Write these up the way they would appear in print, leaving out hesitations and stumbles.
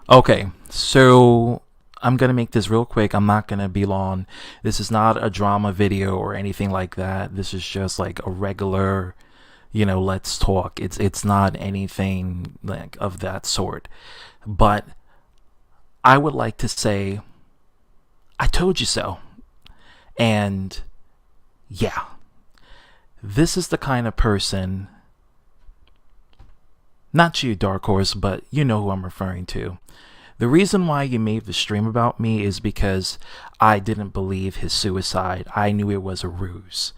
Okay, so I'm gonna make this real quick. I'm not gonna be long. This is not a drama video or anything like that. This is just like a regular, let's talk. It's not anything like of that sort. But I would like to say, I told you so. And yeah, this is the kind of person, not you, Dark Horse, but you know who I'm referring to. The reason why you made the stream about me is because I didn't believe his suicide. I knew it was a ruse.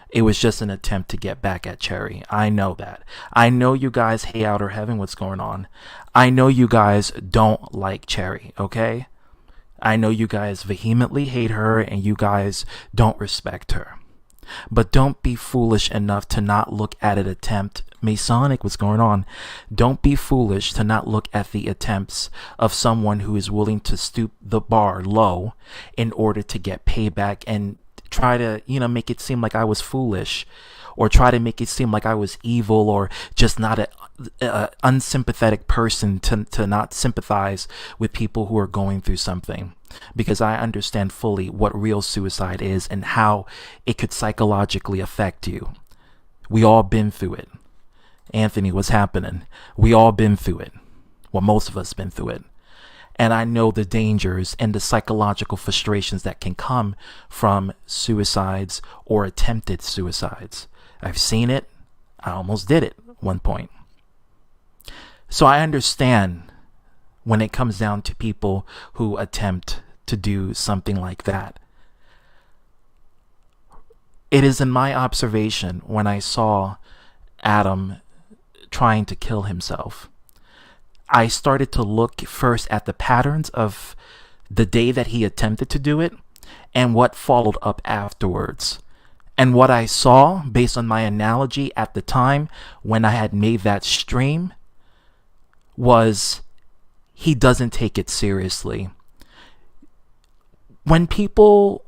It was just an attempt to get back at Cherry. I know that. I know you guys hate Outer Heaven. What's going on? I know you guys don't like Cherry, okay? I know you guys vehemently hate her and you guys don't respect her. But don't be foolish enough to not look at an attempt. Masonic, what's going on? Don't be foolish to not look at the attempts of someone who is willing to stoop the bar low in order to get payback and try to, make it seem like I was foolish or try to make it seem like I was evil or just not a unsympathetic person to not sympathize with people who are going through something, because I understand fully what real suicide is and how it could psychologically affect you. We all been through it. Anthony, what's happening? We all been through it. Well, most of us been through it. And I know the dangers and the psychological frustrations that can come from suicides or attempted suicides. I've seen it. I almost did it at one point. So I understand when it comes down to people who attempt to do something like that. It is in my observation when I saw Adam trying to kill himself, I started to look first at the patterns of the day that he attempted to do it and what followed up afterwards. And what I saw, based on my analogy at the time when I had made that stream, was he doesn't take it seriously. When people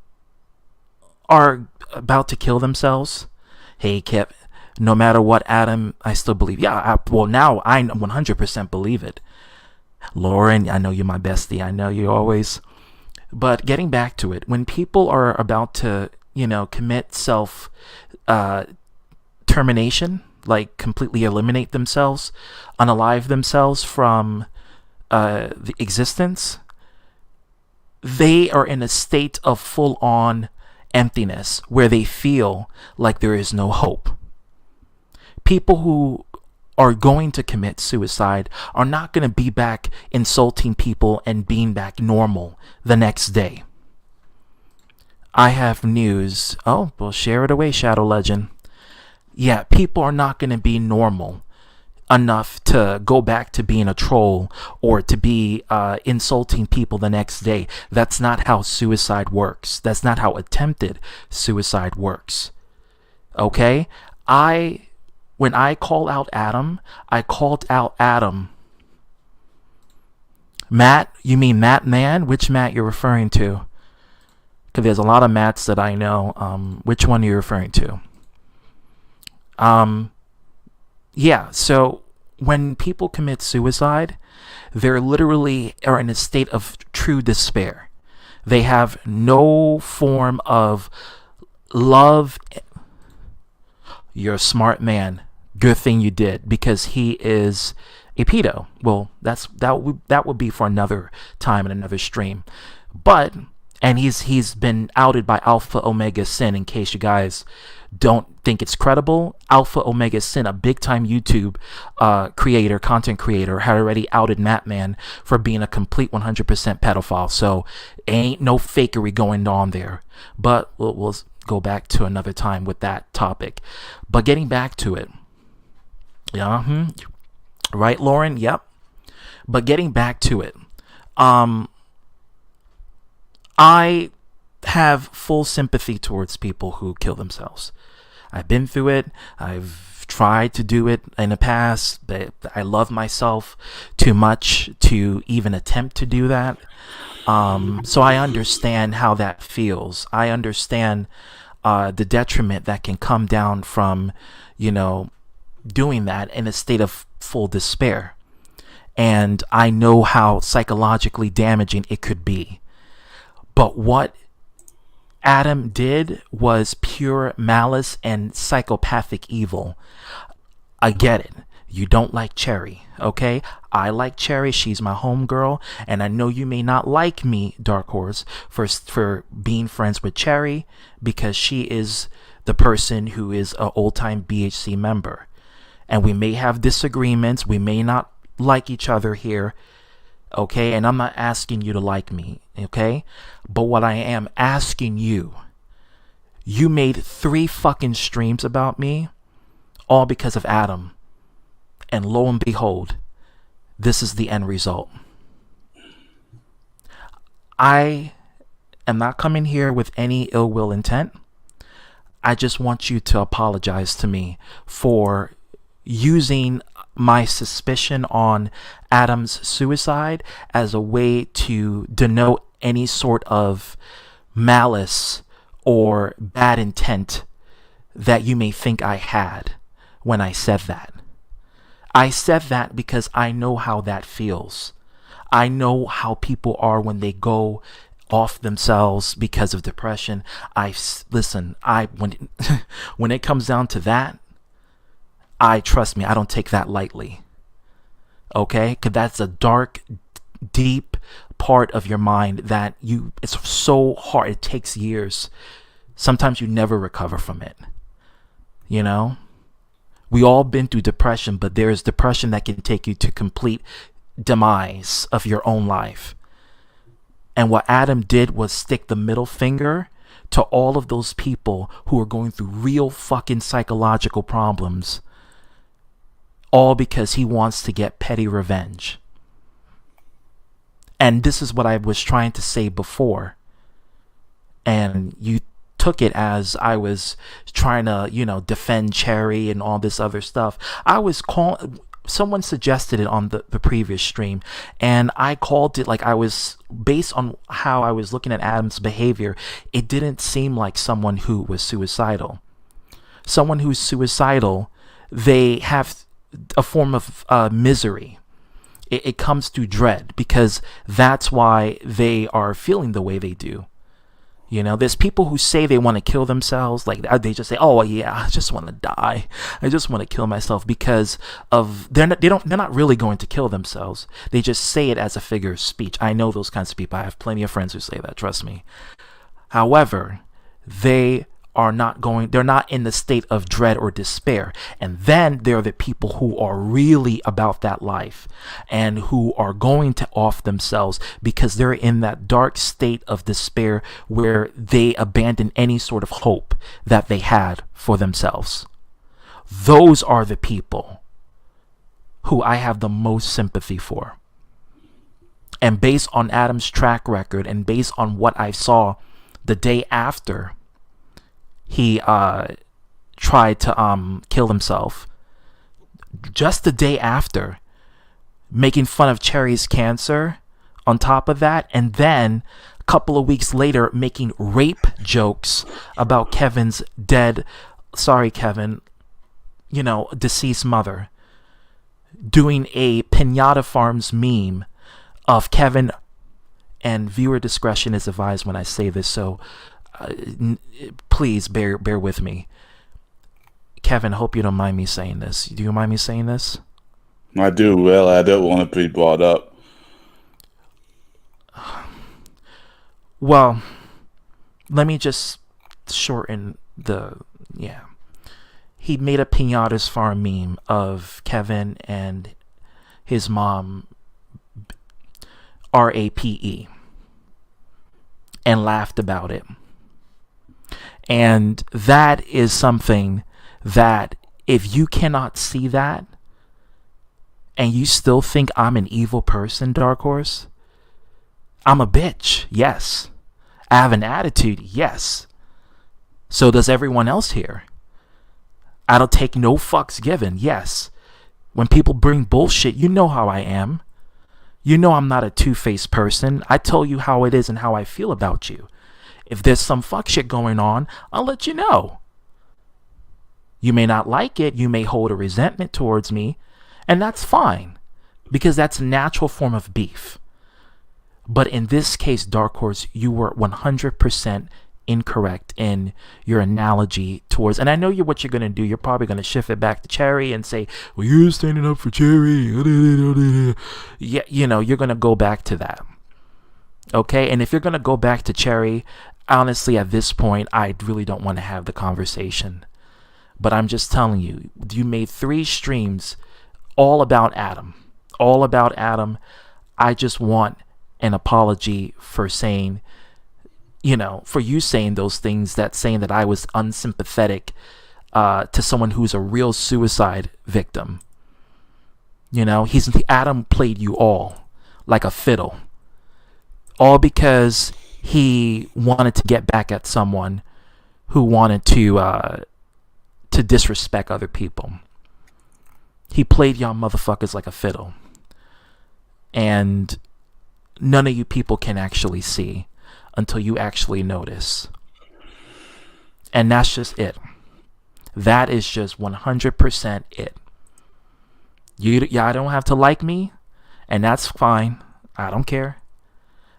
are about to kill themselves, hey, Kip, no matter what, Adam, I still believe. Yeah, well, now I 100% believe it. Lauren, I know you're my bestie. I know you always. But getting back to it, when people are about to, commit self termination, like completely eliminate themselves, unalive themselves from the existence, they are in a state of full-on emptiness where they feel like there is no hope. People who are going to commit suicide are not going to be back insulting people and being back normal the next day. I have news. Oh, well, share it away, Shadow Legend. Yeah, people are not going to be normal enough to go back to being a troll or to be insulting people the next day. That's not how suicide works. That's not how attempted suicide works. Okay? When I call out Adam, I called out Adam. Matt, you mean Matt Man? Which Matt you're referring to? Because there's a lot of Matts that I know. Which one are you referring to? Yeah, so when people commit suicide, they're literally are in a state of true despair. They have no form of love. You're a smart man. Good thing you did, because he is a pedo. Well, that would be for another time and another stream. But he's been outed by Alpha Omega Sin. In case you guys don't think it's credible, Alpha Omega Sin, a big time YouTube content creator, had already outed Mattman for being a complete 100% pedophile. So ain't no fakery going on there. But we'll go back to another time with that topic. But getting back to it. Yeah, right, Lauren? Yep. But getting back to it. I have full sympathy towards people who kill themselves. I've been through it. I've tried to do it in the past, but I love myself too much to even attempt to do that. So I understand how that feels. I understand the detriment that can come down from, doing that in a state of full despair. and I know how psychologically damaging it could be. But what Adam did was pure malice and psychopathic evil. I get it. You don't like Cherry, okay? I like Cherry. She's my homegirl, and I know you may not like me, Dark Horse, for being friends with Cherry, because she is the person who is an old-time BHC member. And we may have disagreements. We may not like each other here, okay? And I'm not asking you to like me, okay? But what I am asking you made 3 fucking streams about me, all because of Adam. And lo and behold, this is the end result. I am not coming here with any ill will intent. I just want you to apologize to me for using my suspicion on Adam's suicide as a way to denote any sort of malice or bad intent that you may think I had when I said that. I said that because I know how that feels. I know how people are when they go off themselves because of depression. When it comes down to that, trust me, I don't take that lightly. Okay? Because that's a dark, deep part of your mind that it's so hard. It takes years. Sometimes you never recover from it. You know? We all been through depression, but there is depression that can take you to complete demise of your own life. And what Adam did was stick the middle finger to all of those people who are going through real fucking psychological problems, all because he wants to get petty revenge. And this is what I was trying to say before. And you took it as I was trying to, defend Cherry and all this other stuff. Someone suggested it on the previous stream, and I called it like based on how I was looking at Adam's behavior, it didn't seem like someone who was suicidal. Someone who's suicidal, they have a form of misery. It comes through dread, because that's why they are feeling the way they do. There's people who say they want to kill themselves. Like, they just say, "Oh yeah, I just want to die. I just want to kill myself," because they're not really going to kill themselves. They just say it as a figure of speech. I know those kinds of people. I have plenty of friends who say that. Trust me. However, they're not in the state of dread or despair. And then there are the people who are really about that life and who are going to off themselves because they're in that dark state of despair where they abandon any sort of hope that they had for themselves. Those are the people who I have the most sympathy for. And based on Adam's track record and based on what I saw the day after he tried to kill himself, just the day after, making fun of Cherry's cancer on top of that, and then a couple of weeks later making rape jokes about Kevin's deceased mother, doing a Pinata Farms meme of Kevin, and viewer discretion is advised when I say this, so please bear with me. Kevin, hope you don't mind me saying this. Do you mind me saying this? I do. Well, I don't want to be brought up. Well, let me just shorten he made a Pinatas Farm meme of Kevin and his mom, RAPE, and laughed about it. And that is something that, if you cannot see that and you still think I'm an evil person, Dark Horse, I'm a bitch, yes. I have an attitude, yes. So does everyone else here. I don't take no fucks given, yes. When people bring bullshit, you know how I am. You know I'm not a two-faced person. I tell you how it is and how I feel about you. If there's some fuck shit going on, I'll let you know. You may not like it. You may hold a resentment towards me, and that's fine. because that's a natural form of beef. But in this case, Dark Horse, you were 100% incorrect in your analogy towards, and I know what you're going to do. You're probably going to shift it back to Cherry and say, well, you're standing up for Cherry. Yeah, you're going to go back to that. Okay? And if you're going to go back to Cherry, honestly, at this point, I really don't want to have the conversation. But I'm just telling you, you made 3 streams all about Adam. All about Adam. I just want an apology for saying, for you saying those things, saying that I was unsympathetic to someone who's a real suicide victim. Adam played you all like a fiddle. All because he wanted to get back at someone who wanted to disrespect other people. He played y'all motherfuckers like a fiddle. And none of you people can actually see until you actually notice. And that's just it. That is just 100% it. Y'all don't have to like me, and that's fine. I don't care.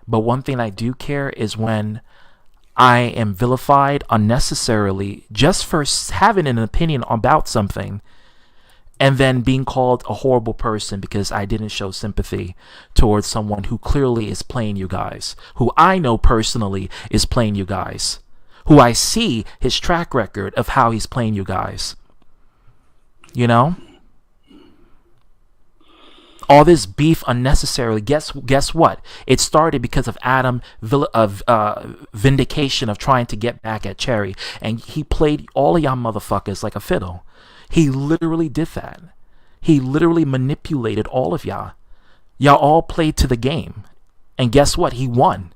But one thing I do care is when I am vilified unnecessarily just for having an opinion about something, and then being called a horrible person because I didn't show sympathy towards someone who clearly is playing you guys, who I know personally is playing you guys, who I see his track record of how he's playing you guys. All this beef unnecessarily. Guess what? It started because of Adam vindication of trying to get back at Cherry, and he played all of y'all motherfuckers like a fiddle. He literally did that. He literally manipulated all of y'all. Y'all all played to the game, and guess what? He won,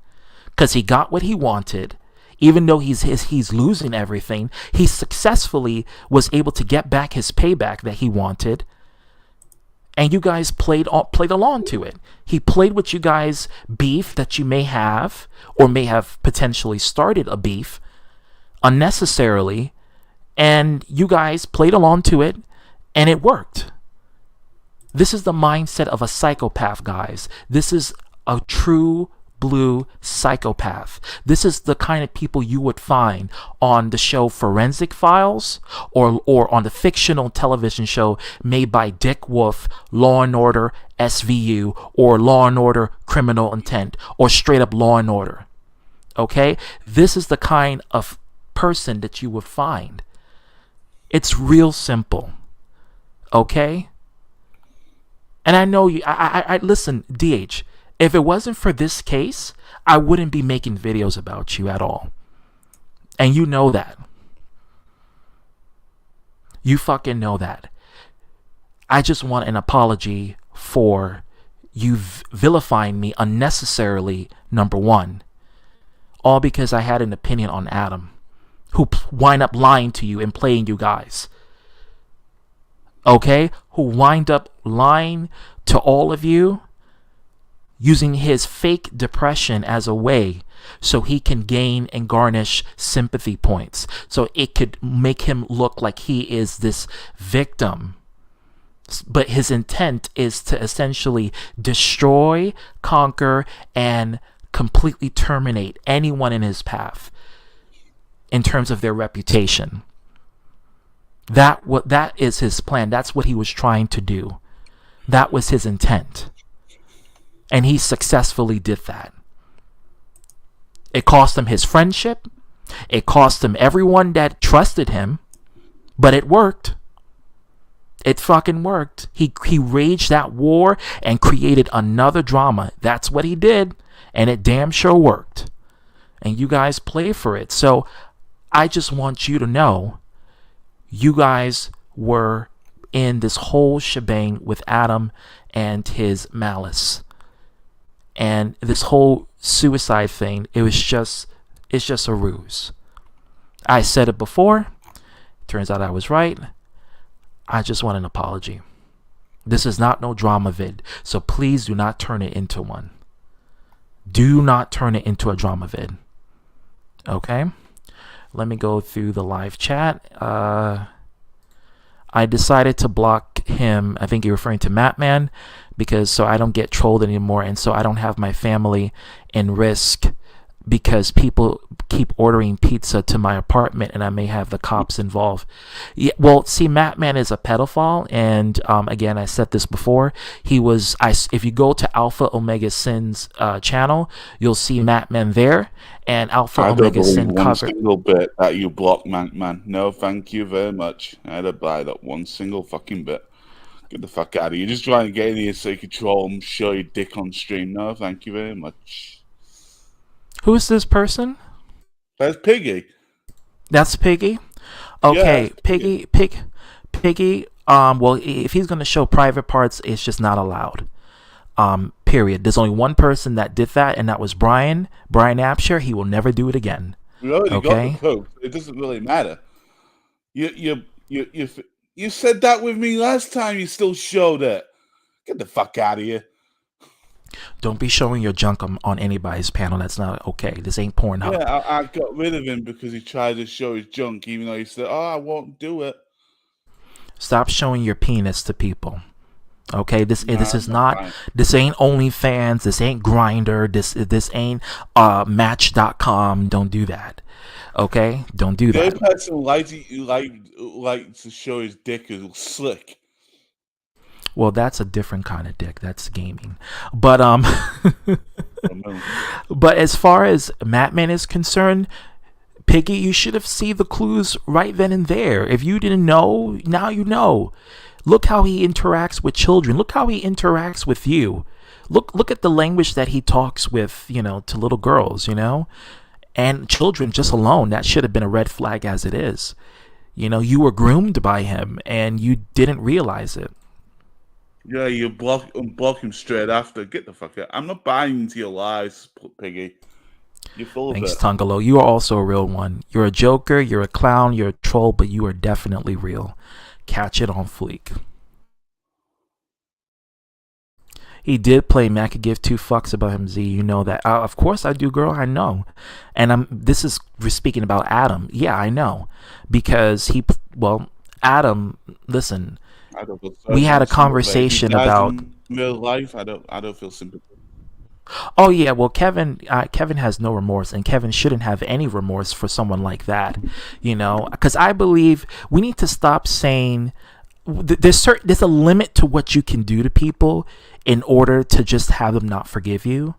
because he got what he wanted. Even though he's losing everything, he successfully was able to get back his payback that he wanted. And you guys played along to it. He played with you guys beef that you may have, or may have potentially started a beef unnecessarily, and you guys played along to it, and it worked. This is the mindset of a psychopath, guys. This is a true blue psychopath. This is the kind of people you would find on the show Forensic Files, or on the fictional television show made by Dick Wolf, Law and Order SVU, or Law and Order Criminal Intent, or straight up Law and Order. Okay? This is the kind of person that you would find. It's real simple. Okay? And I know you, I listen, DH, if it wasn't for this case, I wouldn't be making videos about you at all. And you know that. You fucking know that. I just want an apology for you vilifying me unnecessarily, number one. All because I had an opinion on Adam, who wind up lying to you and playing you guys. Okay? Who wind up lying to all of you, using his fake depression as a way so he can gain and garnish sympathy points, so it could make him look like he is this victim. But his intent is to essentially destroy, conquer, and completely terminate anyone in his path in terms of their reputation. That is his plan. That's what he was trying to do. That was his intent. And he successfully did that. It cost him his friendship. It cost him everyone that trusted him. But it worked. It fucking worked. He waged that war and created another drama. That's what he did. And it damn sure worked. And you guys play for it. So I just want you to know, you guys were in this whole shebang with Adam and his malice. And this whole suicide thing, it's just a ruse. I said it before. Turns out I was right. I just want an apology. This is not no drama vid, so please do not turn it into one. Do not turn it into a drama vid. Okay? Let me go through the live chat. I decided to block him. I think you're referring to Matman, because so I don't get trolled anymore, and so I don't have my family in risk because people keep ordering pizza to my apartment and I may have the cops involved. Yeah, well, see, Matman is a pedophile, and again, I said this before. He was. If you go to Alpha Omega Sin's channel, you'll see Matman there, and Alpha I don't Omega believe Sin one covered. single bit that you blocked, man. No, thank you very much. I don't buy that one single fucking bit. Get the fuck out of here. You're just trying to get in here so you can troll and show your dick on stream. No, thank you very much. Who's this person? That's Piggy. That's Piggy. Yeah, that's Okay, Piggy. Piggy. Well, if he's gonna show private parts, it's just not allowed. Period. There's only one person that did that, and that was Brian Absher. He will never do it again. We already got the Okay. proof. It doesn't really matter. You you said that with me last time. You still showed it. Get the fuck out of here. Don't be showing your junk on anybody's panel. That's not okay. This ain't Pornhub. Yeah, I got rid of him because he tried to show his junk, even though he said, "Oh, I won't do it." Stop showing your penis to people. Okay, Nah, this is not not fine. this ain't OnlyFans. This ain't Grinder. This ain't Match.com. Don't do that. Okay, don't do The that. other person likes to show his dick is slick. Well, that's a different kind of dick. That's gaming. But but as far as Matman is concerned, Piggy, you should have seen the clues right then and there. If you didn't know, now you know. Look how he interacts with children. Look how he interacts with you. Look at the language that he talks with, to little girls, and children just alone. That should have been a red flag as it is. You were groomed by him and you didn't realize it. Yeah, you unblock him straight after. Get the fuck out. I'm not buying into your lies, Piggy. You're full of Thanks, it. Tungalo. You are also a real one. You're a joker, you're a clown, you're a troll, but you are definitely real. Catch it on fleek. He did play Mac could give two fucks about him, Z. You know that. Of course I do, girl. I know. And this is we're speaking about Adam. Yeah, I know. Because Adam, listen, I don't feel we had a sympathy. If he conversation dies about. in real life, I don't feel sympathy. Oh yeah, well Kevin has no remorse, and Kevin shouldn't have any remorse for someone like that, because I believe we need to stop saying there's a limit to what you can do to people in order to just have them not forgive you,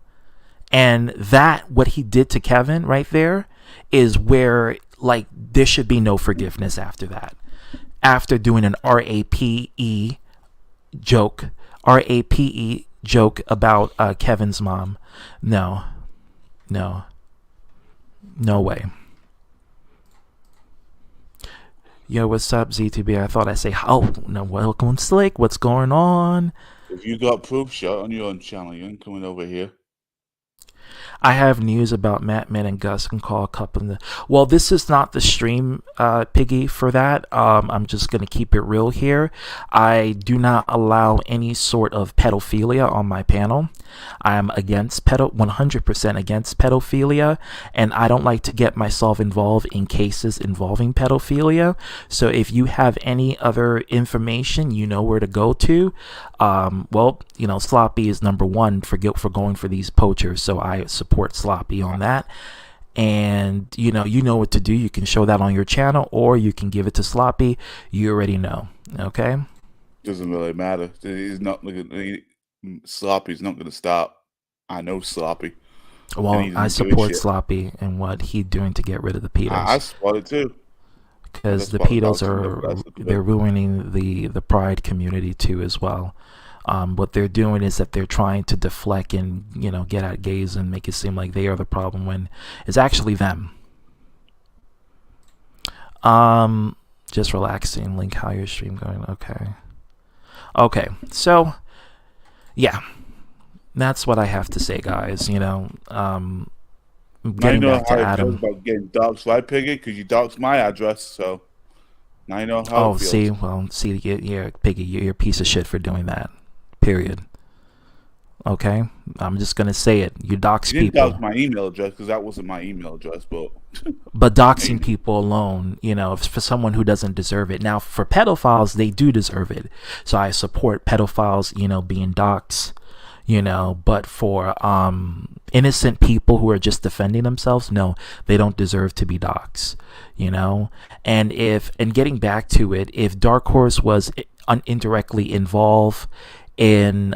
and that what he did to Kevin right there is where like there should be no forgiveness after that. After doing an RAPE joke, RAPE joke about Kevin's mom. No way. Yo, what's up, ZTB? I thought I'd say, oh, no, welcome, Slick. What's going on? If you got proof, shot on your own channel. You ain't coming over here. I have news about Mattman and Gus can call a couple of the. Well, this is not the stream, Piggy, for that. I'm just going to keep it real here. I do not allow any sort of pedophilia on my panel. I am against 100% against pedophilia, and I don't like to get myself involved in cases involving pedophilia. So if you have any other information, you know where to go to. Sloppy is number one for going for these poachers, so I support Sloppy on that. And you know what to do. You can show that on your channel, or you can give it to Sloppy. You already know. Okay. Doesn't really matter. He's not looking. Sloppy's not going to stop. I know Sloppy. Well, I support Sloppy and what he's doing to get rid of the pedos. I support it too. Because the pedos they're ruining the pride community too as well. What they're doing is that they're trying to deflect and get at gays and make it seem like they are the problem when it's actually them. Just relaxing. Link how your stream going. Okay. So yeah, that's what I have to say, guys. Getting back to Adam. About getting doxxed, right, Piggy? Because you doxed my address, so now you know how it feels. See, Piggy, you're a piece of shit for doing that. Period. Okay, I'm just gonna say it. You dox You didn't dog people. my email address because that wasn't my email address, but But doxing hey, people alone, for someone who doesn't deserve it. Now, for pedophiles, they do deserve it. So I support pedophiles, being doxed, but for innocent people who are just defending themselves, no, they don't deserve to be doxed, you know? And getting back to it, if Dark Horse was indirectly involved in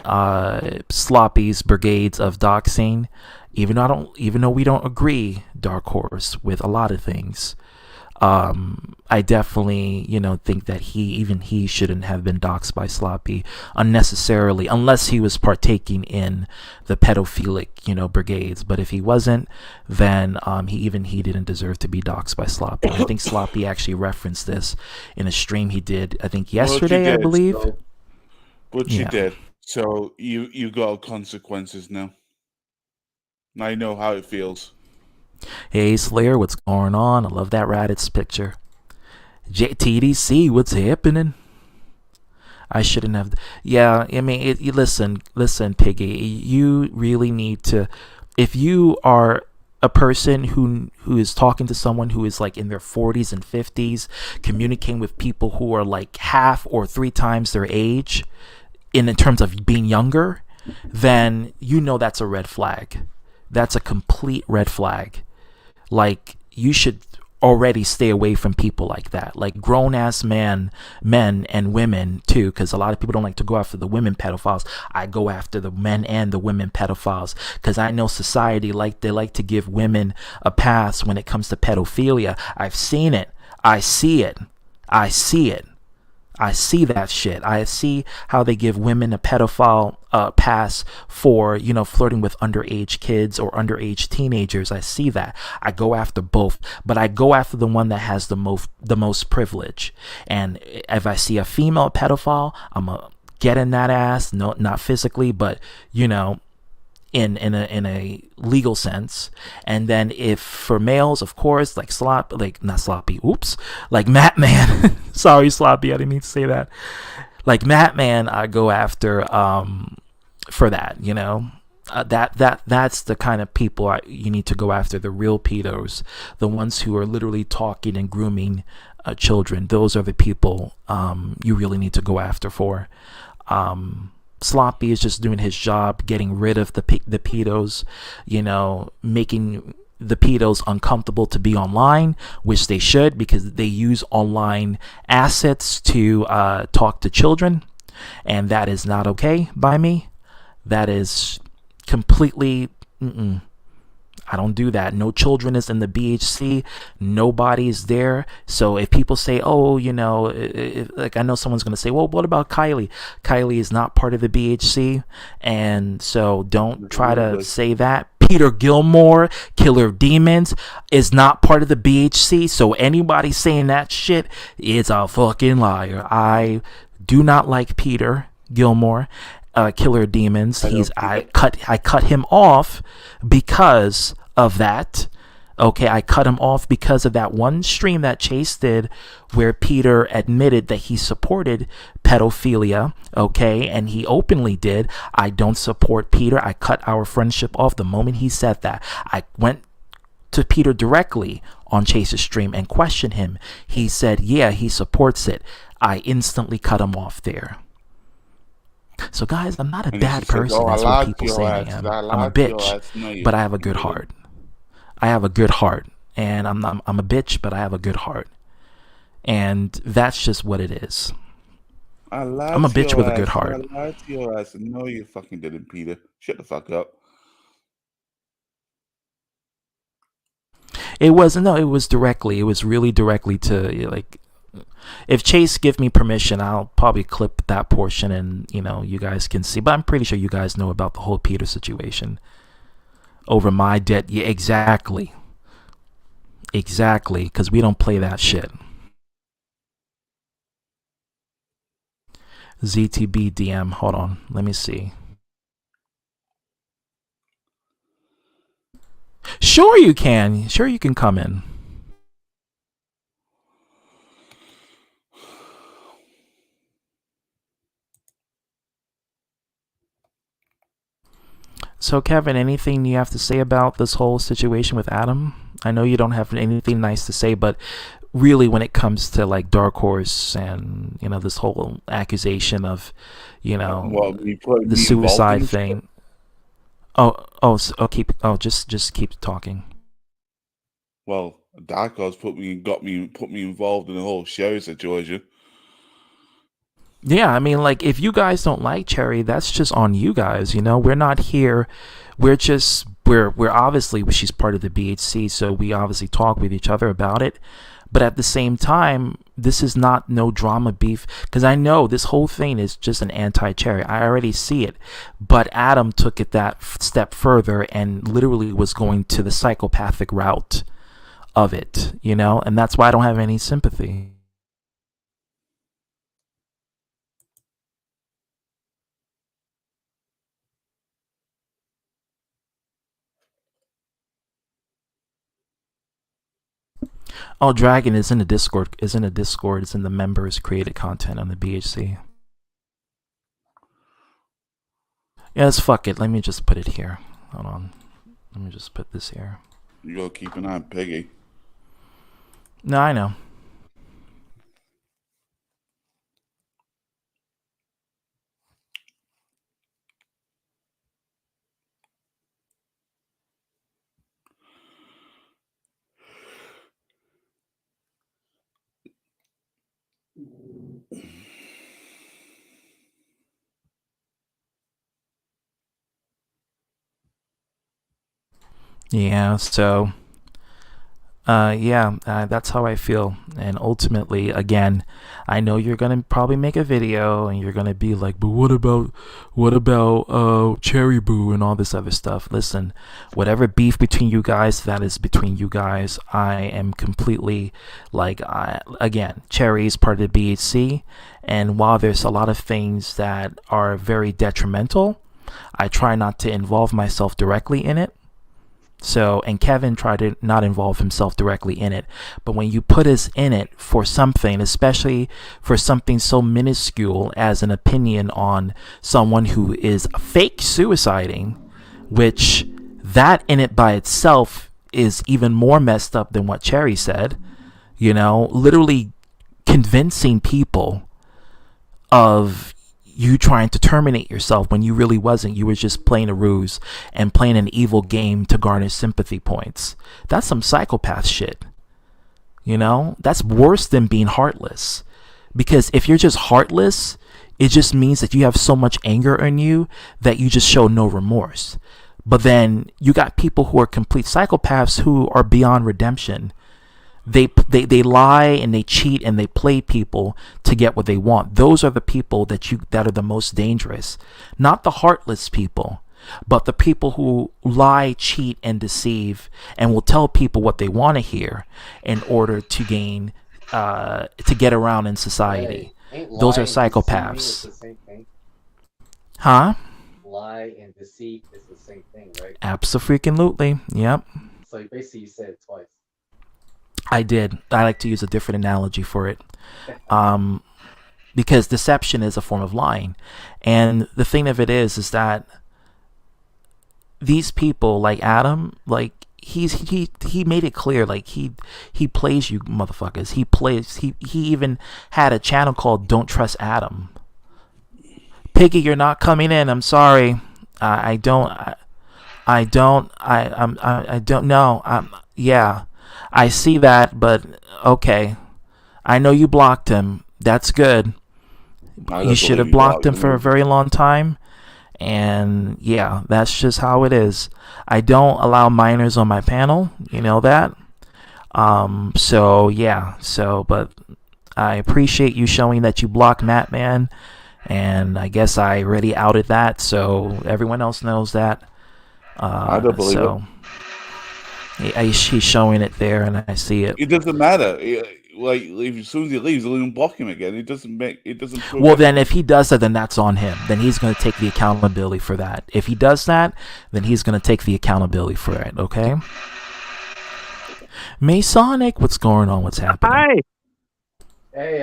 Sloppy's brigades of doxing, even though we don't agree, Dark Horse, with a lot of things, I definitely, think that he shouldn't have been doxxed by Sloppy unnecessarily, unless he was partaking in the pedophilic, brigades. But if he wasn't, then he didn't deserve to be doxxed by Sloppy. And I think Sloppy actually referenced this in a stream he did, I think but you yesterday, I did. believe. But you Yeah. did. So you got consequences now. I know how it feels. Hey Slayer, what's going on? I love that Raditz picture. TDC, what's happening? I shouldn't have. Yeah, I mean, listen, Piggy. You really need to. If you are a person who is talking to someone who is like in their 40s and 50s, communicating with people who are like half or three times their age, in terms of being younger, then that's a red flag. That's a complete red flag. Like, you should already stay away from people like that, like grown ass men and women too, because a lot of people don't like to go after the women pedophiles. I go after the men and the women pedophiles, because I know society, they like to give women a pass when it comes to pedophilia. I've seen it. I see it. I see it. I see that shit. I see how they give women a pedophile pass for, flirting with underage kids or underage teenagers. I see that. I go after both, but I go after the one that has the most privilege. And if I see a female pedophile, I'm gonna get in that ass. No, not physically, but in a legal sense. And then if for males, of course, like not Sloppy, oops, like Matt Man. Sorry, Sloppy, I didn't mean to say that. Like Matt Man, I go after for that, that's the kind of people you need to go after, the real pedos, the ones who are literally talking and grooming children. Those are the people you really need to go after for. Sloppy is just doing his job, getting rid of the pedos, making the pedos uncomfortable to be online, which they should, because they use online assets to talk to children, and that is not okay by me. That is completely. I don't do that. No children is in the BHC. Nobody is there. So if people say, oh, like, I know someone's going to say, well, what about Kylie? Kylie is not part of the BHC. And so don't try to Absolutely. say that. Peter Gilmore, Killer of Demons, is not part of the BHC. So anybody saying that shit is a fucking liar. I do not like Peter Gilmore, Killer of Demons. I He's don't I either. cut him off because of that. Okay, I cut him off because of that one stream that Chase did where Peter admitted that he supported pedophilia, okay, and he openly did. I don't support Peter. I cut our friendship off the moment he said that. I went to Peter directly on Chase's stream and questioned him. He said, yeah, he supports it. I instantly cut him off there. So, guys, I'm not a And then she bad says, "Oh, person I as what like people your say I ass. am. I I'm a like your bitch, ass." No, you but I have a fucking good didn't. heart. I have a good heart, and I'm a bitch, but I have a good heart, and that's just what it is. I I'm a liked bitch your with a good ass. I heart. liked your ass. No, you fucking didn't, Peter. Shut the fuck up. It wasn't. No, it was directly. It was really directly to, like. If Chase give me permission, I'll probably clip that portion, and you guys can see. But I'm pretty sure you guys know about the whole Peter situation over my debt. Yeah, exactly, exactly. Because we don't play that shit. ZTB DM. Hold on. Let me see. Sure you can. Sure you can come in. So, Kevin, anything you have to say about this whole situation with Adam? I know you don't have anything nice to say, but really, when it comes to like Dark Horse and this whole accusation of, What, me putting the me involved in suicide the shit? thing. Just keep talking. Well, Dark Horse put me involved in the whole Sherry situation. Yeah, I mean, like, if you guys don't like Cherry, that's just on you guys. We're not here. We're obviously, she's part of the BHC, so we obviously talk with each other about it. But at the same time, this is not no drama beef, because I know this whole thing is just an anti-Cherry. I already see it. But Adam took it that step further and literally was going to the psychopathic route of it, and that's why I don't have any sympathy. Oh, Dragon is in the Discord. Is in the Discord. Is in the members created content on the BHC. Yes, fuck it. Let me just put it here. Hold on. Let me just put this here. You gotta keep an eye on Piggy. No, I know. Yeah. So that's how I feel. And ultimately, again, I know you're gonna probably make a video and you're gonna be like, but what about Cherry Boo and all this other stuff? Listen, whatever beef between you guys, that is between you guys. I am completely like, again, Cherry is part of the BHC, and while there's a lot of things that are very detrimental, I try not to involve myself directly in it. So, and Kevin tried to not involve himself directly in it. But when you put us in it for something, especially for something so minuscule as an opinion on someone who is fake suiciding, which that in it by itself is even more messed up than what Cherry said, literally convincing people of you trying to terminate yourself when you really wasn't. You were just playing a ruse and playing an evil game to garner sympathy points. That's some psychopath shit. That's worse than being heartless. Because if you're just heartless, it just means that you have so much anger in you that you just show no remorse. But then you got people who are complete psychopaths who are beyond redemption. They lie and they cheat and they play people to get what they want. Those are the people that are the most dangerous. Not the heartless people, but the people who lie, cheat, and deceive and will tell people what they want to hear in order to gain to get around in society. Hey, ain't Those lie are and deceiving is psychopaths. the same thing? Huh? Lie and deceit is the same thing, right? Absolutely. Yep. So basically you said it twice. I did. I like to use a different analogy for it. Um, because deception is a form of lying. And the thing of it is that these people like Adam, like he made it clear, like he plays you motherfuckers. He even had a channel called Don't Trust Adam. Piggy, you're not coming in. I'm sorry. I don't. I don't. I don't know. Yeah, I see that, but okay. I know you blocked him. That's good. I You don't should believe have you blocked blocked him for a me. very long time. And yeah, that's just how it is. I don't allow minors on my panel. You know that. So yeah. But I appreciate you showing that you blocked Matt Man, and I guess I already outed that, so everyone else knows that. I don't believe it. So he's showing it there, and I see it. It doesn't matter. Like, as soon as he leaves, they'll even block him again. It doesn't prove Well, then anything. if he does that, then that's on him. Then he's going to take the accountability for that. If he does that, then he's going to take the accountability for it. Okay. Masonic, what's going on? What's happening? Hi. Hey,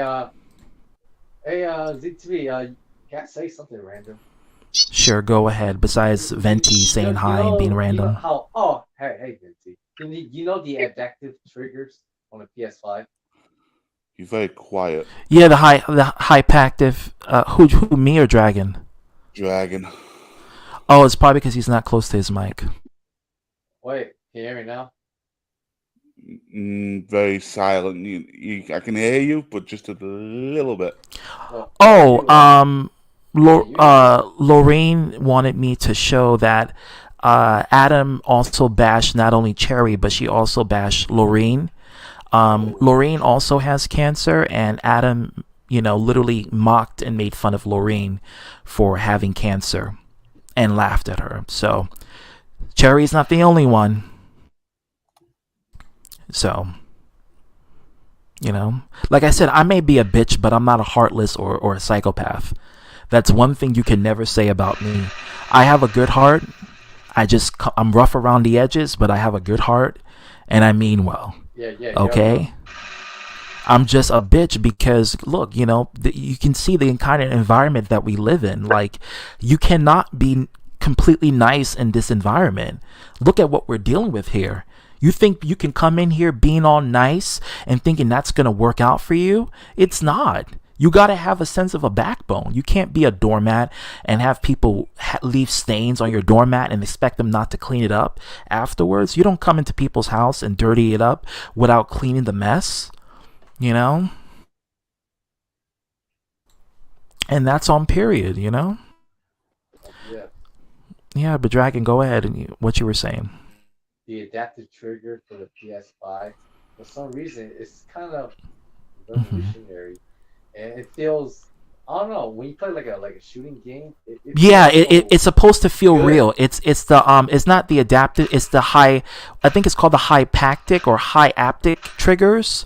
ZTV, you can't say something random. Sure, go ahead. Besides Venti saying hi and being You know random. how? Oh, hey, Vinci. You know the adaptive triggers on the PS5? You're very quiet, Yeah, the hypactive. Who me or Dragon? Dragon. Oh, it's probably because he's not close to his mic. Wait, can you hear me now? Very silent. I can hear you, but just a little bit. Well, Oh, you Lorraine wanted me to show that Adam also bashed not only Cherry, but she also bashed Lorraine. Lorraine also has cancer, and Adam, literally mocked and made fun of Lorraine for having cancer and laughed at her. So Cherry's not the only one. So, like I said, I may be a bitch, but I'm not a heartless or a psychopath. That's one thing you can never say about me. I have a good heart. I'm rough around the edges, but I have a good heart, and I mean well. yeah. Okay? I'm just a bitch because, look, you can see the kind of environment that we live in. Like, you cannot be completely nice in this environment. Look at what we're dealing with here. You think you can come in here being all nice and thinking that's going to work out for you? It's not. You got to have a sense of a backbone. You can't be a doormat and have people leave stains on your doormat and expect them not to clean it up afterwards. You don't come into people's house and dirty it up without cleaning the mess, And that's on period, Yeah. Yeah, but Dragon, go ahead and what you were saying. The adaptive trigger for the PS5, for some reason, it's kind of revolutionary, and it feels. I don't know, when you play like a shooting game, it Yeah, feels so it's supposed to feel good. real. It's not the adaptive. It's the high. I think it's called the hypactic or high aptic triggers.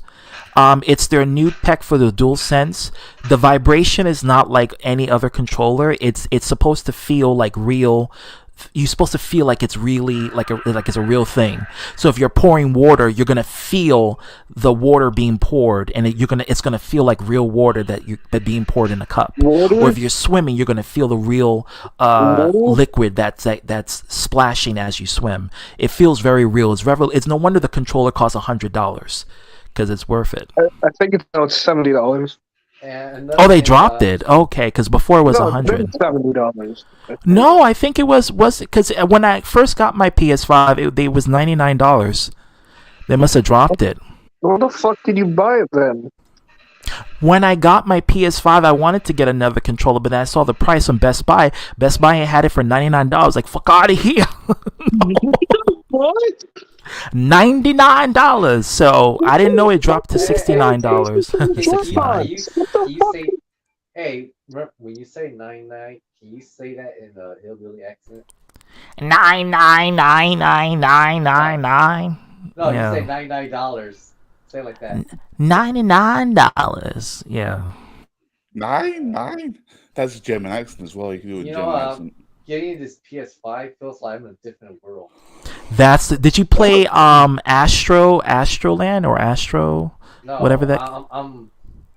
It's their new tech for the DualSense. The vibration is not like any other controller. It's supposed to feel like real. You're supposed to feel like it's really like it's a real thing. So if you're pouring water, you're gonna feel the water being poured, and it's gonna feel like real water that being poured in a cup. Or if you're swimming, you're gonna feel the real liquid that's splashing as you swim. It feels very real. It's no wonder the controller costs $100 because it's worth it. I think it's now $70. And Oh, another they thing, dropped it. Okay, because before it was No, it's been $100. $70. No, I think it was because when I first got my PS5, it was $99. They must have dropped it. What the fuck did you buy it then? When I got my PS5, I wanted to get another controller, but then I saw the price on Best Buy. Best Buy had it for $99. Like, fuck out of here. What? $99. So I didn't know it dropped to $69. Can you, $69. can you say, hey, when you say 99, can you say that in a hillbilly accent? 9999999. No, Yeah. you say $99. Say it like that. $99. Yeah. 9. That's a German accent as well. You can do a You German know, accent. getting this PS5 feels like I'm in a different world. Did you play Astroland or Astro? No, Whatever that.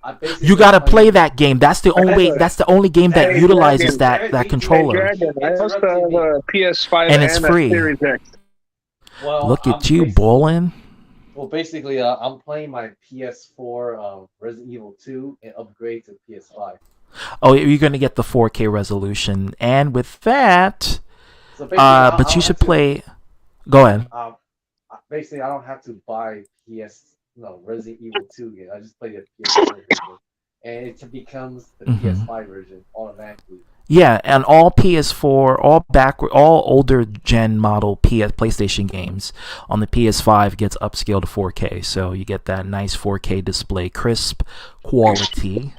I basically You gotta playing- play that game. That's the only game that Hey, utilizes Dragon. that Hey, controller. Dragon, I also have a PS5 And it's free. a Series X. Well, Look I'm at you, basi- bowling. Well, basically, I'm playing my PS4 Resident Evil 2 and upgrade to PS5. Oh, you're gonna get the 4K resolution, and with that, So basically, I but don't you should have to- play. Go ahead. Basically, I don't have to buy Resident Evil 2 again. I just play the PS4 version, and it becomes the Mhm. PS5 version automatically. Yeah, and all PS4, all older gen model PlayStation games on the PS5 gets upscaled to 4K, so you get that nice 4K display, crisp quality,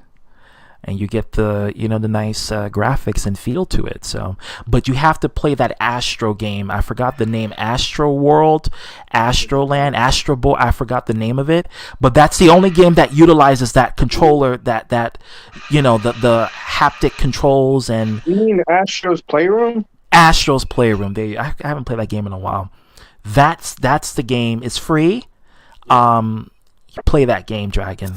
and you get the nice graphics and feel to it. So, but you have to play that Astro game. I forgot the name. Astro World, Astroland, Astro Boy. I forgot the name of it. But that's the only game that utilizes that controller, that the haptic controls and You mean Astro's Playroom? Astro's Playroom. I haven't played that game in a while. That's the game. It's free. Play that game, Dragon.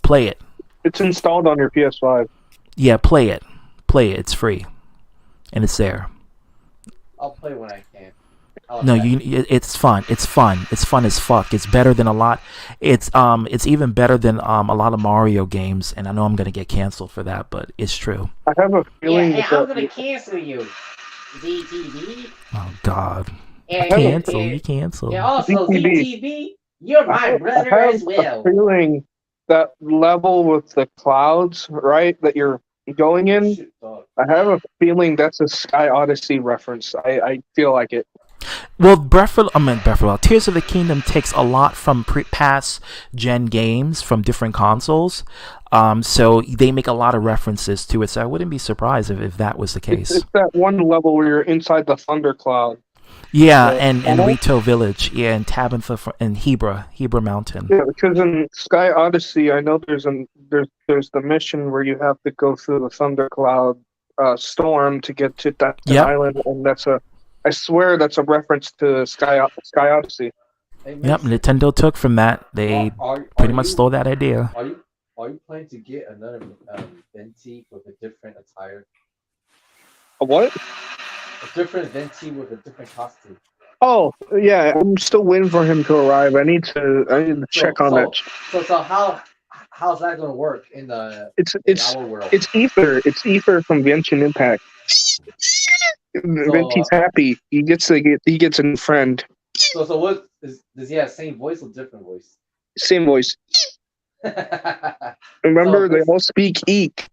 Play it. It's installed on your PS5. Yeah, play it. Play it. It's free. and it's there. I'll play when I can. No, it's fun. It's fun. It's fun as fuck. It's better than a lot. It's even better than a lot of Mario games. And I know I'm gonna get canceled for that, but it's true. I have a feeling Yeah, I'm gonna cancel you, ZTV. Oh God, And cancel. You cancel. Yeah, also ZTV. ZTV, you're my brother I have as well. a feeling that level with the clouds, right, that you're going in, Shit, dog. I have a feeling that's a Sky Odyssey reference. I feel like it. Well, Breath of the Wild, Tears of the Kingdom takes a lot from past gen games from different consoles. So they make a lot of references to it. So I wouldn't be surprised if that was the case. It's that one level where you're inside the thundercloud. Yeah, and Rito Village, yeah, and Tabitha and Hebra Mountain. Yeah, because in Sky Odyssey, I know there's the mission where you have to go through the thundercloud storm to get to that island, and I swear that's a reference to Sky Odyssey. Yep, Nintendo took from that. They pretty much stole that idea. Are you planning to get another Venti with a different attire? A what? A different Venti with a different costume. Oh yeah, I'm still waiting for him to arrive. I need to check on that. So how's that going to work in our world? It's Ether. It's Ether from Genshin Impact. Venti's happy. He gets a new friend. So what does he have? Same voice or different voice? Same voice. Remember, they all speak Eek.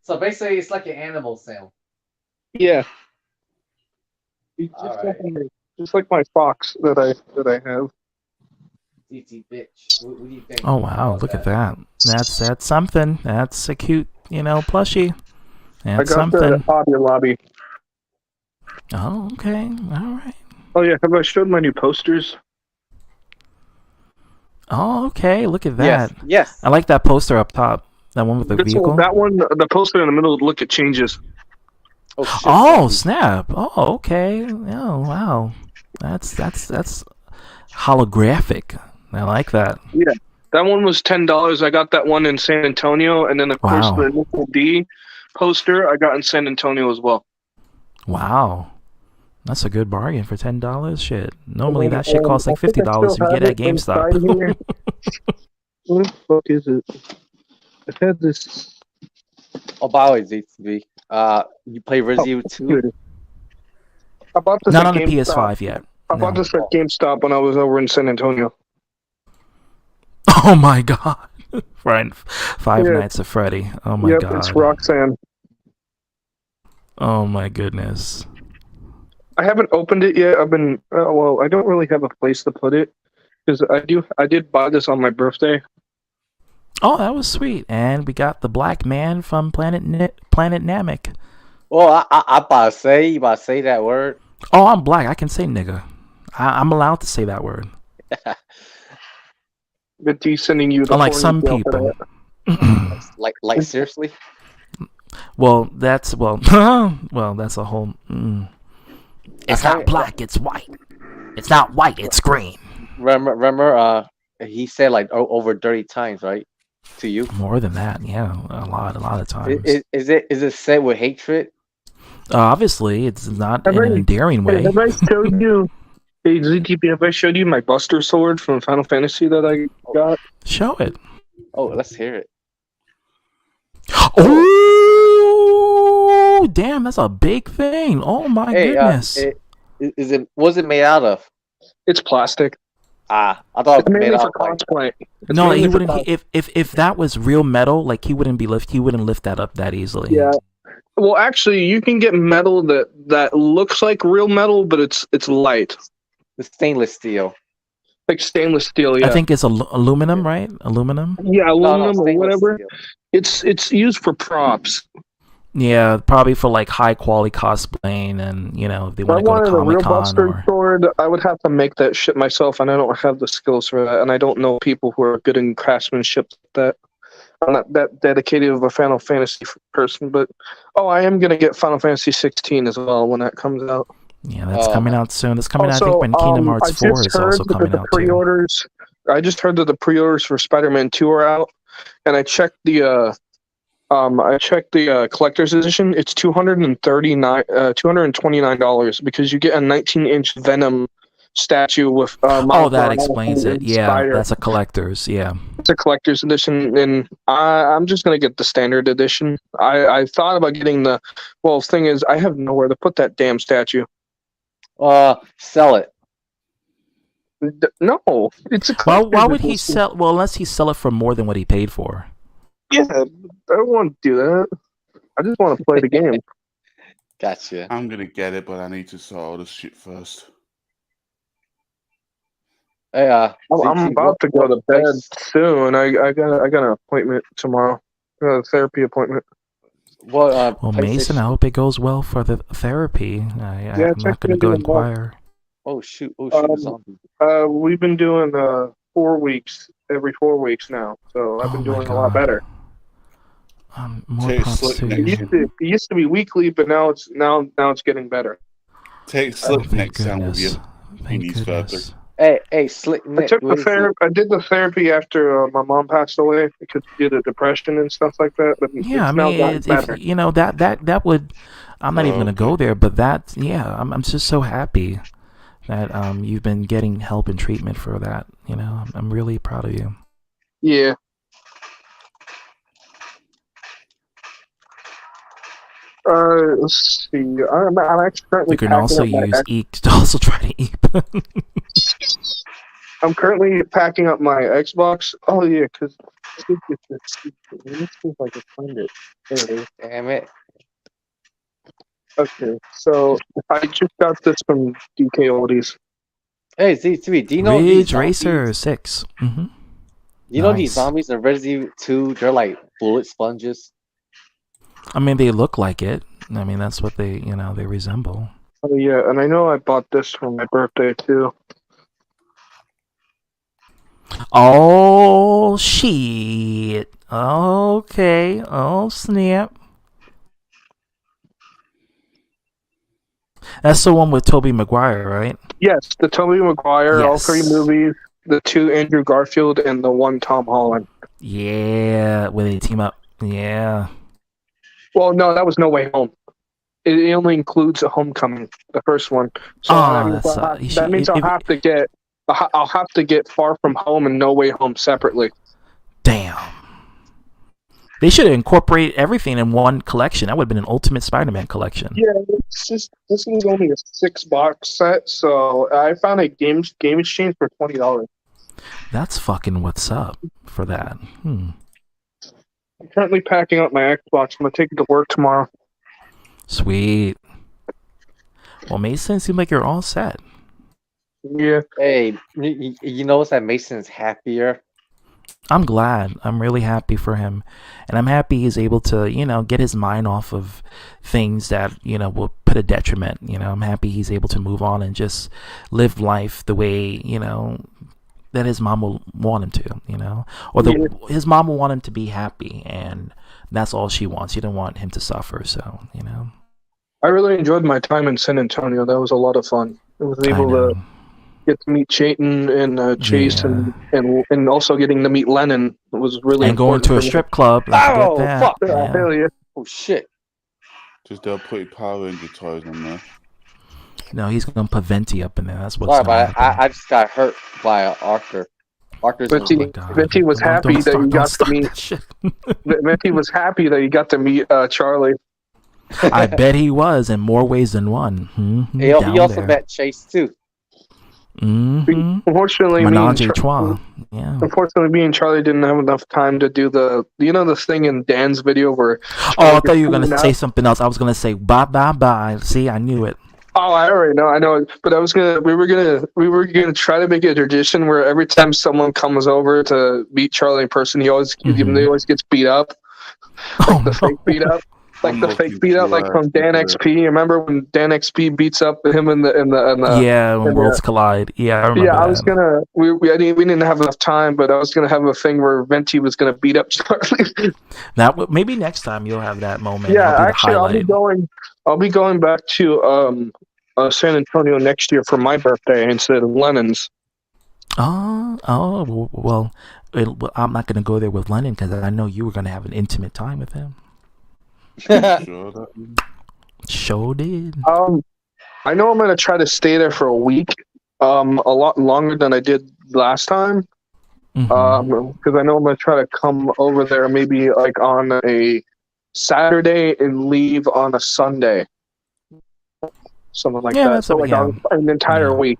So basically, it's like an animal sound. Yeah. Just like my fox that I have. DT bitch. What do you think? Oh wow! Look at that. That's something. That's a cute, plushie. That's something. I got the Hobby Lobby. Oh, okay. All right. Oh yeah, have I showed my new posters? Oh, okay. Look at that. Yes. I like that poster up top. That one with the vehicle. That one, the poster in the middle. Look, it changes. Oh snap! Oh, okay. Oh wow. That's holographic. I like that. Yeah, that one was $10. I got that one in San Antonio, and then of course the Initial D poster I got in San Antonio as well. Wow, that's a good bargain for $10. Shit, normally that shit costs like $50 if you get at GameStop. What the fuck is it? I had this. Oh, by the way, ZTV, you play Resident Evil 2? I bought this not on the PS5 yet. I bought this at GameStop when I was over in San Antonio. Oh my god. Right. Five Nights at Freddy. Oh my god. It's Roxanne. Oh my goodness. I haven't opened it yet. I've been I don't really have a place to put it because I did buy this on my birthday. Oh, that was sweet. And we got the black man from Planet Namek. Well, I about to say, you about to say that word? Oh, I'm black. I can say nigga. I'm allowed to say that word. But he's sending you the unlike some people. like seriously? Well, that's a whole. It's not black. It's white. It's not white. It's green. Remember, he said like over 30 times, right? To you? More than that, yeah, a lot of times. Is it said with hatred? Obviously, it's not in an endearing way. Have I showed you? Hey, ZTP, have I showed you my Buster Sword from Final Fantasy that I got? Show it. Oh, let's hear it. Oh, damn, that's a big thing. Oh my goodness. Was it made out of? It's plastic. I thought it was made out of cosplay. No, he wouldn't. If that was real metal, like he wouldn't lift that up that easily. Yeah. Well, actually, you can get metal that looks like real metal, but it's light. The stainless steel. Like stainless steel, yeah. I think it's aluminum, right? Aluminum? Yeah, aluminum or whatever. Steel. It's used for props. Yeah, probably for like high quality cosplaying, and if they want to go to Comic-Con sword, I would have to make that shit myself, and I don't have the skills for that, and I don't know people who are good in craftsmanship like that. I'm not that dedicated of a Final Fantasy person, but I am gonna get Final Fantasy 16 as well when that comes out. Yeah, that's coming out soon. That's coming out. I think when Kingdom Hearts 4 is also coming out too. I just heard that the pre-orders for Spider-Man 2 are out, and I checked the I checked the collector's edition. It's $229 because you get a 19-inch Venom statue with Oh, Miles that Morales explains it. and Yeah, Spider. that's a collector's. Yeah. It's a collector's edition, and I'm just gonna get the standard edition. I thought about getting the. Well, thing is, I have nowhere to put that damn statue. Sell it. No, it's a Why collector's would he edition. sell? Well, unless he sell it for more than what he paid for. Yeah, I don't want to do that. I just want to play the game. Gotcha. I'm gonna get it, but I need to sort all this shit first. Hey, I'm about to go to bed soon. I got an appointment tomorrow. I got a therapy appointment. Well, Mason, I hope it goes well for the therapy. I'm not going to go inquire. Oh shoot! We've been doing 4 weeks every 4 weeks now, so I've been doing a lot better. More props to you. It used to be weekly, but now it's getting better. Take Slick next time with you. Thank goodness. Hey, Slick Nick. I did the therapy after my mom passed away because she did a depression and stuff like that. But yeah, I mean, if, you know that would. I'm not even going to go there, but that, yeah, I'm just so happy that you've been getting help and treatment for that. You know, I'm really proud of you. Yeah. Let's see. I'm actually currently. You can also use eat to also try to eat. I'm currently packing up my Xbox. Oh yeah, because let me see if I can find it. There it is. Damn it. Okay, so I just got this from DK Oldies. Hey, Z3, do you know Ridge Racer 6? Mm-hmm. You know these zombies in Resident Evil 2? They're like bullet sponges. I mean, they look like it. I mean, that's what they resemble. Oh yeah, and I know I bought this for my birthday too. Oh shit! Okay. Oh snap! That's the one with Tobey Maguire, right? Yes, the Tobey Maguire, yes. All 3 movies, the 2 Andrew Garfield, and the 1 Tom Holland. Yeah, when they team up. Yeah. Well, no, that was No Way Home. It only includes a Homecoming, the first one. So that means I'll have to get Far From Home and No Way Home separately. Damn. They should have incorporated everything in one collection. That would have been an Ultimate Spider-Man collection. Yeah, this was only a 6-box set, so I found a game exchange for $20. That's fucking what's up for that. I'm currently packing up my Xbox. I'm gonna take it to work tomorrow. Sweet. Well, Mason, seems like you're all set. Yeah. Hey, you notice that Mason's happier? I'm glad. I'm really happy for him. And I'm happy he's able to, get his mind off of things that, will put a detriment. I'm happy he's able to move on and just live life the way, that his mom will want him to, or his mom will want him to be happy. And that's all she wants. She didn't want him to suffer. So, I really enjoyed my time in San Antonio. That was a lot of fun. I was able to get to meet Chayton and Chase, and also getting to meet Lennon was really and going to a strip club. Oh, fuck! Yeah. Hell yeah! Oh shit! Just don't put Power Ranger toys on there. No, he's gonna put Venti up in there. That's what's. Sorry, but I just got hurt by Arthur. Venti was happy that you got to meet. Venti was happy that you got to meet Charlie. I bet he was in more ways than one. Mm-hmm, he also met Chase too. Mm-hmm. Unfortunately, Unfortunately, me and Charlie didn't have enough time to do the thing in Dan's video where. I thought you were gonna say something else. I was gonna say bye. See, I knew it. Oh, I already know. I know it. But we were gonna try to make it a tradition where every time someone comes over to meet Charlie in person, he always gets beat up, fake beat up. Like the fake beat up, like from Dan XP. Remember when Dan XP beats up him in the when worlds collide. Yeah, I remember. Yeah, I was gonna. We didn't have enough time, but I was gonna have a thing where Venti was gonna beat up Charlie. Now maybe next time you'll have that moment. Yeah, actually, I'll be going back to San Antonio next year for my birthday instead of Lennon's. Oh well, I'm not gonna go there with London because I know you were gonna have an intimate time with him. Sure that. Sure did. I know I'm gonna try to stay there for a week. A lot longer than I did last time. Because I know I'm gonna try to come over there maybe like on a Saturday and leave on a Sunday, something like Yeah, that. that's So like yeah. an entire Yeah. week.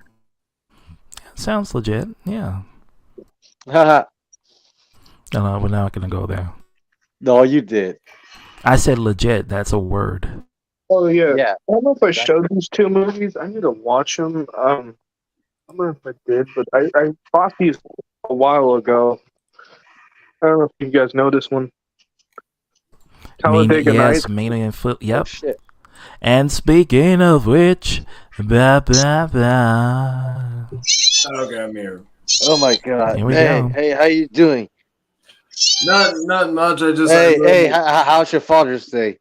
Sounds legit. Yeah. No, No, we're not gonna go there. you did. I said legit. That's a word. Oh yeah. Yeah. I don't know if I showed these two movies. I need to watch them. I don't know if I did, but I bought these a while ago. I don't know if you guys know this one. Talladega Nights. Yes, Mania and Flip. Oh Yep. shit. And speaking of which, blah blah blah. Okay, I'm here. Oh my god. Here we Hey, go. hey, how you doing? Not much. I just. Hey, how's your Father's Day?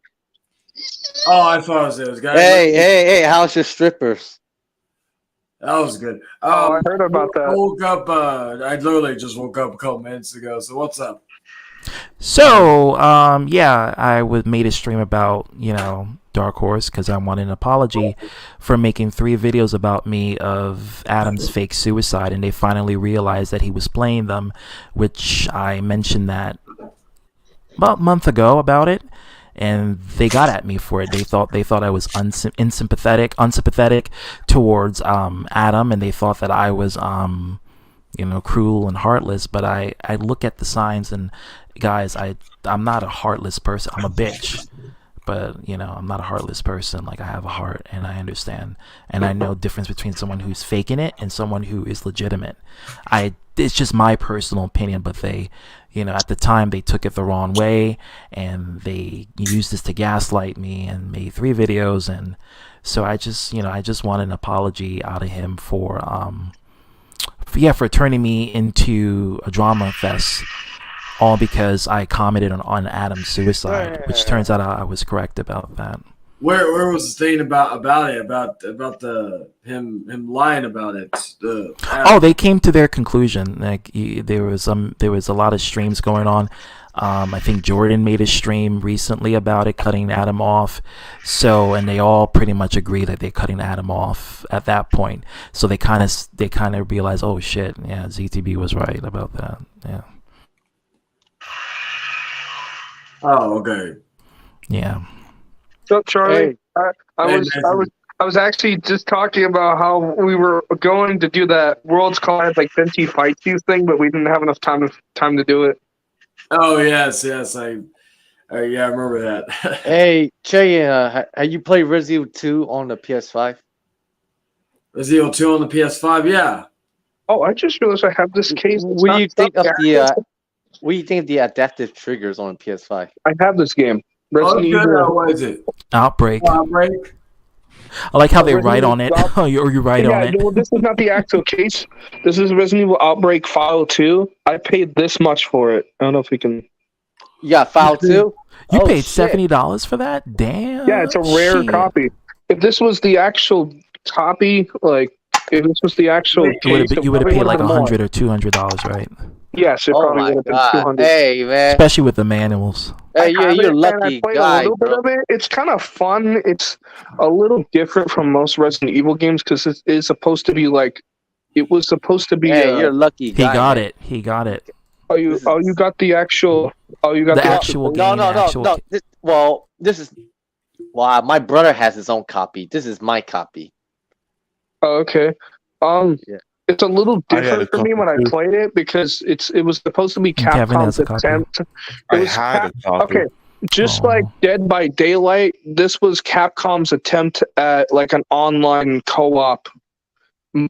Oh, I thought it was guys. Hey, how's your strippers? That was good. I heard about I that. woke up. I literally just woke up a couple minutes ago. So what's up? So, yeah, I made a stream about, Dark Horse because I wanted an apology for making 3 videos about me of Adam's fake suicide, and they finally realized that he was playing them, which I mentioned that about a month ago about it, and they got at me for it. They thought I was unsympathetic towards Adam, and they thought that I was cruel and heartless. But I look at the signs, and guys, I'm not a heartless person. I'm a bitch. But, I'm not a heartless person. Like, I have a heart, and I understand. And I know the difference between someone who's faking it and someone who is legitimate. It's just my personal opinion, but they, at the time, they took it the wrong way, and they used this to gaslight me and made 3 videos. And so I just want an apology out of him for turning me into a drama fest. All because I commented on Adam's suicide, which turns out I was correct about that. Where was the thing about it about the him lying about it? They came to their conclusion. Like there was a lot of streams going on. I think Jordan made a stream recently about it, cutting Adam off. So, and they all pretty much agree that they're cutting Adam off at that point. So they kind of realized, oh shit, yeah, ZTB was right about that. Yeah. Oh, okay. Yeah. So Charlie, Hey. I was actually just talking about how we were going to do that Worlds Collide like Fenty Fight You thing, but we didn't have enough time to do it. Oh yes, I remember that. Hey, Che, have you played Resident Evil 2 on the PS5? Resident Evil 2 on the PS5, yeah. Oh, I just realized I have this case. What do you think of the adaptive triggers on the PS5? I have this game. What is it? Outbreak. Outbreak. I like how they write on it. Or you write on it. Well, this is not the actual case. This is Resident Evil Outbreak File 2. I paid this much for it. I don't know if we can... You got File 2? You paid $70 for that? Damn. Yeah, it's a rare copy. If this was the actual copy, if this was the actual case... You would have paid like $100 or $200, right? Yes, it probably would have been 200. Hey, man. Especially with the manuals. Hey, you're a lucky guy, a little bit of it. It's kind of fun. It's a little different from most Resident Evil games because it is supposed to be like... It was supposed to be... Hey, you're a lucky guy. He got it. Oh, you got the actual... Oh, you got the actual game. No. This is... Wow, my brother has his own copy. This is my copy. Oh, okay. Yeah. It's a little different for me when I played it because it was supposed to be Capcom's attempt. I had a copy. Okay, just like Dead by Daylight, this was Capcom's attempt at like an online co-op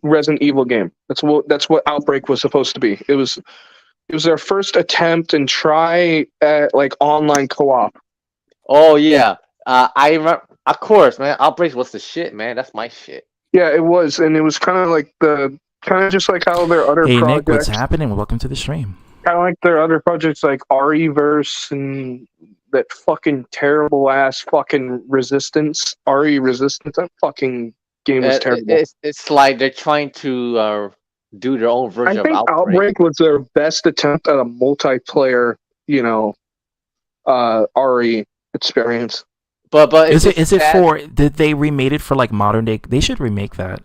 Resident Evil game. That's what Outbreak was supposed to be. It was their first attempt and try at like online co-op. Oh yeah, I remember. Of course, man. Outbreak was the shit, man. That's my shit. Yeah, it was, and it was kind of just like how their other projects. Hey Nick, what's happening? Welcome to the stream. Kind of like their other projects like RE-verse and that fucking terrible ass fucking Resistance. RE Resistance. That fucking game was terrible. It's like they're trying to do their own I version of think Outbreak. Outbreak was their best attempt at a multiplayer, RE experience. But Is it it's sad. for? Did they remade it for like modern day? They should remake that.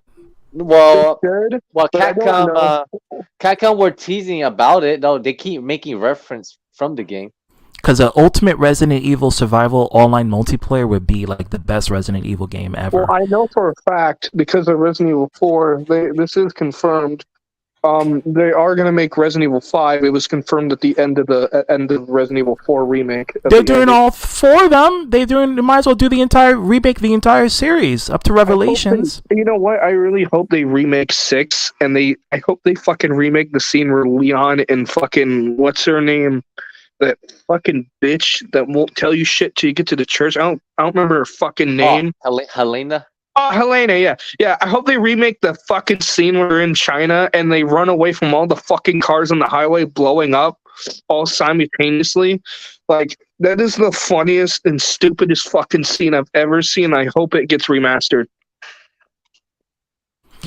Well, Good, well, but I don't know. Capcom were teasing about it. No, they keep making reference from the game. Because the ultimate Resident Evil survival online multiplayer would be like the best Resident Evil game ever. Well, I know for a fact because of Resident Evil 4, this is confirmed. They are going to make Resident Evil 5. It was confirmed at the end of Resident Evil 4 remake. They're doing all four of them. They might as well do remake the entire series up to Revelations. You know what? I really hope they remake 6, and I hope they fucking remake the scene where Leon and fucking what's her name, that fucking bitch that won't tell you shit till you get to the church. I don't remember her fucking name. Helena. Oh, Helena, yeah. Yeah, I hope they remake the fucking scene where they're in China and they run away from all the fucking cars on the highway blowing up all simultaneously. Like, that is the funniest and stupidest fucking scene I've ever seen. I hope it gets remastered.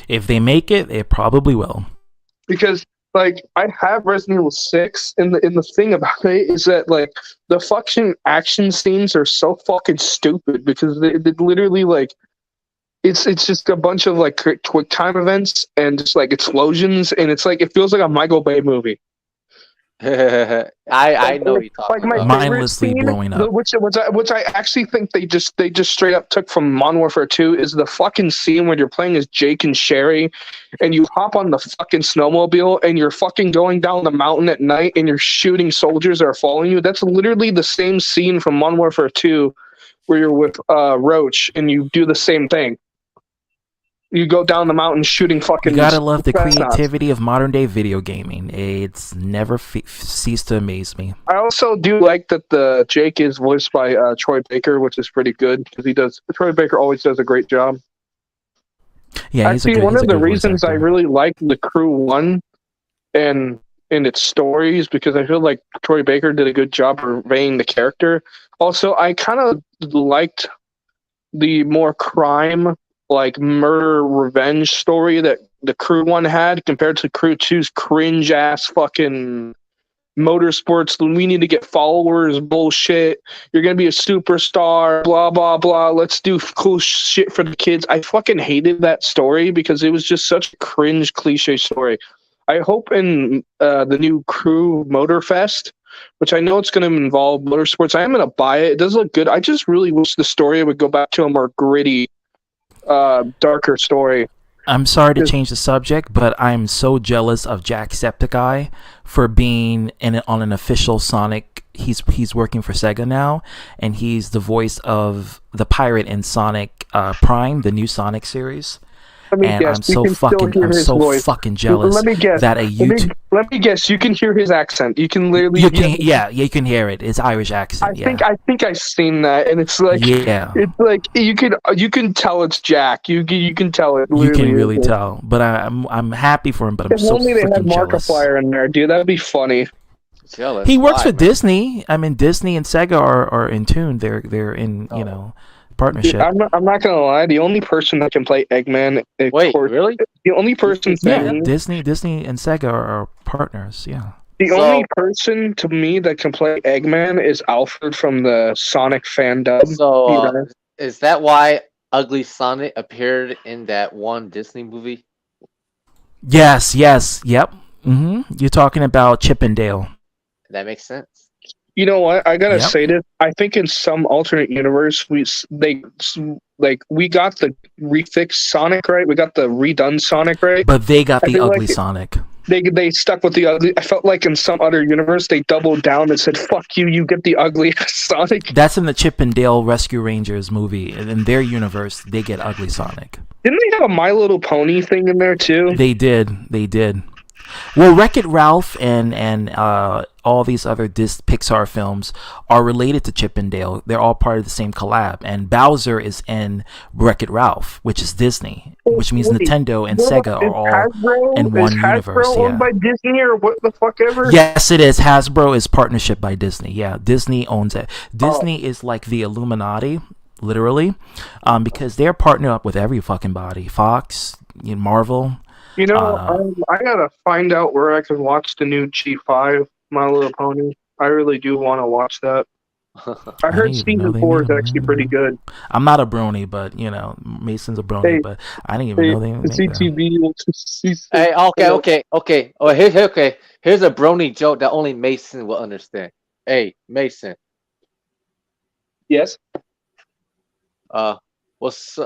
If they make it, it probably will. Because, like, I have Resident Evil 6, and the thing about it is that, like, the fucking action scenes are so fucking stupid because they literally, like, It's just a bunch of like quick time events and just like explosions, and it's like it feels like a Michael Bay movie. I know what you're talking about. Mindlessly blowing up. Which I actually think they just straight up took from Modern Warfare 2 is the fucking scene where you're playing as Jake and Sherry, and you hop on the fucking snowmobile and you're fucking going down the mountain at night and you're shooting soldiers that are following you. That's literally the same scene from Modern Warfare 2 where you're with Roach and you do the same thing. You go down the mountain shooting fucking... You gotta love the creativity of modern day video gaming. It's never ceased to amaze me. I also do like that the Jake is voiced by Troy Baker, which is pretty good because Troy Baker always does a great job. Yeah, actually, one of the reasons I really like The Crew 1 and its stories because I feel like Troy Baker did a good job conveying the character. Also, I kind of liked the more crime, like murder revenge story that the Crew 1 had compared to Crew 2's cringe ass fucking motorsports. We need to get followers bullshit. You're gonna be a superstar, blah blah blah. Let's do cool shit for the kids. I fucking hated that story because it was just such a cringe cliche story. I hope in the new Crew Motorfest, which I know it's going to involve motorsports, I am going to buy it. It does look good. I just really wish the story would go back to a more gritty, darker story. I'm sorry to change the subject, but I'm so jealous of Jacksepticeye for being on an official Sonic. He's working for Sega now, and he's the voice of the pirate in Sonic Prime, the new Sonic series. And I'm so fucking jealous. Let me guess. That a YouTube. Let me guess. You can hear his accent. You can literally. You can hear it. It's Irish accent. I think I've seen that, and it's like it's like you can tell it's Jack. You can tell it. You can really tell. But I'm happy for him. But I'm so only they had Markiplier in there, dude. That'd be funny. Jealous. He works for Disney. I mean, Disney and Sega are in tune. They're in partnership. Dude, I'm not gonna lie. The only person that can play Eggman, really? The only person. Disney and Sega are partners. Yeah. The only person to me that can play Eggman is Alfred from the Sonic fandom. So is that why Ugly Sonic appeared in that one Disney movie? Yes. Yep. You're talking about Chip and Dale. That makes sense. You know what? I gotta say this. I think in some alternate universe, we got the refixed Sonic right. We got the redone Sonic right. But they got the ugly Sonic. They stuck with the ugly. I felt like in some other universe they doubled down and said, "Fuck you, you get the ugly Sonic." That's in the Chip and Dale Rescue Rangers movie. In their universe, they get ugly Sonic. Didn't they have a My Little Pony thing in there too? They did. Well, Wreck-It Ralph and all these other Pixar films are related to Chip and Dale. They're all part of the same collab. And Bowser is in Wreck-It Ralph, which is Disney, which means Nintendo and Sega are all in one universe. Hasbro owned by Disney or what the fuck ever? Yes, it is. Hasbro is partnership by Disney. Yeah, Disney owns it. Disney is like the Illuminati, literally, because they're partnered up with every fucking body. Fox, Marvel. You know, Uh, I gotta find out where I can watch the new G5, My Little Pony. I really do want to watch that. I I heard didn't even know season they 4 made is actually pretty them. good. I'm not a brony, but Mason's a brony, Hey, but I didn't even hey, know they made them. ZTV, Hey, okay. Oh, okay. Here's a brony joke that only Mason will understand. Hey, Mason. Yes. Uh, what's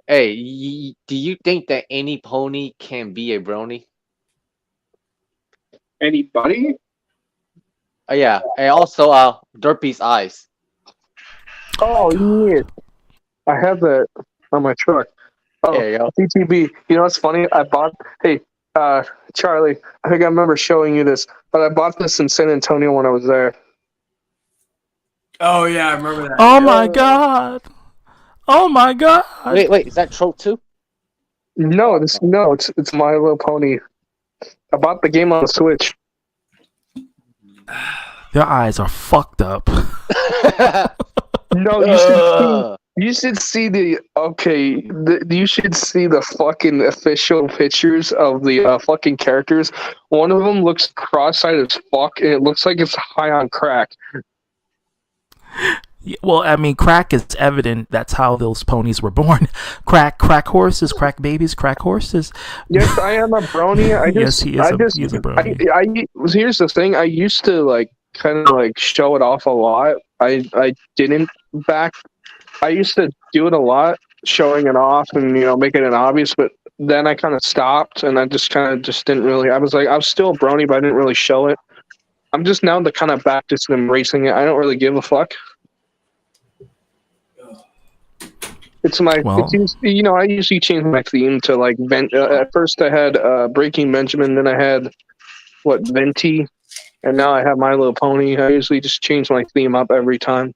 Hey, do you think that any pony can be a brony? Anybody? Yeah. And also, Derpy's eyes. Oh my Oh, yeah. god. I have that on my truck. Oh, There you go. CTB. You know what's funny? I bought. Hey, Charlie. I think I remember showing you this, but I bought this in San Antonio when I was there. Oh yeah, I remember that. Oh Yeah. my god. Oh my god. Wait. Is that Troll 2? No, it's My Little Pony. I bought the game on the Switch. Their eyes are fucked up. No, you should see. You should see the okay. You should see the fucking official pictures of the fucking characters. One of them looks cross-eyed as fuck, and it looks like it's high on crack. Well, I mean, crack is evident. That's how those ponies were born. Crack horses, crack babies, crack horses. Yes, I am a brony. Yes, he is a brony. Here's the thing. I used to like kind of like show it off a lot. I didn't back. I used to do it a lot, showing it off and making it obvious. But then I kind of stopped, and I just kind of just didn't really. I was still a brony, but I didn't really show it. I'm just now the kind of back just embracing it. I don't really give a fuck. It's my, Well, I usually change my theme to like at first I had Breaking Benjamin, then I had Venti, and now I have My Little Pony. I usually just change my theme up every time.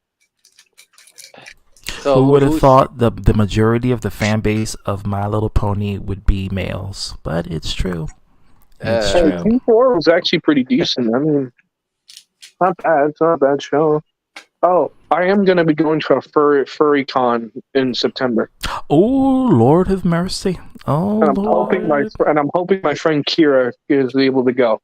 So who would have thought the majority of the fan base of My Little Pony would be males? But it's true. It's Uh, true. Team 4 was actually pretty decent. I mean, not bad. It's not a bad show. Oh, I am going to be going to a furry con in September. Oh, Lord have mercy. Oh, And I'm Lord. hoping my friend Kira is able to go.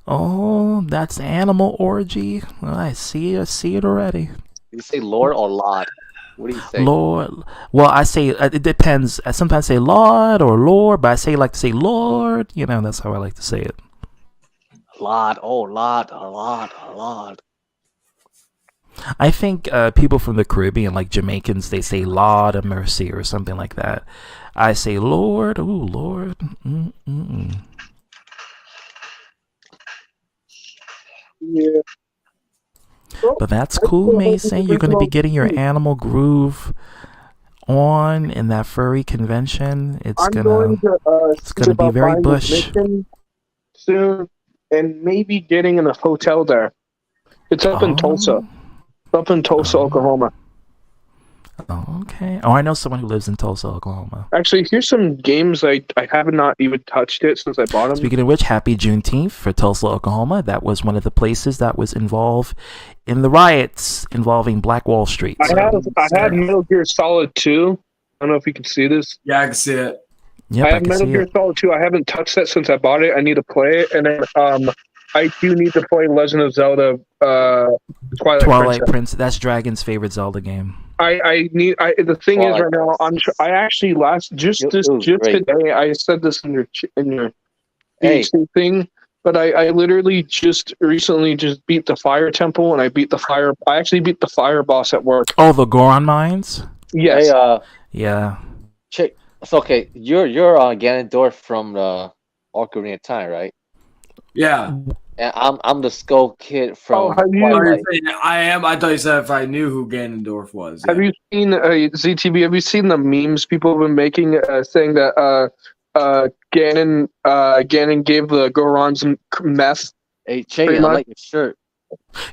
Oh, that's animal orgy. I see it already. you say Lord or Lord? What do you say? Lord. Well, I say it depends. I sometimes say Lord or Lord, but I like to say Lord. That's how I like to say it. Lord. Oh, Lord. I think people from the Caribbean, like Jamaicans, they say Lord of mercy or something like that. I say Lord. Oh, Lord. Mm-mm. Yeah. But that's cool, Mason. You're going to be getting your animal groove on in that furry convention. It's going to be very bush soon, and maybe getting in a hotel there. It's up in Tulsa. Up in Tulsa, Oklahoma. Okay. Oh, I know someone who lives in Tulsa, Oklahoma. Actually, here's some games I have not even touched it since I bought them. Speaking of which, happy Juneteenth for Tulsa, Oklahoma. That was one of the places that was involved in the riots involving Black Wall Street. I had Metal Gear Solid 2. I don't know if you can see this. Yeah, I can see it. Yep, I have Metal Gear Solid 2. I haven't touched that since I bought it. I need to play it, and then I do need to play Legend of Zelda Twilight Princess. That's Dragon's favorite Zelda game. The thing Twilight is right now I actually today I said this in your thing, but I literally just recently just beat the Fire Temple, and I actually beat the fire boss at work. Oh, the Goron Mines? Yes. Hey, yeah. Check. It's okay. You're Ganondorf from the Ocarina of Time, right? Yeah. And I'm the Skull Kid from. I am. I thought you said if I knew who Ganondorf was. Yeah. Have you seen ZTV? Have you seen the memes people have been making saying that Ganon gave the Gorons meth? Hey, Chay, I like your shirt.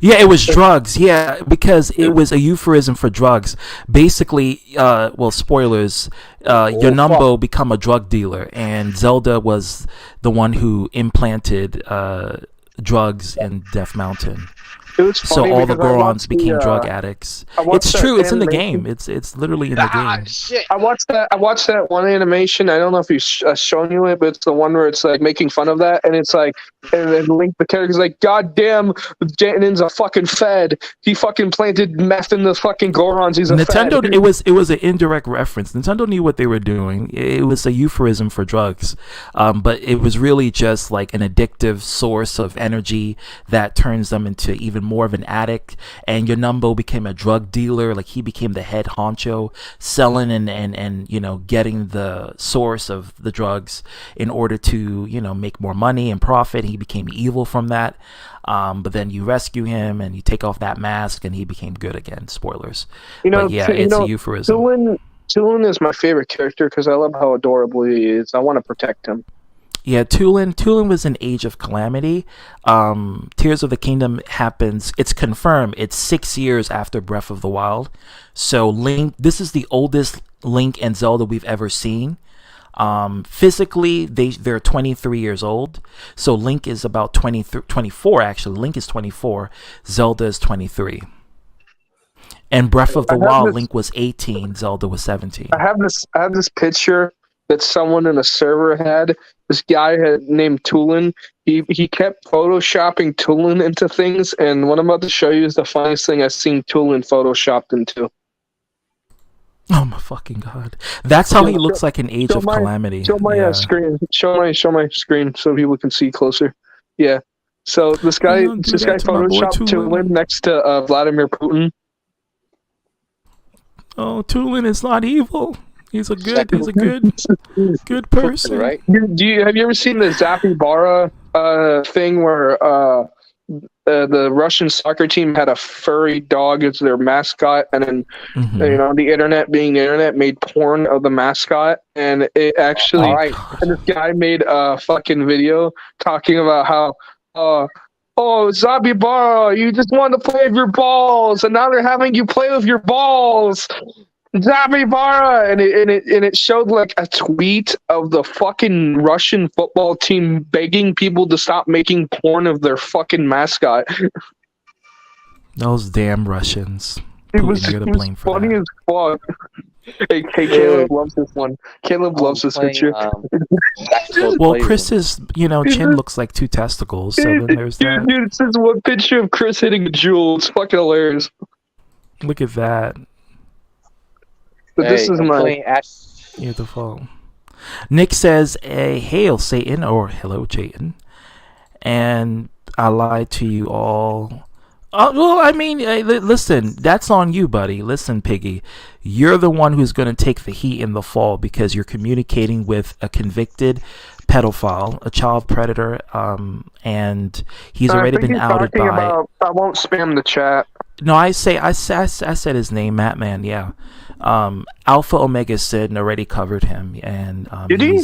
Yeah, it was drugs. Yeah, because it was a euphemism for drugs. Basically, spoilers. Yonumbo become a drug dealer, and Zelda was the one who implanted drugs in Death Mountain. It was So funny all the because I watched Gorons became the, drug addicts. I watched It's that true. It's in the animation. game. It's literally in the game. Shit. I watched that one animation. I don't know if he's shown you it, but it's the one where it's like making fun of that, and it's like, and then Link the character's like, "God damn, Ganon's a fucking fed. He fucking planted meth in the fucking Gorons. He's a Nintendo. fed." It was an indirect reference. Nintendo knew what they were doing. It was a euphemism for drugs, but it was really just like an addictive source of energy that turns them into even more of an addict. And Yonumbo became a drug dealer. Like he became the head honcho, selling and you know, getting the source of the drugs in order to, you know, make more money and profit. He became evil from that. But then you rescue him and you take off that mask and he became good again. Spoilers. You know, But yeah, it's a euphemism. Tulin is my favorite character because I love how adorable he is. I want to protect him. Yeah, Tulin was an Age of Calamity. Tears of the Kingdom happens. It's confirmed. It's 6 years after Breath of the Wild. So Link, this is the oldest Link and Zelda we've ever seen. Physically, they're 23 years old. So Link is about 24 actually. Link is 24. Zelda is 23. And Breath of the Wild, Link was 18. Zelda was 17. I have this picture that someone in a server had. This guy named Tulin. He kept photoshopping Tulin into things, and what I'm about to show you is the funniest thing I've seen Tulin photoshopped into. Oh my fucking god! That's how he looks like in Age of Calamity. Show my screen. Show my screen so people can see closer. Yeah. So this guy photoshopped Tulin next to Vladimir Putin. Oh, Tulin is not evil. He's a good person, right? Have you ever seen the Zapibara thing where the Russian soccer team had a furry dog as their mascot, and then you know, the internet being the internet made porn of the mascot, and it actually and this guy made a fucking video talking about how oh, Zapibara, you just wanted to play with your balls, and now they're having you play with your balls. Zapibara, and it showed like a tweet of the fucking Russian football team begging people to stop making porn of their fucking mascot. Those damn Russians. It was funny as fuck. Hey, Caleb loves this one. Caleb loves this picture. Well, Chris's, you know, chin looks like 2 testicles, so then there's that. Dude, it's this one picture of Chris hitting a jewel. It's fucking hilarious. Look at that. But this is my beautiful. Nick says, "Hail Satan," or "Hello Jayden," and I lied to you all. Well, I mean, listen, that's on you, buddy. Listen, Piggy, you're the one who's going to take the heat in the fall because you're communicating with a convicted pedophile, a child predator, and he's already been outed by. I won't spam the chat. No, I said his name, Mattman. Yeah. Alpha Omega Sid already covered him, and did he?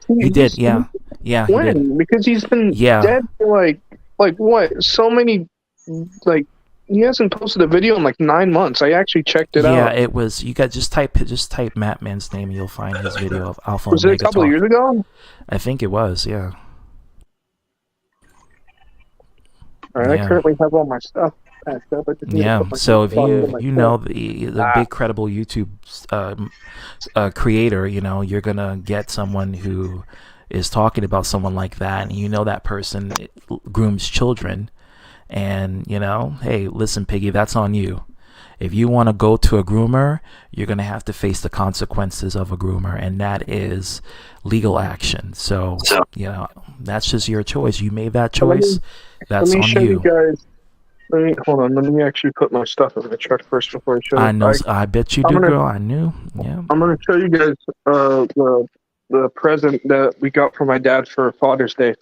He did, yeah. He did. Because he's been dead for like what? So many, like, he hasn't posted a video in like 9 months. I actually checked it out. Yeah, it was. You got just type Mattman's name, you'll find his video of Alpha was Omega. Was it a couple of years ago? I think it was, yeah. All right, I currently have all my stuff. Yeah, so if you know the big credible YouTube creator, you know, you're gonna get someone who is talking about someone like that, and you know that person grooms children, and you know, hey, listen, Piggy, that's on you. If you want to go to a groomer, you're gonna have to face the consequences of a groomer, and that is legal action. So you know, that's just your choice. You made that choice. That's on you. Let me show you guys. Hold on. Let me actually put my stuff in the truck first before I show you. I know. I bet you do, girl. I knew. Yeah. I'm gonna show you guys the present that we got for my dad for Father's Day.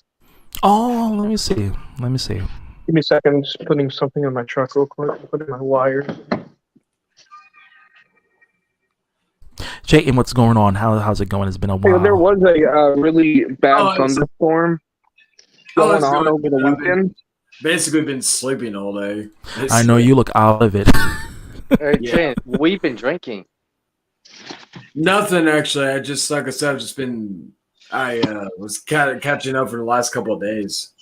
Oh, let me see. Give me a second. I'm just putting something in my truck real quick. Putting my wires. Jayden, what's going on? How's it going? It's been a while. There was a really bad thunderstorm going on over the weekend. Basically been sleeping all day. I know you look out of it. Hey, we've been drinking. Nothing actually. I just, like I said, I've just been. I was catching up for the last couple of days.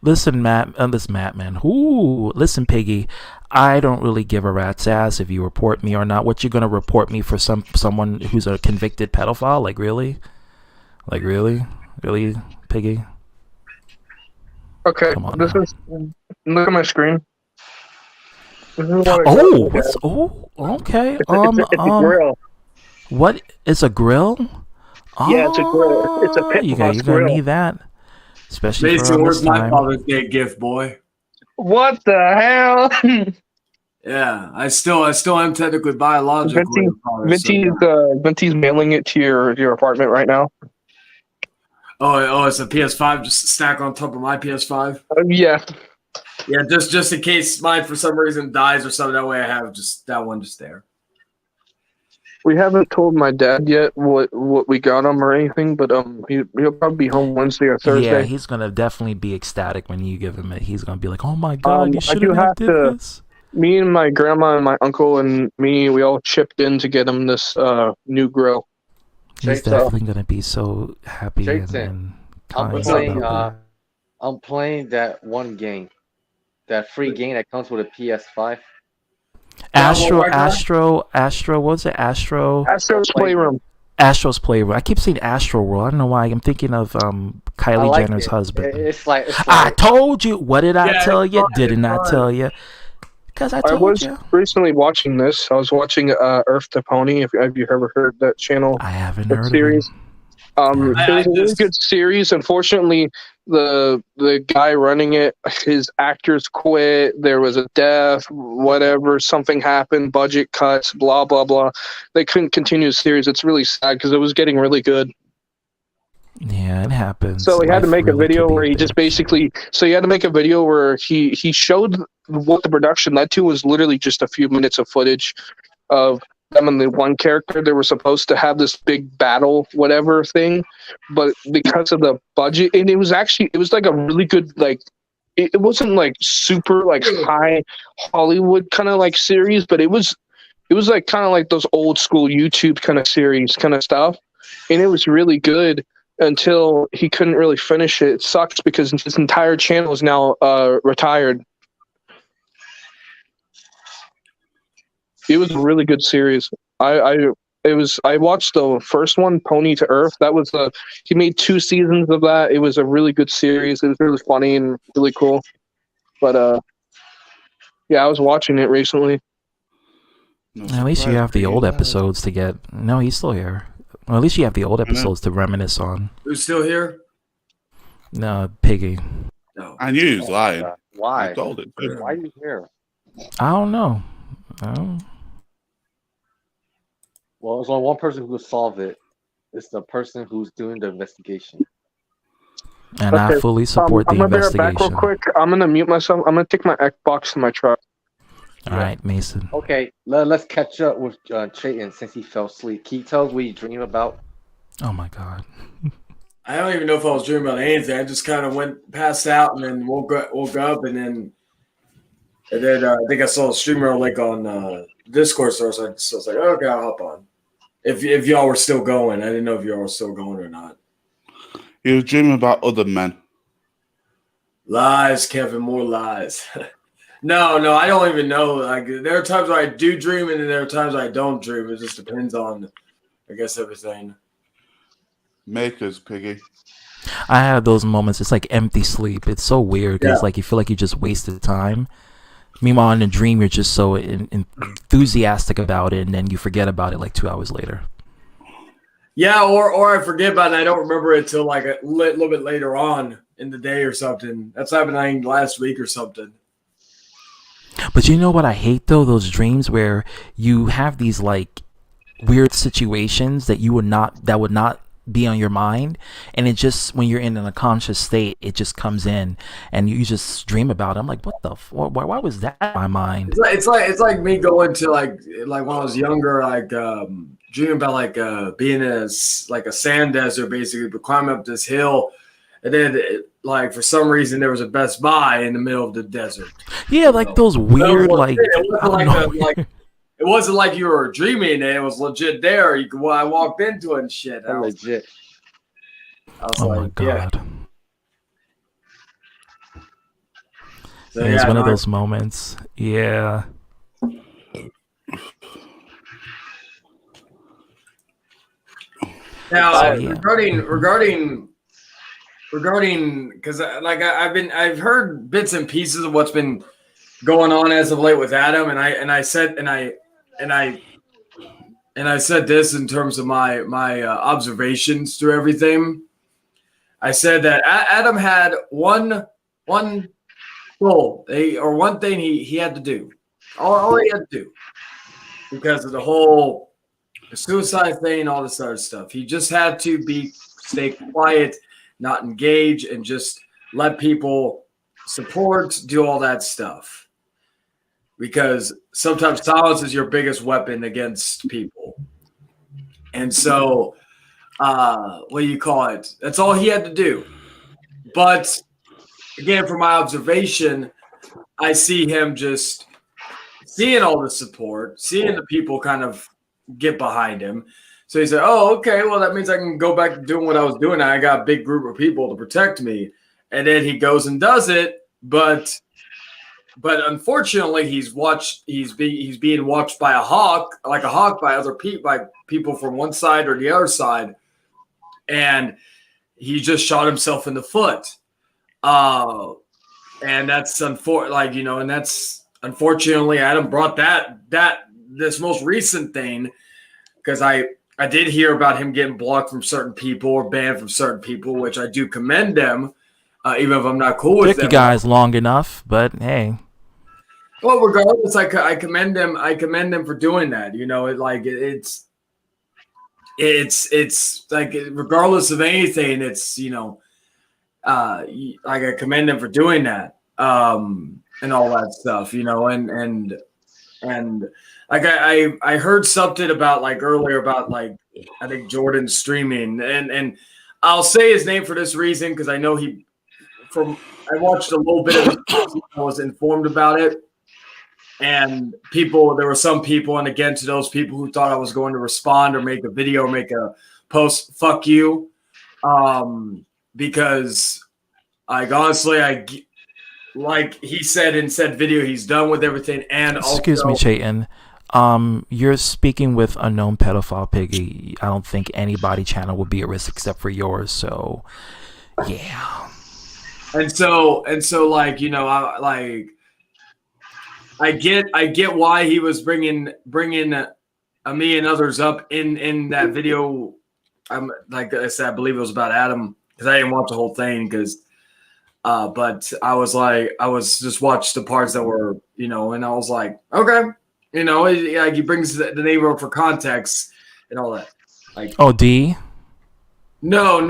Listen, Matt. This Matt, man. Ooh, listen, Piggy. I don't really give a rat's ass if you report me or not. What you gonna report me for? Someone who's a convicted pedophile? Like really? Like really? Really, Piggy? Okay, Come on this now. is. Look at my screen. This is what I got. Oh, what's? Oh, okay. It's a grill. What is a grill? Yeah, it's a grill. It's a Oh, pit boss you're gonna grill. need that, especially for Mason, around this where's my time. Father's Day gift, boy? What the hell? Yeah, I still am technically biologically Venti, a father. So yeah. Venti's mailing it to your apartment right now. Oh, it's a PS5 just stack on top of my PS5. Yeah. Yeah, just in case mine for some reason dies or something. That way I have just that one just there. We haven't told my dad yet what we got him or anything, but he'll probably be home Wednesday or Thursday. Yeah, he's gonna definitely be ecstatic when you give him it. He's gonna be like, "Oh my god, you I do shouldn't have have did to. this." Me and my grandma and my uncle and me, we all chipped in to get him this new grill. He's Jason. definitely gonna be so happy Jason, and I'm kind playing. about I'm playing that one game, that free game that comes with a PS5. Astro. What was it? Astro's Playroom. Astro's Playroom. I keep saying Astro World. I don't know why. I'm thinking of Kylie like Jenner's it. husband. It's like I told you. What did I tell you? fun, Didn't I tell you? Because I told was you. recently watching this. I was watching Earth to Pony. Have you ever heard that channel? I haven't That heard series. of it. It was a really good series. Unfortunately, the guy running it, his actors quit. There was a death, whatever. Something happened. Budget cuts. Blah blah blah. They couldn't continue the series. It's really sad because it was getting really good. Yeah, it happens. So he had to Life make a really video could be where he bitch. just basically. So he had to make a video where he showed what the production led to was literally just a few minutes of footage of them and the one character. They were supposed to have this big battle, whatever thing, but because of the budget, and it was like a really good like. It wasn't like super like high Hollywood kind of like series, but it was like kind of like those old school YouTube kind of series kind of stuff, and it was really good until he couldn't really finish it. It sucks because his entire channel is now retired. It was a really good series. I watched the first one, Pony to Earth. That was he made 2 seasons of that. It was a really good series. It was really funny and really cool. But yeah, I was watching it recently. At least you have the old episodes to get. No, he's still here. Well, at least you have the old episodes to reminisce on. Who's still here? No, Piggy. No. I knew he was lying. Why? I told it. Why are you here? I don't know. Oh. Well, there's only one person who will solve it. It's the person who's doing the investigation. And I fully support the I'm gonna be right investigation. back real quick. I'm gonna mute myself. I'm gonna take my Xbox to my truck. All right, Mason. Okay, let's catch up with Chayton since he fell asleep. Can you tell us what you dream about? Oh my God. I don't even know if I was dreaming about anything. I just kind of went passed out and then woke up and then I think I saw a streamer like on Discord, so I was like, okay, I'll hop on. If y'all were still going, I didn't know if y'all were still going or not. He was dreaming about other men. Lies, Kevin, more lies. No, I don't even know. Like there are times where I do dream, and then there are times I don't dream. It just depends on, I guess, everything. Makers, Piggy. I have those moments. It's like empty sleep. It's so weird because like you feel like you just wasted time. Meanwhile, in a dream, you're just so enthusiastic about it, and then you forget about it like 2 hours later. Yeah, or I forget about it and I don't remember it till like a little bit later on in the day or something. That's happened last week or something. But you know what I hate though? Those dreams where you have these like weird situations that would not be on your mind, and it just when you're in an unconscious state, it just comes in and you just dream about it. I'm like, what the why was that in my mind? It's like me going to like when I was younger, like dreaming about like being in a sand desert basically, but climbing up this hill, and then like for some reason there was a Best Buy in the middle of the desert. Yeah, like those weird like. It wasn't like you were dreaming. It was legit there. I walked into it and shit. Legit. I was Oh like, my God. yeah. So, It was yeah, one of no, those moments. Yeah. now So yeah. regarding because I've heard bits and pieces of what's been going on as of late with Adam, and I said this in terms of my observations through everything. I said that Adam had one goal, or one thing he had to do, all he had to do, because of the whole suicide thing, all this other stuff. He just had to stay quiet, not engage, and just let people support, do all that stuff. Because sometimes silence is your biggest weapon against people. And so, what do you call it? That's all he had to do. But again, from my observation, I see him just seeing all the support, seeing the people kind of get behind him. So he said, "Oh, okay, well, that means I can go back to doing what I was doing. I got a big group of people to protect me." And then he goes and does it, but unfortunately, he's being watched by a hawk by other people, by people from one side or the other side, and he just shot himself in the foot. And that's and that's unfortunately Adam brought this most recent thing, because I did hear about him getting blocked from certain people or banned from certain people, which I do commend them, even if I'm not cool with Took them. you guys long enough, but hey. Well, regardless, I commend them. I commend them for doing that. It's like, regardless of anything, it's I commend them for doing that, and all that stuff, and like I heard something about earlier about I think Jordan streaming, and I'll say his name for this reason, because I know I watched a little bit of it, I was informed about it. And there were some people, and again, to those people who thought I was going to respond or make a video or make a post, fuck you. Because honestly, like he said in said video, he's done with everything. And Excuse me, Chayton. You're speaking with unknown pedophile Piggy. I don't think anybody channel would be at risk except for yours. So, yeah. And so, I get why he was bringing me and others up in that video. Like I said, I believe it was about Adam, because I didn't watch the whole thing, but I was just watched the parts that were, and I was like, okay, he brings the name up for context and all that. D? No,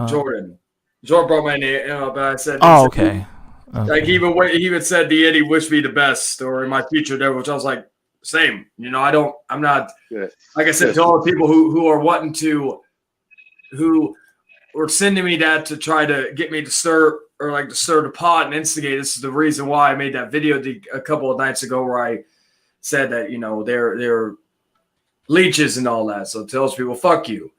Jordan brought my name up, but I said, okay. Like, he even said the Eddie wished me the best, or in my future there, which I was like, same. I'm not, like I said, to all the people who are who were sending me that to try to get me to stir the pot and instigate. This is the reason why I made that video a couple of nights ago, where I said that, they're leeches and all that. So tell those people, fuck you.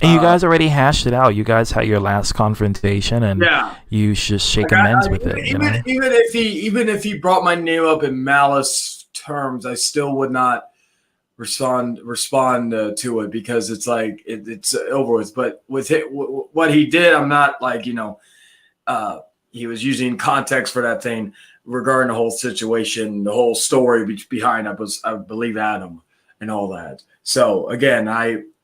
And you guys already hashed it out. You guys had your last confrontation, and you just shake amends with it. Even if he brought my name up in malice terms, I still would not respond to it, because it's like it's over with. But with what he did, I'm not he was using context for that thing regarding the whole situation, the whole story behind it was, I believe, Adam and all that. So again,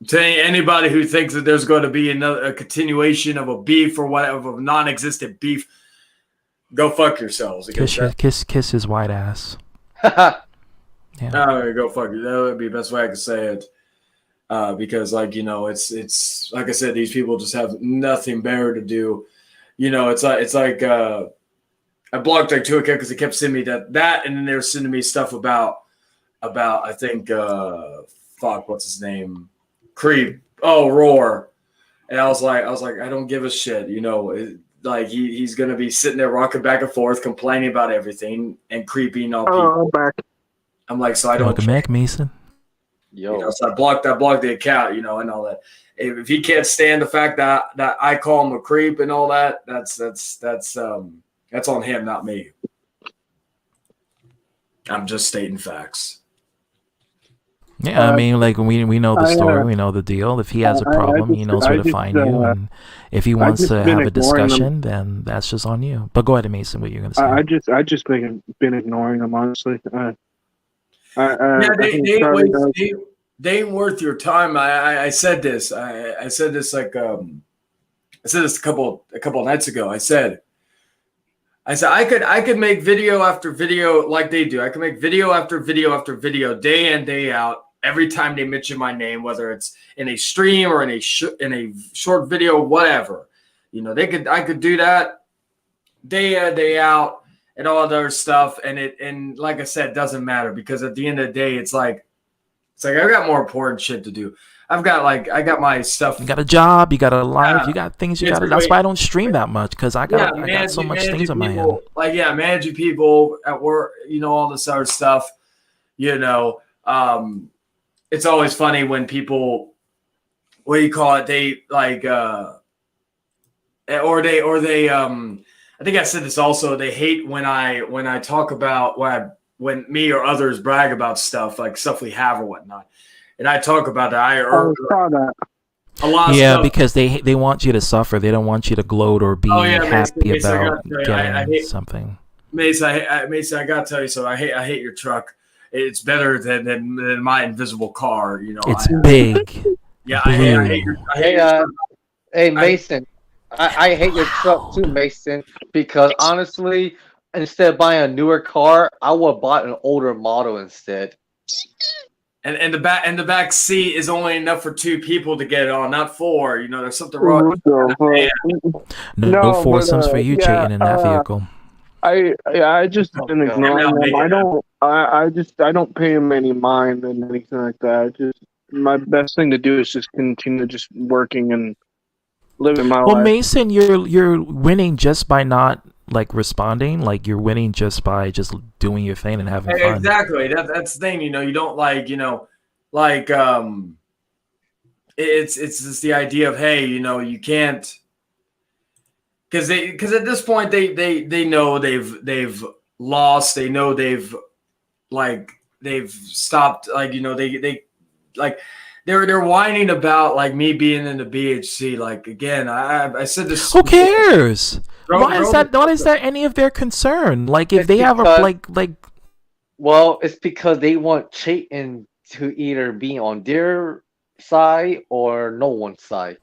to anybody who thinks that there's going to be a continuation of a beef or whatever, of non-existent beef, go fuck yourselves. Kiss his white ass. Yeah. Go fuck you. That would be the best way I could say it. Because it's like I said, these people just have nothing better to do. It's like I blocked like 2 because they kept sending me that, and then they were sending me stuff about I think what's his name? Creep. Oh, Roar. And I was like, I don't give a shit. He's gonna be sitting there rocking back and forth, complaining about everything and creeping on people. I'm like, so I don't. Welcome back, Mason. So I blocked the account, and all that. If he can't stand the fact that I call him a creep and all that, that's on him, not me. I'm just stating facts. Yeah, I mean, like we know the story, I we know the deal. If he has a problem, he just knows where to find you, and if he I wants just to been have a ignoring them. discussion, then that's just on you. But go ahead, Mason. What you're gonna say? I just been ignoring them, honestly. Yeah, I think Charlie does. they ain't worth your time. I said this. I said this like I said this a couple of nights ago. I said I could make video after video like they do. I can make video after video after video, day in day out. Every time they mention my name, whether it's in a stream or in a short video, whatever, I could do that day in day out and all other stuff. And like I said, it doesn't matter because at the end of the day, it's like I got more important shit to do. I got my stuff. You got a job, you got a life, Yeah. you got things you got to. That's why I don't stream that much because I got so much things on my hand. Managing people at work, all this other stuff. It's always funny when people, what do you call it? They like, or they. I think I said this also. They hate when I talk about when me or others brag about stuff like stuff we have or whatnot, and I talk about that. I saw that. A lot of Yeah, stuff. because they want you to suffer. They don't want you to gloat or be happy Mason, about I getting hate something. Mason, I gotta tell you, so I hate your truck. It's better than my invisible car. It's big. Yeah, I hate your. Hey, Mason, I hate your truck too, Mason, because honestly, instead of buying a newer car, I would have bought an older model instead. And the back seat is only enough for 2 people to get it on, not 4. There's something wrong. No foursomes for you, Chayton, in that vehicle. I just been ignoring them. I don't pay them any mind and anything like that. My best thing to do is just continue just working and living my life. Well, Mason, you're winning just by not like responding. Like you're winning just by just doing your thing and having fun. Exactly. That's the thing. You don't it's just the idea of, hey, you can't. Because at this point they know they've lost. They know they've stopped. They're whining about like me being in the BHC. Like again, I said this. Who cares? Why is that any of their concern? Like if they have Well, it's because they want Chayton to either be on their side or no one's side.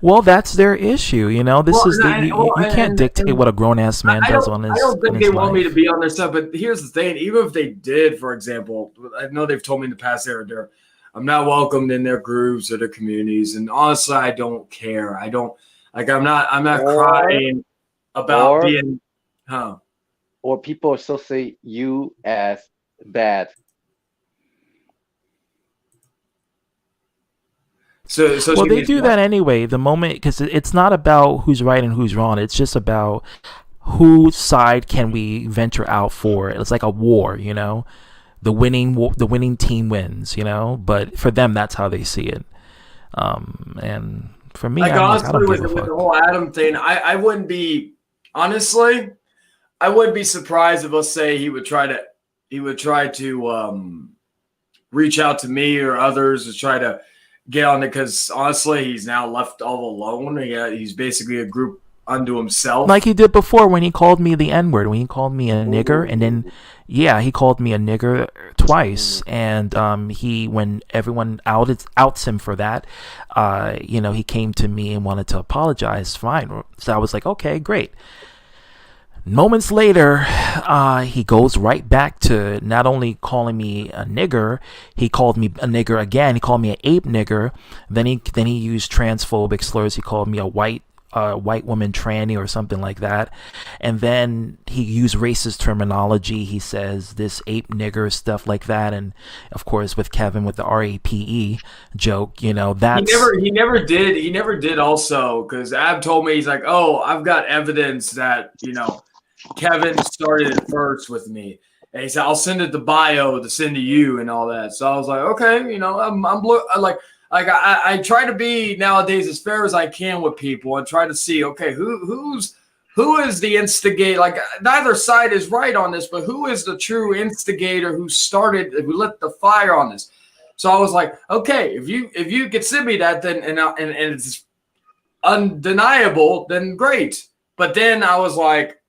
Well, that's their issue, you can't dictate what a grown ass man does on his. I don't think they want me life. to be on their side, but here's the thing: even if they did, for example, I know they've told me in the past I'm not welcomed in their groups or their communities, and honestly, I don't care. I don't like. I'm not crying about being, Or people associate you as bad. So they do that anyway. The moment, because it's not about who's right and who's wrong. It's just about whose side can we venture out for. It's like a war, The winning team wins, But for them, that's how they see it. And for me, honestly, with the whole Adam thing, I wouldn't be honestly. I wouldn't be surprised if, let's say, he would try to reach out to me or others to try to get on it, because honestly, he's now left all alone. He's basically a group unto himself, like he did before when he called me the N-word, when he called me a nigger, and then he called me a nigger twice, and when everyone outs him for that, he came to me and wanted to apologize. Fine, so I was like, okay, great. Moments later, he goes right back to not only calling me a nigger, he called me a nigger again. He called me an ape nigger. Then he used transphobic slurs. He called me a white woman tranny or something like that. And then he used racist terminology. He says this ape nigger, stuff like that. And of course, with Kevin with the RAPE joke, that's he never did also, because Ab told me, he's like, oh, I've got evidence that Kevin started it first with me, and he said, I'll send it to bio to send to you and all that. So I was like, okay, I try to be nowadays as fair as I can with people and try to see, okay, who's who is the instigator? Like neither side is right on this, but who is the true instigator who lit the fire on this? So I was like, okay, if you could send me that, then and it's undeniable, then great. But then I was like,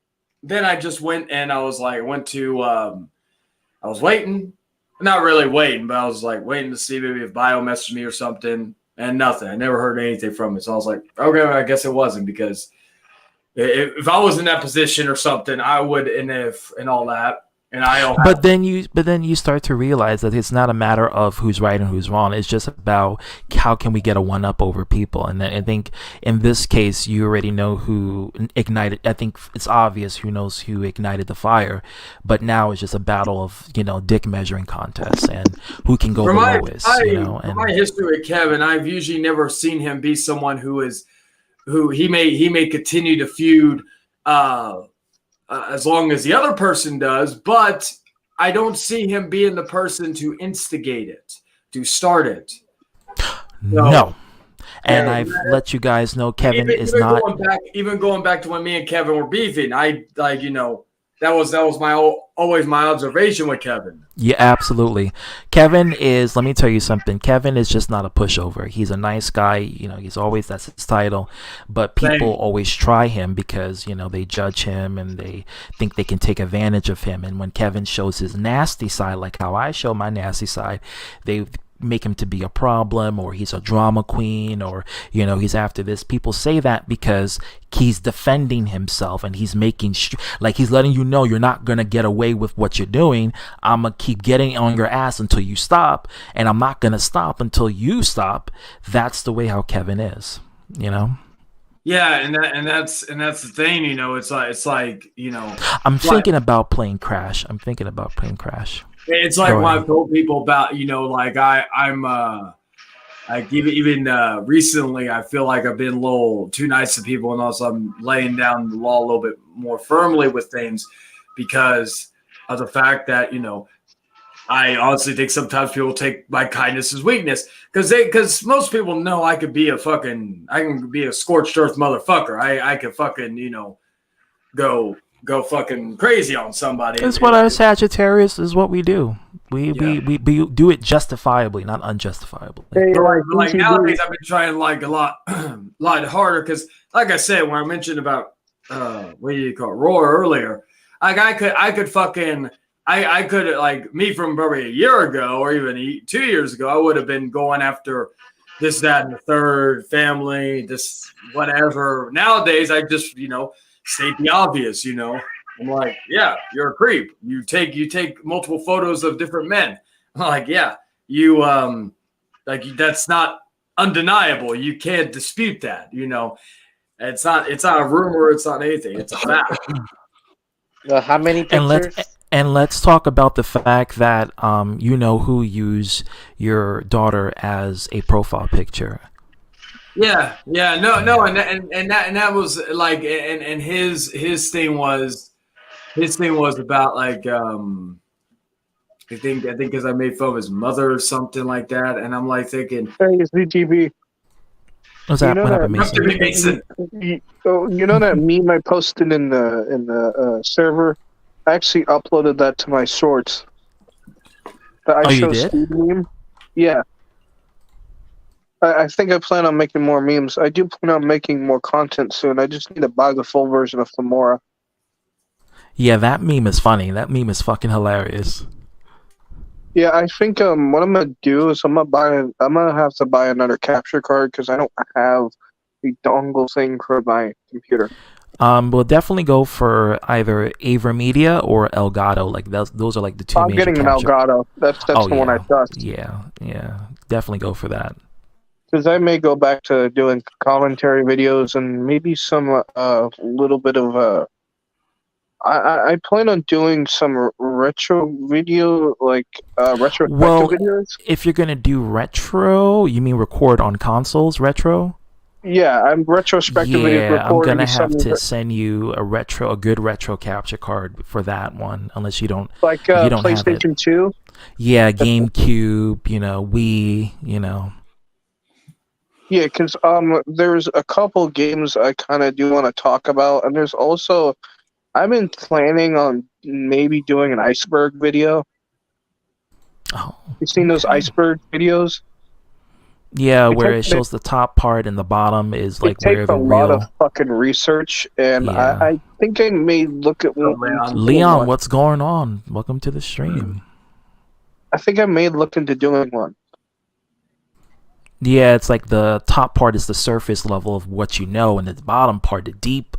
then I just went and I was like, I was waiting, not really waiting, but I was like waiting to see maybe if Bio messaged me or something, and nothing. I never heard anything from it. So I was like, okay, I guess it wasn't, because if I was in that position or something, I would, and all that. And I don't. But then you start to realize that it's not a matter of who's right and who's wrong. It's just about how can we get a one up over people. And I think in this case, you already know who ignited. I think it's obvious who knows who ignited the fire. But now it's just a battle of dick measuring contests and who can go the lowest. And my history with Kevin, I've usually never seen him be someone who he may continue to feud. As long as the other person does, but I don't see him being the person to instigate it, to start it. No. And I've let you guys know Kevin is not. Even going back to when me and Kevin were beefing, that was always my observation with Kevin. Yeah, absolutely. Kevin is, let me tell you something. Kevin is just not a pushover. He's a nice guy. That's his title. But people always try him because, they judge him and they think they can take advantage of him. And when Kevin shows his nasty side, like how I show my nasty side, they make him to be a problem, or he's a drama queen, or he's after this. People say that because he's defending himself and he's making he's letting you know you're not gonna get away with what you're doing. I'm gonna keep getting on your ass until you stop, and I'm not gonna stop until you stop. That's the way how Kevin is. Yeah, and that's the thing. It's like I'm thinking about playing Crash. It's like when I've told people about, even recently, I feel like I've been a little too nice to people, and also I'm laying down the law a little bit more firmly with things because of the fact that, I honestly think sometimes people take my kindness as weakness because most people know I can be a scorched earth motherfucker. I could fucking, go fucking crazy on somebody. It's what our Sagittarius is what we do. We do it justifiably, not unjustifiably. Like nowadays, I've been trying a lot harder because, like I said, when I mentioned about what do you call it, roar earlier, like I could like me from probably a year ago or even 2 years ago, I would have been going after this, that, and the third, family, this whatever. Nowadays, I just state the obvious, I'm like, yeah, you're a creep. You take multiple photos of different men. I'm like, yeah, you that's not undeniable. You can't dispute that. It's not a rumor. It's not anything. It's a fact. How many pictures? And let's talk about the fact that who used your daughter as a profile picture. Yeah, no, and that was like, and his thing was about like I think because I made fun of his mother or something like that, and I'm like thinking, hey, it's VTV. What's that? What happened, Mason? You know that meme I posted in the server? I actually uploaded that to my shorts. You did? Steve meme. Yeah. I think I plan on making more memes. I do plan on making more content soon. I just need to buy the full version of Gamora. Yeah, that meme is funny. That meme is fucking hilarious. Yeah, I think what I'm gonna do is I'm gonna have to buy another capture card because I don't have the dongle thing for my computer. We'll definitely go for either AverMedia or Elgato. Like those are like the two. I'm getting an Elgato. That's the one I trust. Yeah, definitely go for that. Because I may go back to doing commentary videos and maybe some little bit of I plan on doing some retro video, like retrospective videos. If you're gonna do retro, you mean record on consoles retro? Yeah, I'm retrospective videos. Yeah, I'm gonna have to send you a good retro capture card for that one, unless you don't. Like you don't PlayStation 2. Yeah, GameCube. Wii. Yeah, because there's a couple games I kind of do want to talk about, and there's also I've been planning on maybe doing an iceberg video. Oh, You've seen those okay. iceberg videos? Yeah, It where takes it shows the top part and the bottom is it like where takes a the lot of real. fucking research, and Yeah. I think I may look at Oh, doing Leon, one. what's going on? Welcome to the stream. I think I may look into doing one. Yeah, it's like the top part is the surface level of what you know, and the bottom part, the deep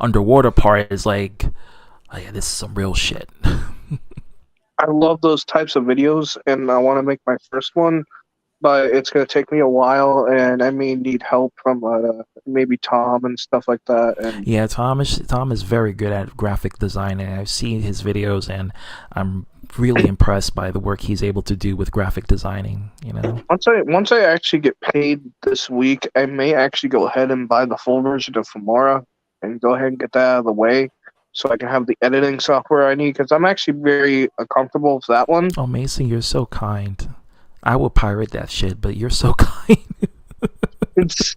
underwater part, is like, oh yeah, this is some real shit. I love those types of videos, and I want to make my first one, but it's going to take me a while, and I may need help from maybe Tom and stuff like that. And Yeah, Tom is very good at graphic design, and I've seen his videos, and I'm really impressed by the work he's able to do with graphic designing. You know, once I actually get paid this week, I may actually go ahead and buy the full version of Filmora and go ahead and get that out of the way, so I can have the editing software I need. Because I'm actually very comfortable with that one. oh Mason, you're so kind. I will pirate that shit, but you're so kind. It's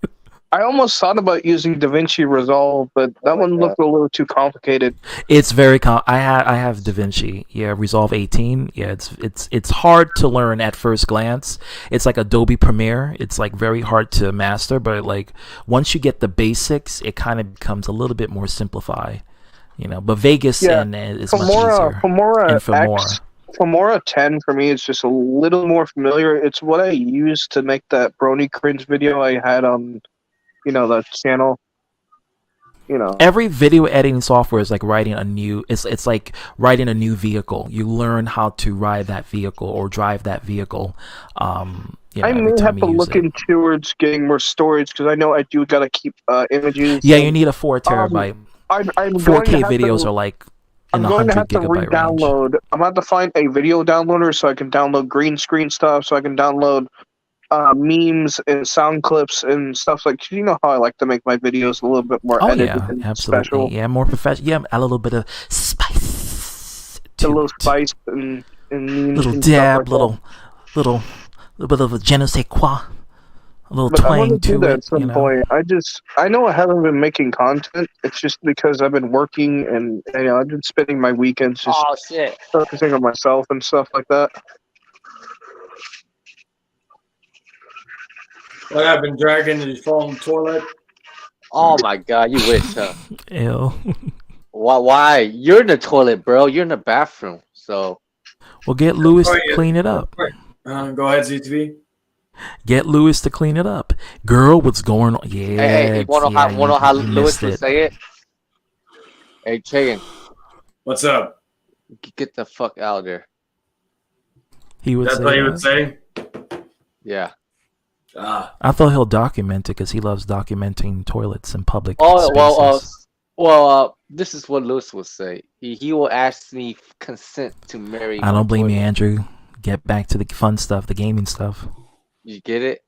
I almost thought about using DaVinci Resolve, but that one looked a little too complicated. It's very I have DaVinci. Yeah, Resolve 18. Yeah, it's hard to learn at first glance. It's like Adobe Premiere. It's like very hard to master, but like once you get the basics, it kind of becomes a little bit more simplified. You know, but Vegas and is much easier. Filmora 10 for me is just a little more familiar. It's what I used to make that Brony Cringe video I had on, the channel. Every video editing software is like writing a new. It's like writing a new vehicle. You learn how to ride that vehicle or drive that vehicle. I may have to look in towards getting more storage because I know I do gotta keep images. Yeah, you need a 4 terabyte. I'm 4K videos are like. I'm going to have to re-download. Range. I'm going to find a video downloader so I can download green screen stuff, so I can download memes and sound clips and stuff like. You know how I like to make my videos a little bit more edited and absolutely. special. Yeah, more professional. Yeah, a little bit of spice. A little spice and memes. Little and dab, like little bit of a je ne sais quoi. A little but twang I want to do to that it. at some point. I know I haven't been making content. It's just because I've been working and I've been spending my weekends just focusing on myself and stuff like that. What happened, Dragon? Did you fall in the toilet? Oh my god, you wish, huh? Ew. Why? You're in the toilet, bro. You're in the bathroom. So. Well, get Lewis to clean it up. Go ahead, ZTV. Get Lewis to clean it up. Girl, what's going on? Yeah. Hey, you wanna know how Lewis would say it? Hey, Chagan. What's up? Get the fuck out of there. That's what he would say? Yeah. I thought he'll document it because he loves documenting toilets in public spaces. Well, this is what Lewis will say. He will ask me consent to marry. I don't blame you, Andrew. Get back to the fun stuff, the gaming stuff. You get it?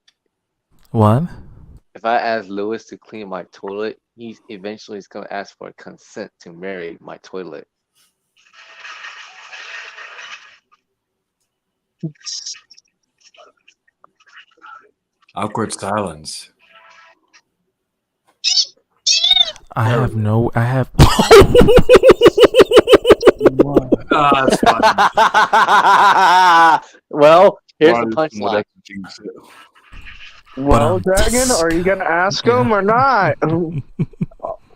What? If I ask Lewis to clean my toilet, he's eventually gonna ask for consent to marry my toilet. Awkward silence. I have. That's funny. Well, here's the punchline. Well, Dragon, are you gonna ask him or not?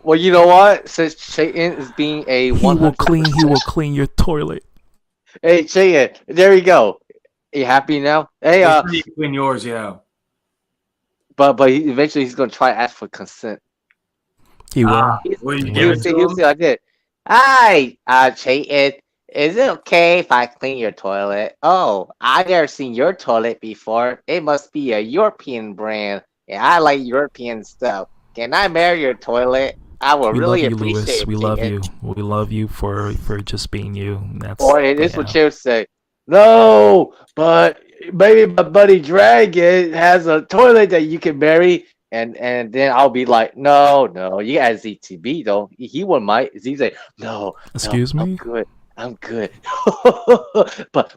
Well, you know what? Since Chayton is being a 100%... He will clean your toilet. Hey, Chayton, there you go. Are you happy now? Hey, you clean yours, yeah. But eventually he's gonna try to ask for consent. He will. He'll say like this. Hi, Chayton. Is it okay if I clean your toilet? Oh, I've never seen your toilet before. It must be a European brand, and I like European stuff. Can I marry your toilet? I will really appreciate it. We love you. We love you for just being you. That's. Or this is what you would say. No, but maybe my buddy Dragon has a toilet that you can marry. And then I'll be like, no, you got ZTB though. He wouldn't mind. He's like, no. Excuse me? I'm good.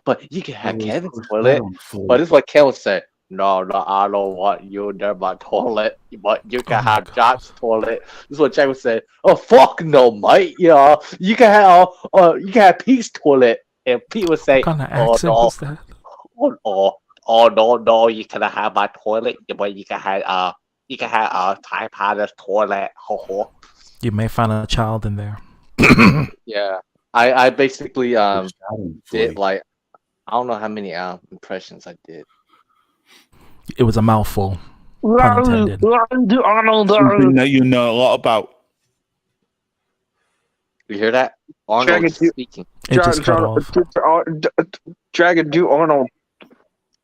but you can have Kevin's toilet. But this is what Ken would say. no, I don't want you near my toilet, but you can Oh my have god. Jack's toilet. This is what Jack would say. Oh fuck no, mate. You can have Pete's toilet, and Pete would What say, kind of oh accent no, was that? oh no, you cannot have my toilet, but you can have Ty Potter's toilet. Ho ho. You may find a child in there. Yeah, I basically Schadenfreude. did like I don't know how many impressions I did. It was a mouthful. Pun intended. Arnold. Something that you know a lot about. You hear that? Arnold Dragon, do, speaking. It just cut off. Dragon, do Arnold.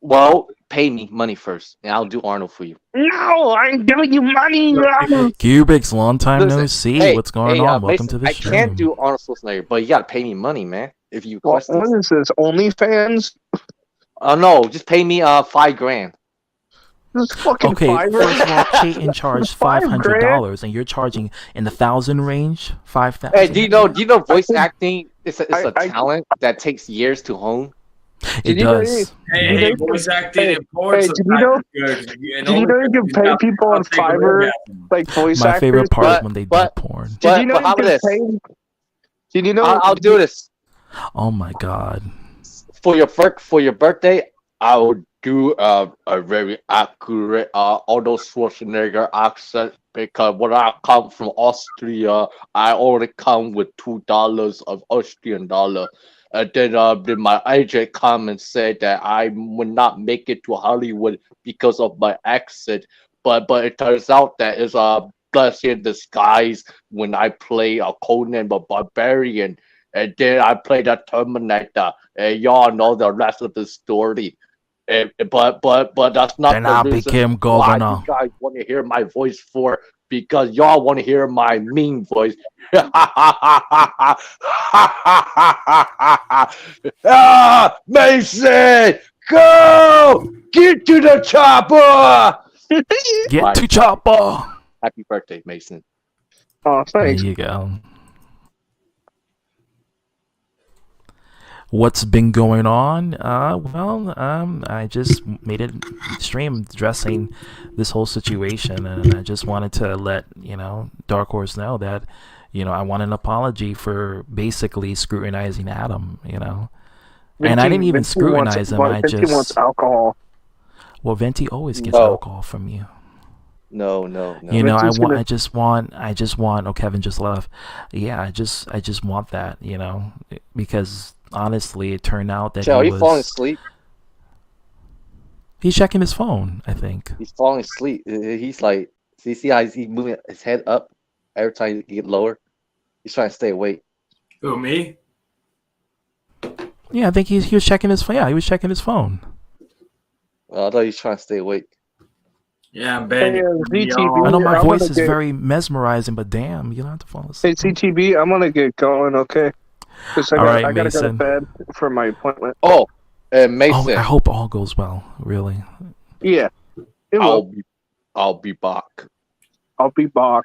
Well, pay me money first, and I'll do Arnold for you. No, I'm giving you money. Cubics, long time no Listen, see. hey, What's going hey, on? Welcome Mason, to the I stream. can't do Arnold Schwarzenegger, but you gotta pay me money, man. If you What request this. is this? OnlyFans? No, just pay me $5,000. This is fucking Okay, $5 first of all, Chayton charged $5,000? $500, and you're charging in the 1,000 range. 5,000. Hey, do you know voice think- acting? It's a I- talent that takes years to hone. It Did you know does. Hey, voice acting in porn hey, did you know- good. Did you know you can pay people on Fiverr, like voice My actors? favorite part is but- when they do but- porn. Did you know But how you about can this? pay? Did you know? I'll do this Oh my god. for your birthday. I will do a very accurate Arnold Schwarzenegger accent because when I come from Austria, I only come with $2 of Austrian dollar. And then my agent come and said that I would not make it to Hollywood because of my accent. But it turns out that it's a blessing in disguise when I play a Conan the Barbarian. And then I played a Terminator. And y'all know the rest of the story. But that's not Then the I reason became why governor. you guys want to hear my voice for, because y'all want to hear my mean voice. Mason, go get to the chopper. Get Right. to chopper. Happy birthday, Mason. Oh, There thanks. you go. What's been going on? I just made a stream addressing this whole situation, and I just wanted to let Dark Horse know that I want an apology for basically scrutinizing Adam. And I didn't even scrutinize him. Venti wants alcohol. Well, Venti always gets No. alcohol from you. No. I just want. Oh, Kevin just left. Yeah, I just want that. Because honestly, it turned out that Joe, are he you falling was. asleep? He's checking his phone, I think. He's falling asleep. He's like, see how he's moving his head up every time you get lower? He's trying to stay awake. Who, me? Yeah, I think he was checking his phone. Yeah, he was checking his phone. I thought he was trying to stay awake. Yeah, I'm banging. Hey, VTV. I know my I'm voice gonna is get- very mesmerizing, but damn, you don't have to fall Hey, asleep. CTV, I'm gonna get going, okay? Because All right, I gotta go to Mason. bed for my appointment. Oh, Oh, Mason, I hope all goes well. Really. Yeah, it will. I'll be back. I'll be back.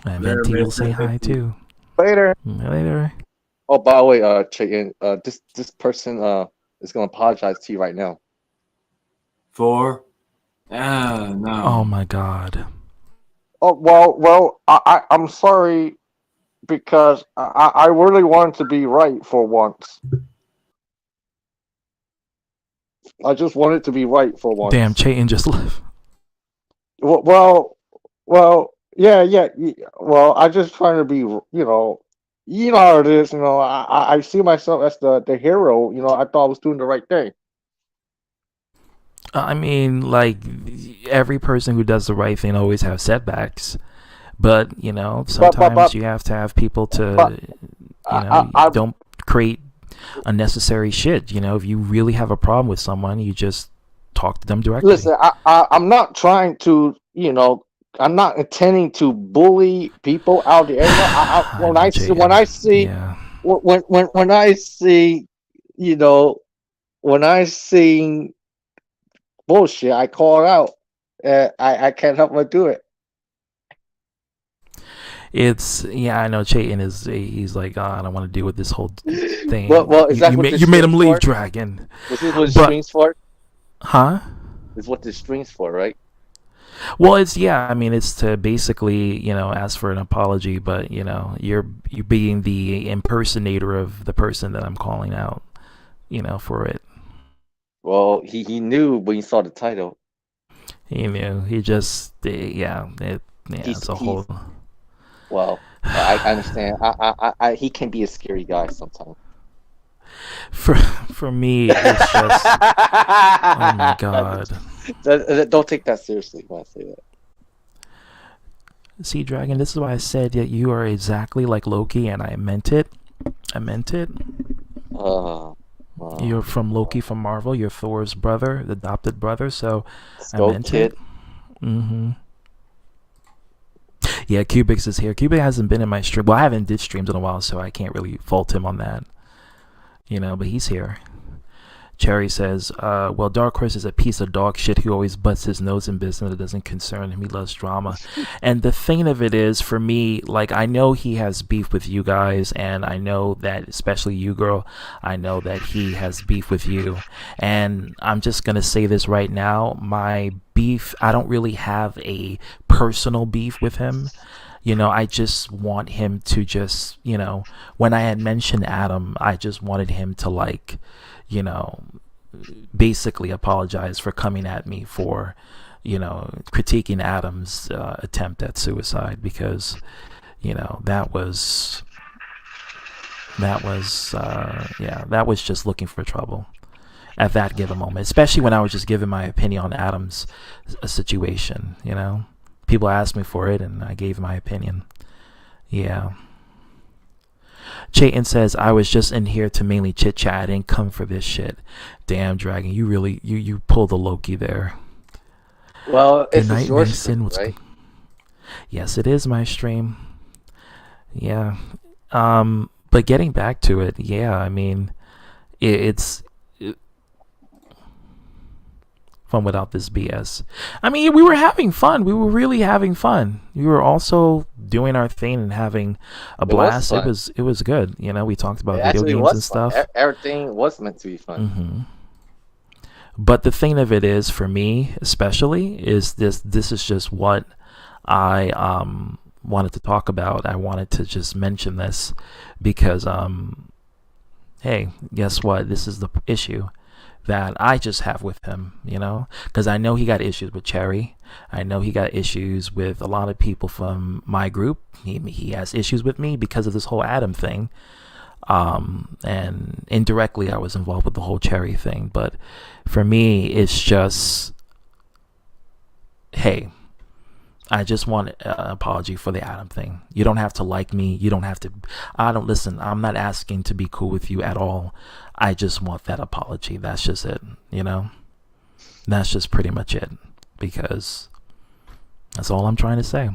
And Later, Venti will Mason. say hi too. Later. Later. Oh, by the way, Chayton, this person is gonna apologize to you right now. For? No. Oh my god. Oh well, I'm sorry because I really wanted to be right for once. I just wanted to be right for once. Damn, Chayton just left. Well, yeah. Well, I just trying to be, how it is. I see myself as the hero. I thought I was doing the right thing. I mean, like, every person who does the right thing always have setbacks. But, sometimes you have to have people to, don't create unnecessary shit. If you really have a problem with someone, you just talk to them directly. Listen, I'm not trying to, I'm not intending to bully people out there. When I see, when I see, Yeah. when I see, when I see bullshit, I call it out. I can't help but do it. It's yeah, I know Chayton he's like, I don't want to deal with this whole thing. Well, is that what the You made him strings leave, for? Dragon. Was this what the But strings for? huh? Is what the strings for, right? Well, it's yeah. I mean, it's to basically ask for an apology, but you're being the impersonator of the person that I'm calling out, for it. Well, he knew when he saw the title. He knew. He just He's it's a he's whole. well. I understand. He can be a scary guy sometimes. For me, it's just oh my god. Don't take that seriously when I say that. See, Dragon, this is why I said that you are exactly like Loki, and I meant it. I meant it. Wow. You're from Loki from Marvel. You're Thor's brother, the adopted brother. So Let's I go, meant kid. it. Mm-hmm. Yeah, Cubics is here. Cubic hasn't been in my stream. Well, I haven't did streams in a while, so I can't really fault him on that. But he's here. Cherry says, well, Dark Horse is a piece of dog shit who always butts his nose in business that doesn't concern him. He loves drama. And the thing of it is, for me, like, I know he has beef with you guys, and I know that, especially you, girl, I know that he has beef with you. And I'm just going to say this right now. My beef, I don't really have a personal beef with him. I just want him to just, when I had mentioned Adam, I just wanted him to, like, basically apologize for coming at me for, critiquing Adam's attempt at suicide, because, that was just looking for trouble at that given moment, especially when I was just giving my opinion on Adam's situation. People asked me for it, and I gave my opinion. Yeah. Chayton says, I was just in here to mainly chit chat. I didn't come for this shit. Damn, Dragon, you really you pulled the Loki there. Well, Good it's night, your Mason. stream, right? Yes, it is my stream. Yeah. But getting back to it, yeah, I mean, it's fun without this BS. I mean, we were having fun. We were really having fun. We were also doing our thing and having a blast. It was good. We talked about video games and stuff. Everything was meant to be fun. Mm-hmm. But the thing of it is, for me especially, is this is just what I wanted to talk about. I wanted to just mention this because hey, guess what? This is the issue that I just have with him, because I know he got issues with Cherry. I know he got issues with a lot of people from my group. He has issues with me because of this whole Adam thing. And indirectly I was involved with the whole Cherry thing. But for me, it's just, hey, I just want an apology for the Adam thing. You don't have to like me. You don't have to. Listen, I'm not asking to be cool with you at all. I just want that apology. That's just it, That's just pretty much it. Because that's all I'm trying to say.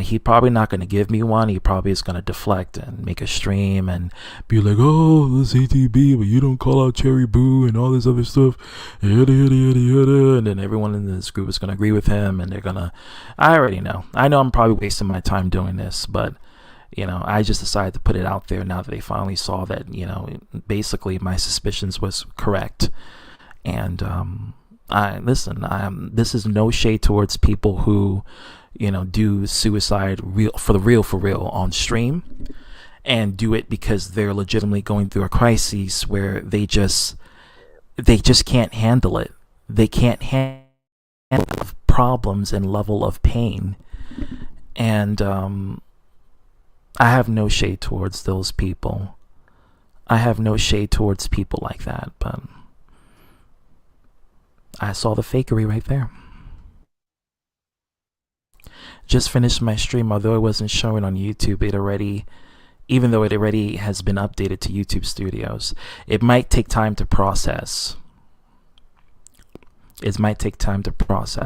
He's probably not going to give me one. He probably is going to deflect and make a stream and be like, oh, this ATB, but you don't call out Cherry Boo and all this other stuff. Yada, yada, yada, yada. And then everyone in this group is going to agree with him, and they're going to... I already know. I know I'm probably wasting my time doing this, but, I just decided to put it out there now that they finally saw that, basically my suspicions was correct. And this is no shade towards people who... do suicide for real on stream, and do it because they're legitimately going through a crisis where they just can't handle it. They can't handle problems and level of pain. And I have no shade towards those people. I have no shade towards people like that, but I saw the fakery right there. Just finished my stream, although it wasn't showing on YouTube. Even though it already has been updated to YouTube Studios, it might take time to process.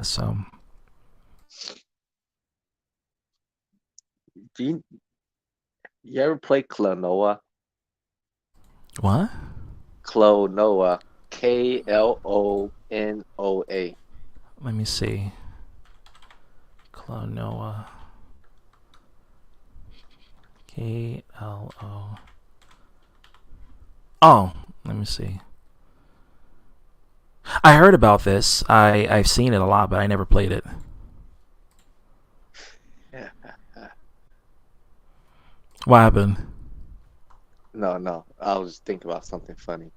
So Do you ever play Klonoa? what? Klonoa. Klonoa. Let me see. Klonoa. KLO. Oh, let me see. I heard about this. I've seen it a lot, but I never played it. What happened? No. I was thinking about something funny.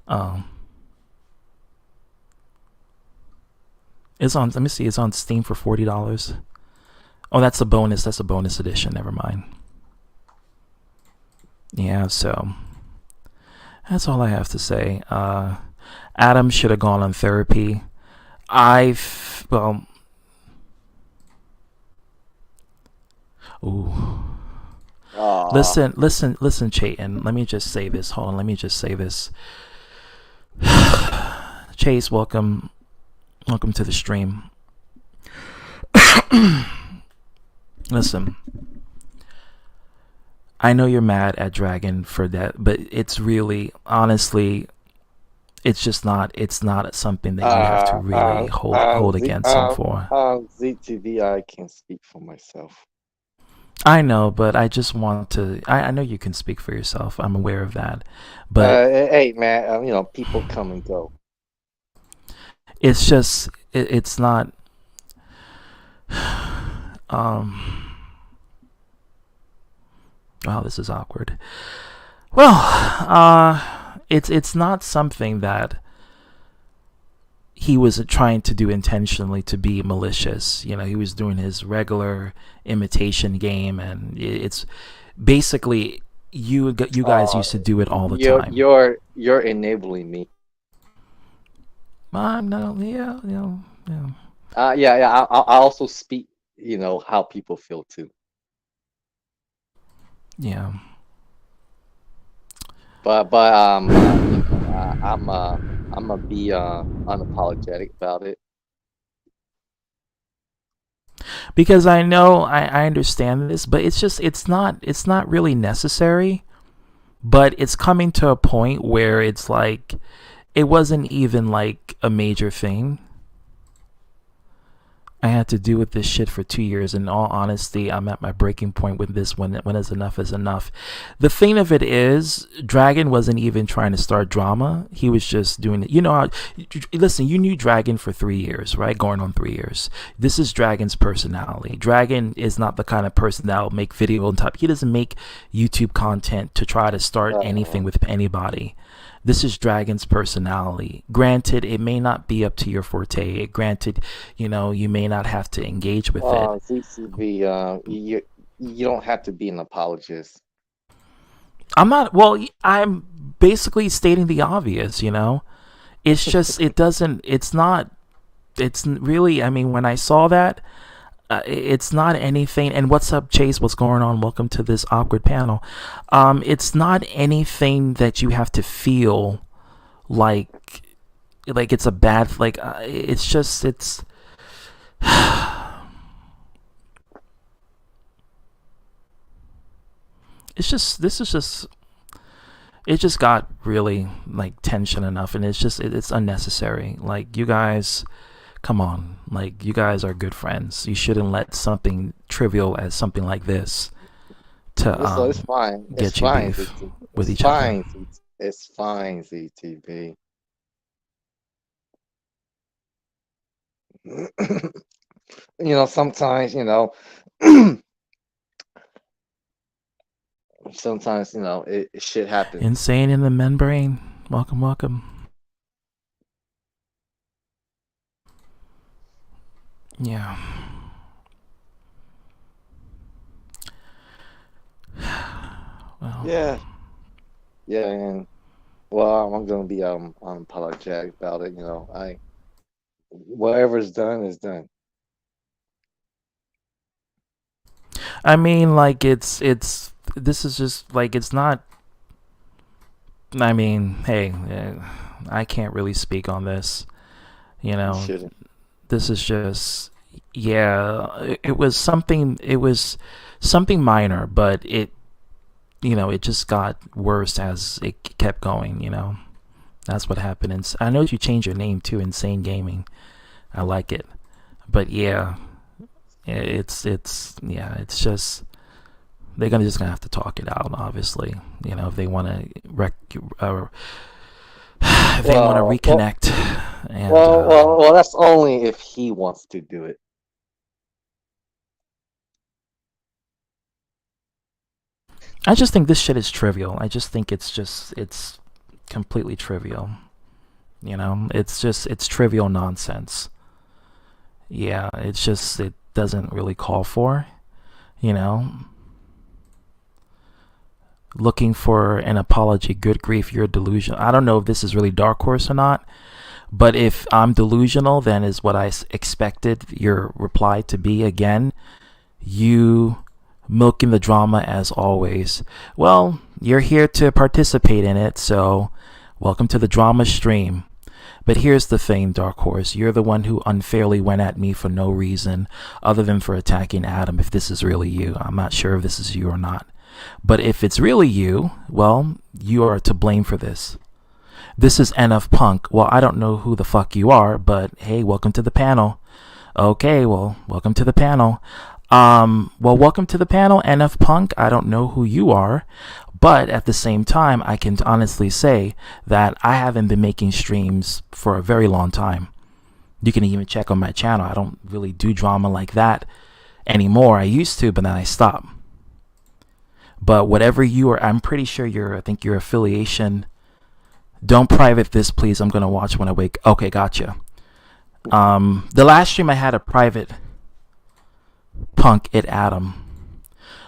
Oh. It's on. Let me see. It's on Steam for $40. Oh, that's a bonus. That's a bonus edition. Never mind. Yeah. So that's all I have to say. Adam should have gone on therapy. Well. Ooh. Listen, Chayton. Let me just say this. Hold on. Let me just say this. Chase, welcome to the stream. Listen, I know you're mad at Dragon for that, but it's really, honestly, it's just not. It's not something that you have to really hold against him for. ZTV, I can speak for myself. I know, but I just want to. I know you can speak for yourself. I'm aware of that, but hey, man, people come and go. it's just it's not. Wow, this is awkward. Well, it's not something that he was trying to do intentionally to be malicious. He was doing his regular imitation game, and it's basically you guys used to do it all the time. You're enabling me. No, yeah. Yeah. I also speak, how people feel too. Yeah. But I'm gonna be unapologetic about it. Because I know I understand this, but it's not really necessary. But it's coming to a point where it's like it wasn't even like a major thing. I had to deal with this shit for 2 years. In all honesty, I'm at my breaking point with this when is enough is enough. The thing of it is, Dragon wasn't even trying to start drama. He was just doing it. Listen, you knew Dragon for 3 years, right? Going on 3 years. This is Dragon's personality. Dragon is not the kind of person that will make video on top. He doesn't make YouTube content to try to start anything with anybody. This is Dragon's personality. Granted, it may not be up to your forte. Granted, you may not have to engage with it. ZCB, you don't have to be an apologist. I'm not. Well, I'm basically stating the obvious. It's just it's not. It's really. I mean, when I saw that, it's not anything. And what's up, Chase? What's going on? Welcome to this awkward panel. It's not anything that you have to feel like it's a bad. It's just it's. It's just this is just. It just got really tension enough, and it's unnecessary. You guys. Come on, you guys are good friends. You shouldn't let something trivial as something like this to it's fine. Get you beef with each other. It's fine, ZTV. Sometimes, sometimes, it shit happens. Insane in the membrane. Welcome. Yeah. Well. Yeah, and I'm gonna be unapologetic about it. Whatever's done is done. I mean, this is just it's not. I mean, hey, I can't really speak on this. You shouldn't. This is just, it was something minor, but it just got worse as it kept going. That's what happened. And I know you changed your name to Insane Gaming. I like it, but yeah, it's just they're gonna just gonna have to talk it out. Obviously, if they want to if they want to Well, well, reconnect, and well. That's only if he wants to do it. I just think this shit is trivial. I just think it's completely trivial. It's trivial nonsense. Yeah, it doesn't really call for, you know, looking for an apology. Good grief, you're delusional. I don't know if this is really Dark Horse or not, but if I'm delusional, then is what I expected your reply to be again. You milking the drama as always. Well, you're here to participate in it, so welcome to the drama stream. But here's the thing, Dark Horse. You're the one who unfairly went at me for no reason other than for attacking Adam, if this is really you. I'm not sure if this is you or not. But if it's really you, well, you are to blame for this. This is NF Punk. Well, I don't know who the fuck you are, but hey, welcome to the panel. Okay, well, welcome to the panel. Welcome to the panel, NF Punk. I don't know who you are, but at the same time, I can honestly say that I haven't been making streams for a very long time. You can even check on my channel. I don't really do drama like that anymore. I used to, but then I stopped. But whatever you are, I'm pretty sure I think your affiliation. Don't private this, please. I'm gonna watch when I wake. Okay, gotcha. The last stream I had a private Punk it Adam.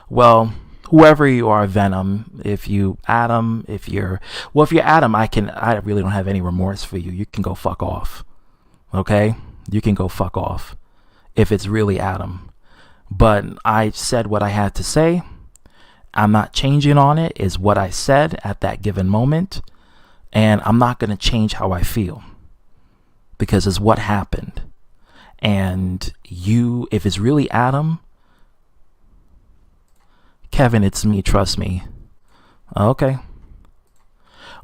Well, whoever you are, Venom. If you're Adam, if you're Adam, I really don't have any remorse for you. You can go fuck off. Okay? You can go fuck off. If it's really Adam. But I said what I had to say. I'm not changing on it, is what I said at that given moment. And I'm not going to change how I feel. Because it's what happened. And if it's really Adam, Kevin, it's me, trust me. Okay.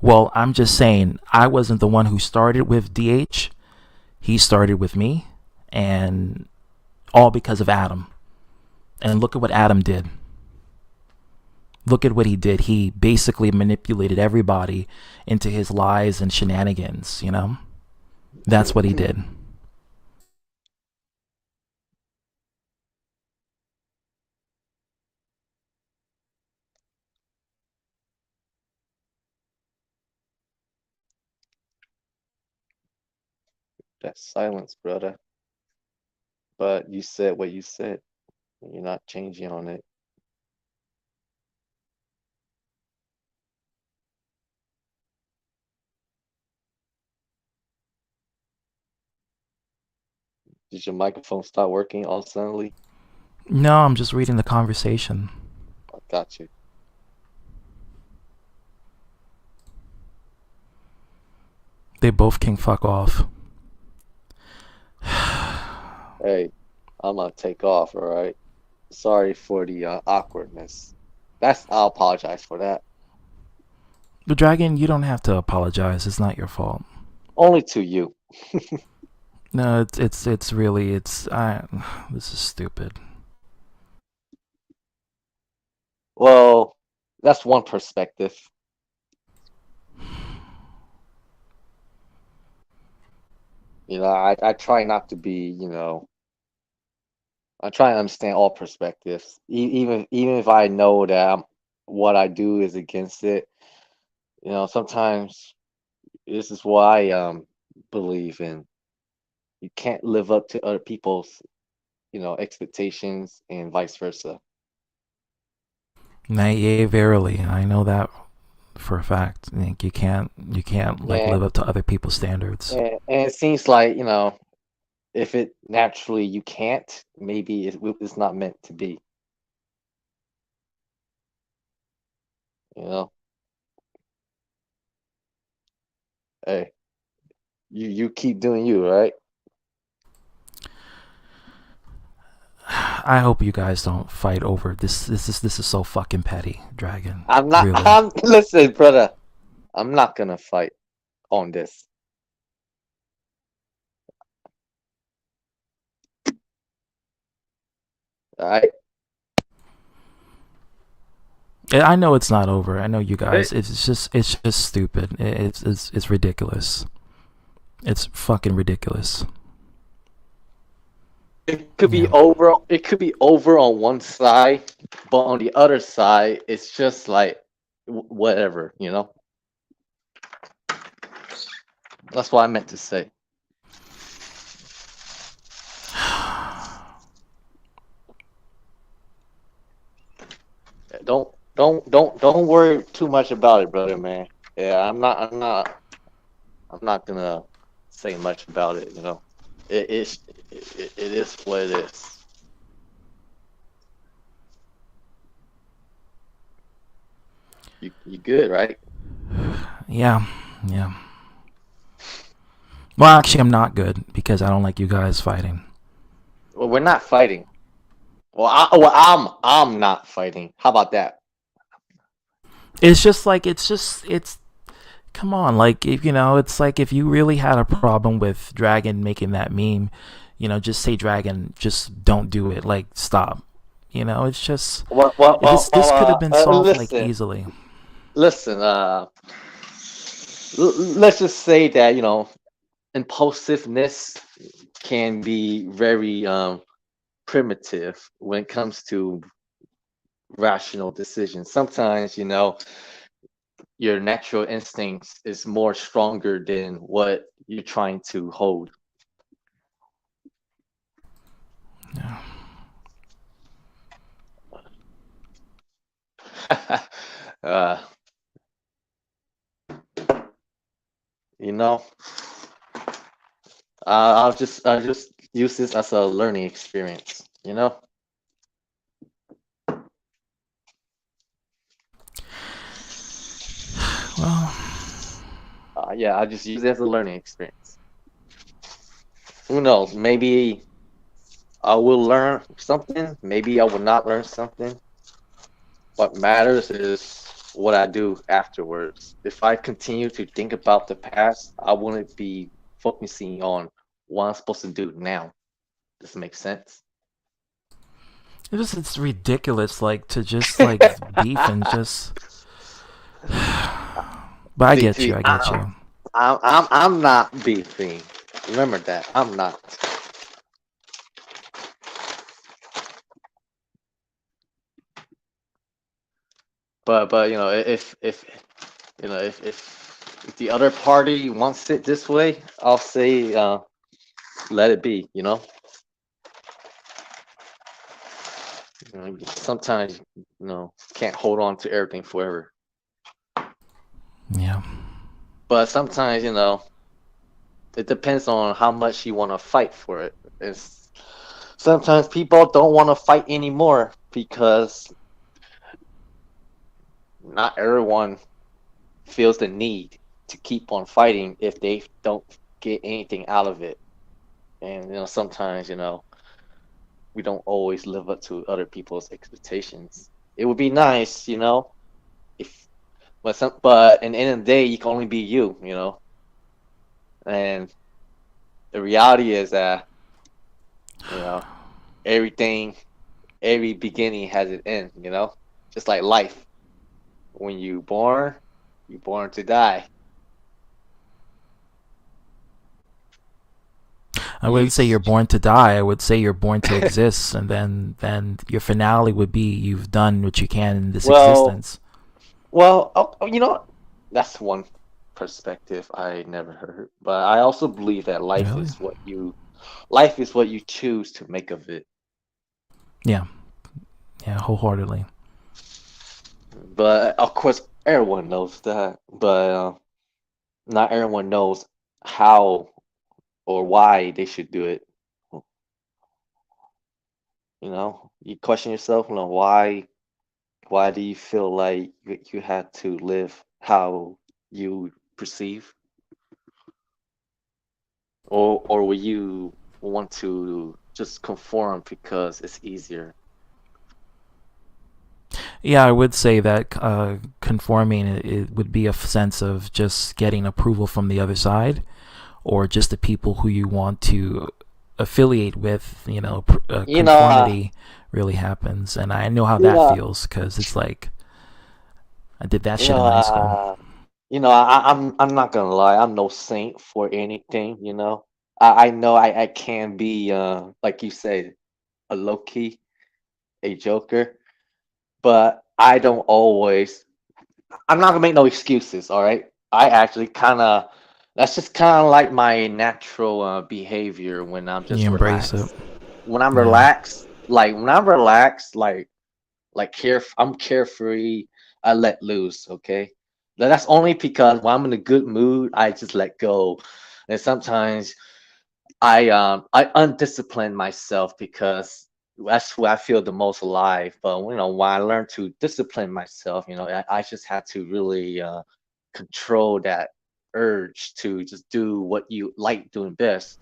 Well, I'm just saying, I wasn't the one who started with DH. He started with me, and all because of Adam. And look at what Adam did. Look at what he did. He basically manipulated everybody into his lies and shenanigans, That's what he did. That's silence, brother. But you said what you said. You're not changing on it. Did your microphone stop working all suddenly? No, I'm just reading the conversation. I got you. They both can fuck off. Hey, I'm gonna take off, all right? Sorry for the awkwardness. I'll apologize for that. The Dragon, you don't have to apologize. It's not your fault. Only to you. No, it's really this is stupid. Well, that's one perspective. I try not to be, I try to understand all perspectives, even if I know that what I do is against it. Sometimes this is what I believe in. You can't live up to other people's, expectations and vice versa. Nay, yea, verily. I know that for a fact. Like, you can't like live up to other people's standards. And it seems like, if it naturally you can't, maybe it's not meant to be. Hey, you keep doing you, right? I hope you guys don't fight over this. This is so fucking petty, Dragon. I'm not. Really. Listen, brother. I'm not gonna fight on this. All right. I know it's not over. I know you guys. It's just stupid. It's ridiculous. It's fucking ridiculous. It could be Yeah. over. It could be over on one side, but on the other side, it's just like whatever. That's what I meant to say. Don't worry too much about it, brother, man. Yeah, I'm not gonna say much about it. It is what it is. You good, right? Yeah. Yeah. Well, actually, I'm not good because I don't like you guys fighting. Well, we're not fighting. I'm not fighting. How about that? It's just like it's. Come on, like if it's like if you really had a problem with Dragon making that meme, just say Dragon, just don't do it. Like stop. It's just this could have been solved like Listen, easily. listen. Let's just say that impulsiveness can be very primitive when it comes to rational decisions. Sometimes, your natural instincts is more stronger than what you're trying to hold. Yeah. uh, you know, I'll just use this as a learning experience. Well, Yeah, I'll just use it as a learning experience. Who knows? Maybe I will learn something. Maybe I will not learn something. What matters is what I do afterwards. If I continue to think about the past, I wouldn't be focusing on what I'm supposed to do now. Does it make sense? it's ridiculous, like to just like beef and just. But I See, get see, you. I get you. I'm not beefing. Remember that. I'm not. But if the other party wants it this way, I'll say let it be. Sometimes can't hold on to everything forever. Yeah. But sometimes it depends on how much you want to fight for it. It's sometimes people don't want to fight anymore because not everyone feels the need to keep on fighting if they don't get anything out of it. And sometimes we don't always live up to other people's expectations. It would be nice, if but in the end of the day, you can only be you. And the reality is that everything, every beginning has an end. Just like life. When you're born to die. I You wouldn't say you're born to die. I would say you're born to exist, and then your finale would be you've done what you can in this well, existence. what? That's one perspective I never heard. But I also believe that Really? life is what you choose to make of it. Yeah. Yeah. Wholeheartedly. But of course, everyone knows that. But not everyone knows how or why they should do it. You question yourself, why do you feel like you had to live how you perceive, or will you want to just conform because it's easier? Yeah, I would say that conforming it would be a sense of just getting approval from the other side, or just the people who you want to affiliate with. You know, Conformity really happens, and I know how you that know, feels because it's like, I did that You shit know, in high school. I'm not gonna lie. I'm no saint for anything. I know I can be like you said, a low key, a joker, but I don't always. I'm not gonna make no excuses. All right, I actually kind of. That's just kind of like my natural behavior when I'm just You embrace it. relaxed. When I'm Yeah. relaxed, I'm carefree. I let loose. Okay, that's only because when I'm in a good mood, I just let go, and sometimes I undiscipline myself because that's where I feel the most alive. But when I learn to discipline myself, I just have to really control that urge to just do what you like doing best.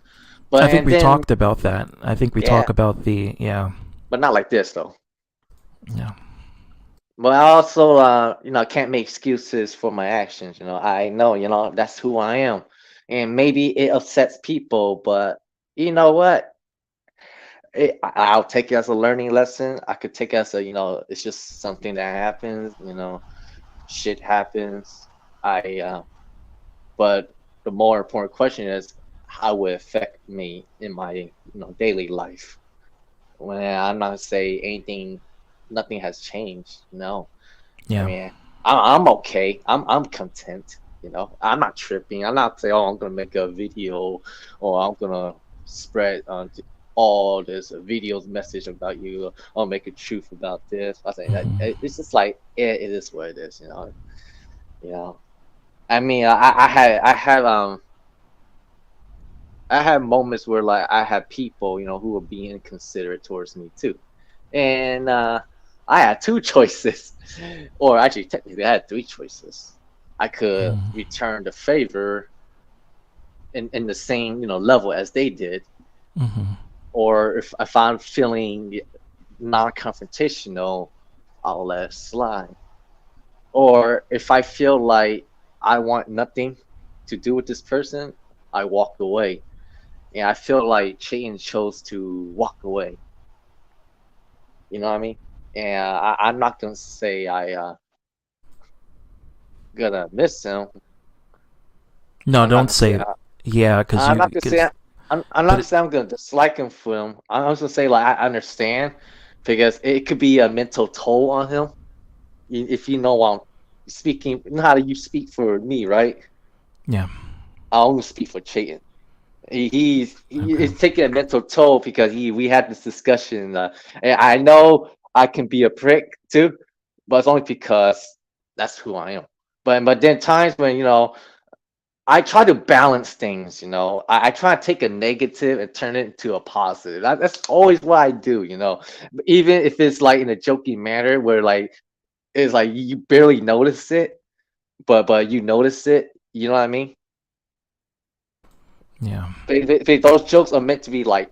I But think and we then talked about that. I think we yeah, talk about the yeah. but not like this though. Yeah. But I also can't make excuses for my actions. I know, that's who I am. And maybe it upsets people, but you know what? I'll take it as a learning lesson. I could take it as it's just something that happens. Shit happens. I But the more important question is how will it affect me in my daily life. When I'm not say anything, nothing has changed. No, I Yeah. mean I'm okay. I'm content. I'm not tripping. I'm not saying, oh, I'm gonna make a video or I'm gonna spread all this videos message about you or make a truth about this. I think that Hmm. it's just like it is what it is. You know. I mean, I had moments where like I had people who were being inconsiderate towards me too, and I had two choices, or actually technically I had three choices. I could return the favor in the same level as they did, Hmm. or if I'm feeling non-confrontational, I'll let it slide. Or if I feel like I want nothing to do with this person, I walk away. And I feel like Chayton chose to walk away. You know what I mean? And I'm not gonna say I gonna miss him. No, I'm not don't gonna say say yeah, because I'm you not gonna say because I'm not but gonna say I'm gonna dislike him for him. I'm just gonna say like I understand because it could be a mental toll on him. If you know I'm speaking, you know how you speak for me, right? yeah. I only speak for Chayton. He Okay. is taking a mental toll because we had this discussion. And I know I can be a prick too, but it's only because that's who I am. But then times when I try to balance things. I try to take a negative and turn it into a positive. That's always what I do. But even if it's like in a joking manner where like it's like you barely notice it, but you notice it. You know what I mean? Yeah. If those jokes are meant to be like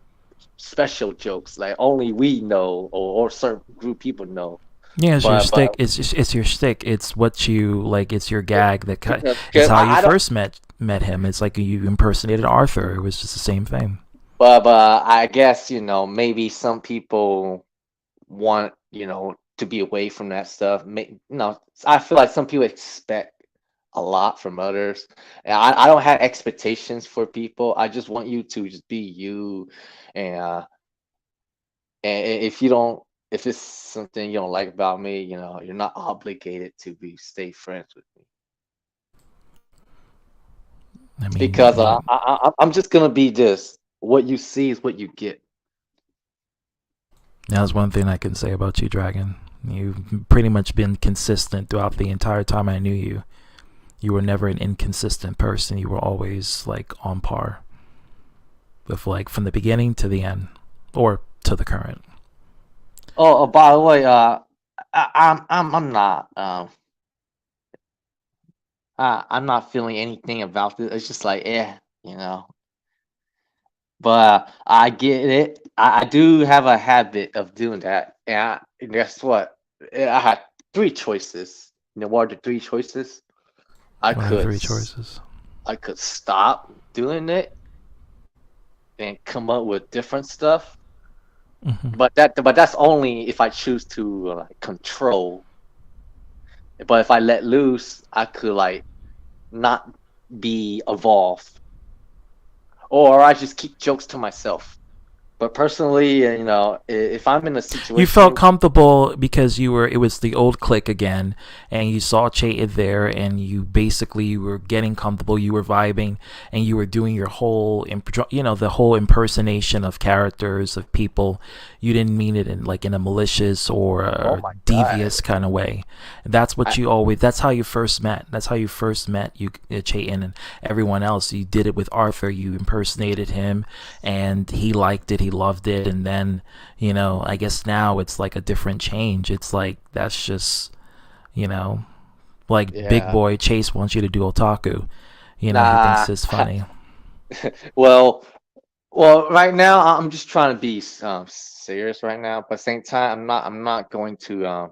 special jokes like only we know or certain group people know. Yeah, it's your But stick. It's your stick. It's what you like. It's your gag. It's 'cause how you I don't. first met him. It's like you impersonated Arthur. It was just the same thing. But I guess maybe some people want to be away from that stuff. I feel like some people expect a lot from others, and I don't have expectations for people. I just want you to just be you, and if you don't, if it's something you don't like about me, you're not obligated to be stay friends with me. I mean, Because I'm just gonna be this. What you see is what you get. that's one thing I can say about you, Dragon. You've pretty much been consistent throughout the entire time I knew you. You were never an inconsistent person. You were always like on par with like from the beginning to the end, or to the current. By the way, I'm not I'm not feeling anything about this. It's just like you know. But I get it. I do have a habit of doing that, and guess what? I had three choices. What are the three choices? I What are the could three s- choices? I could stop doing it and come up with different stuff. Hmm. But that's only if I choose to control. But if I let loose, I could like not be evolved, or I just keep jokes to myself. But personally, if I'm in a You felt situation, comfortable because it was the old clique again, and you saw Chayton there, and you were getting comfortable, you were vibing, and you were doing your whole, the whole impersonation of characters, of people. You didn't mean it in a malicious or oh a my god, devious kind of way. I, That's how you first met. That's how you first met Chayton and everyone else. You did it with Arthur. You impersonated him, and he liked it. He loved it, and then I guess now it's like a different change. It's like that's just, you know, like Big yeah, Boy Chase wants you to do otaku. He nah. thinks it's funny. well, well, right now I'm just trying to be serious right now, but at the same time, I'm not going to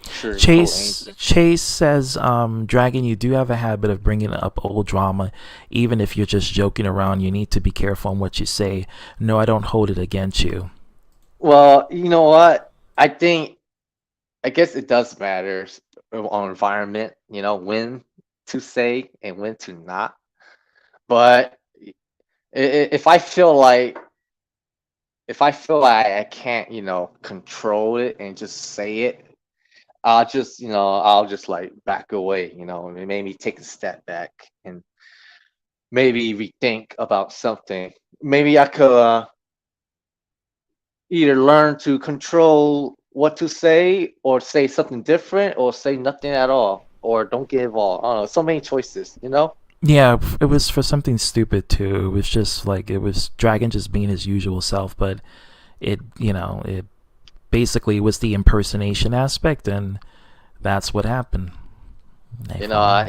sugarcoat anything. Chase says, Dragon, you do have a habit of bringing up old drama, even if you're just joking around. You need to be careful on what you say. No, I don't hold it against you. Well, you know what? I guess it does matter on environment, when to say and when to not. But if I feel like I can't, control it and just say it, I'll just like back away, and maybe take a step back and maybe rethink about something. Maybe I could either learn to control what to say or say something different or say nothing at all or don't get involved. I don't know. So many choices. Yeah, it was for something stupid too. It was just like it was Dragon just being his usual self, but it basically was the impersonation aspect, and that's what happened. They found.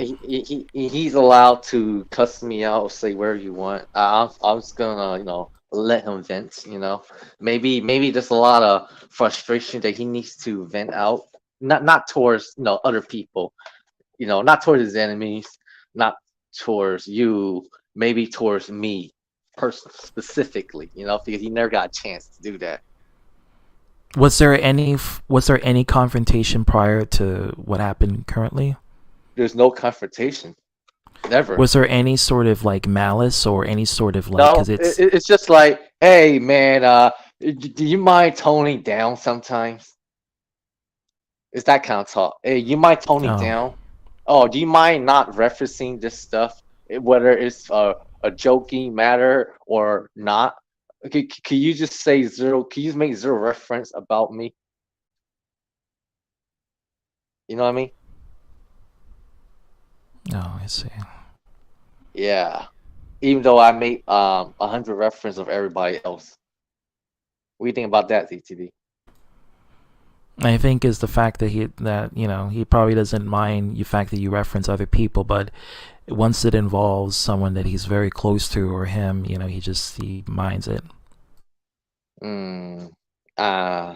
He's allowed to cuss me out or say whatever you want. I'm just gonna, let him vent. Maybe there's a lot of frustration that he needs to vent out. Not towards other people. Not towards his enemies. Not towards you. Maybe towards me, specifically. Because he never got a chance to do that. Was there any confrontation prior to what happened currently? There's no confrontation. Never. Was there any sort of like malice or any sort of like No, because it's it's just like, hey man, do you mind toning down sometimes? It's that kind of talk. Hey, you mind toning oh down? Oh, do you mind not referencing this stuff, whether it's a joking matter or not? Okay, can you just say zero? Can you just make zero reference about me? You know what I mean? oh I see. Yeah. Even though I made 100 reference of everybody else. What do you think about that, ZTV? I think is the fact that he probably doesn't mind the fact that you reference other people, but once it involves someone that he's very close to or him, he minds it. Hmm. Uh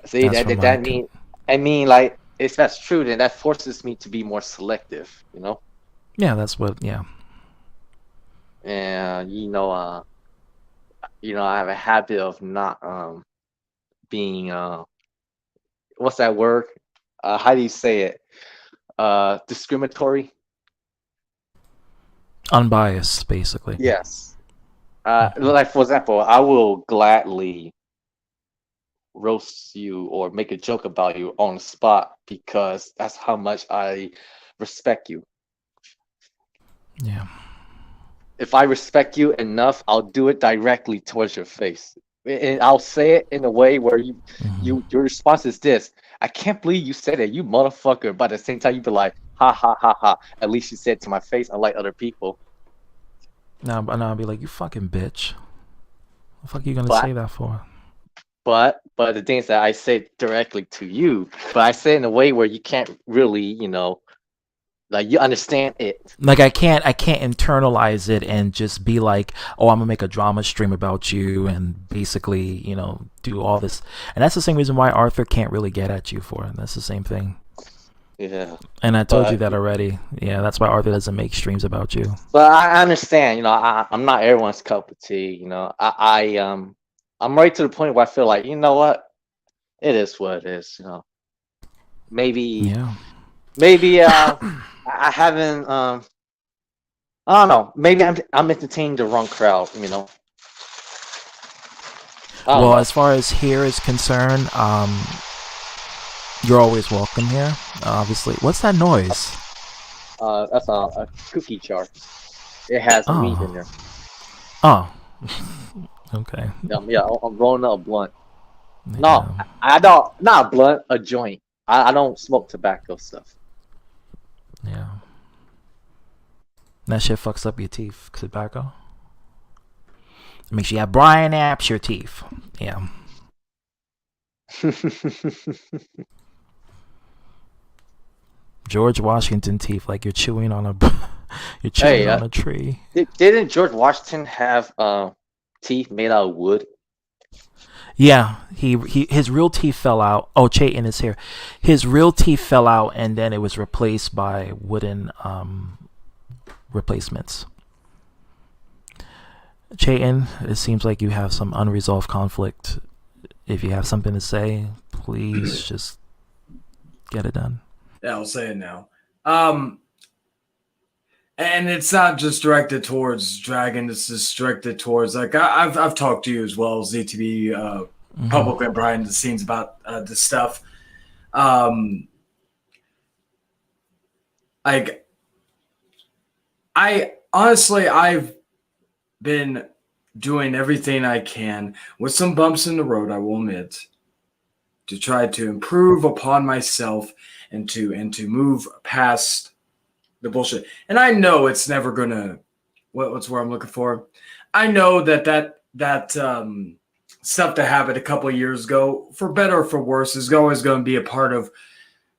See That's that from that, my that mean I mean like if that's true, then that forces me to be more selective. yeah. That's what yeah. And I have a habit of not being what's that word? How do you say it? Discriminatory? Unbiased, basically. Yes. Mhm. Like for example, I will gladly roast you or make a joke about you on the spot because that's how much I respect you. Yeah. If I respect you enough, I'll do it directly towards your face. And I'll say it in a way where Hmm. your response is this. I can't believe you said it, you motherfucker. But at the same time, you'd be like, ha ha ha ha. At least you said it to my face, unlike other people. Now I'll be like, you fucking bitch. The fuck are you gonna But say that for? but the thing is that I say it directly to you, but I say it in a way where you can't really, like you understand it. Like I can't internalize it and just be like, oh, I'm gonna make a drama stream about you and basically, do all this. And that's the same reason why Arthur can't really get at you for it. That's the same thing. Yeah. And I told you But that already. Yeah, that's why Arthur doesn't make streams about you. But I understand, I'm not everyone's cup of tea, I'm right to the point where I feel like, you know what? It is what it is. maybe Yeah. I haven't I don't know. Maybe I'm entertaining the wrong crowd. I don't Well, know. as far as here is concerned, you're always welcome here. Obviously, what's that noise? That's a cookie jar. It has weed in Oh, there. oh, okay. Yeah, I'm rolling up a blunt. No, Yeah. I don't. Not a blunt, a joint. I don't smoke tobacco stuff. Yeah. That shit fucks up your teeth. Tobacco. It makes you have Brian Apps your teeth. Yeah. George Washington teeth, like you're chewing on a you're chewing Hey, on a tree. didn't George Washington have teeth made out of wood? Yeah, he his real teeth fell out. Oh, Chayton is here. His real teeth fell out, and then it was replaced by wooden replacements. Chayton, it seems like you have some unresolved conflict. If you have something to say, please just get it done. Yeah, I'll say it now. And it's not just directed towards Dragon. It's just directed towards I've talked to you as well, ZTV, publicly and behind the scenes about this stuff. Like I honestly, I've been doing everything I can with some bumps in the road, I will admit, to try to improve upon myself and to move past the bullshit. And I know it's never gonna what's where I'm looking for. I know that stuff that happened a couple of years ago, for better or for worse, is always going to be a part of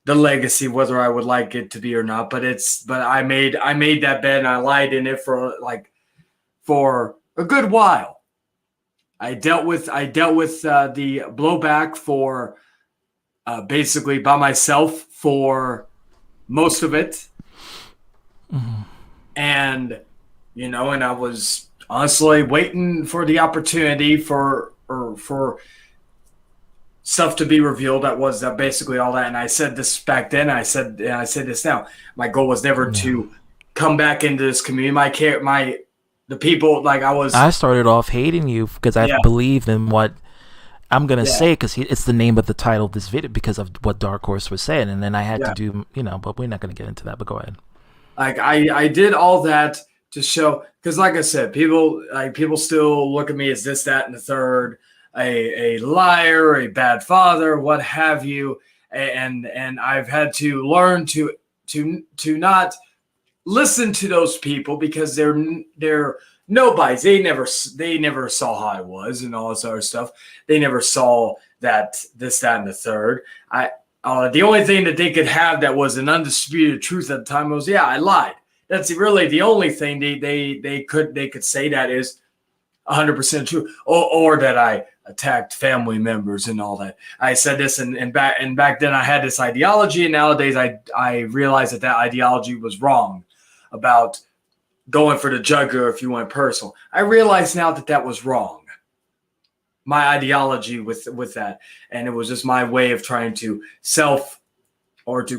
the legacy, whether I would like it to be or not. But I made that bet and I lied in it for a good while. I dealt with the blowback for basically by myself for most of it. And and I was honestly waiting for the opportunity for stuff to be revealed. That was basically all that. And I said this back then. I said this now. My goal was never to come back into this community. The people I started off hating you because I believed in what I'm gonna say, because it's the name of the title of this video, because of what Dark Horse was saying, and then I had to do but we're not gonna get into that. But go ahead. Like I did all that to show, because like I said, people still look at me as this, that, and the third, a liar, a bad father, what have you, and I've had to learn to not listen to those people, because they're nobodies. They never saw how I was and all this other stuff. They never saw that this, that, and the third. The only thing that they could have that was an undisputed truth at the time was, I lied. That's really the only thing they could say that is 100% true, or that I attacked family members and all that. I said this, and back then I had this ideology, and nowadays I realize that ideology was wrong about going for the jugular if you went personal. I realize now that was wrong. My ideology with that, and it was just my way of trying to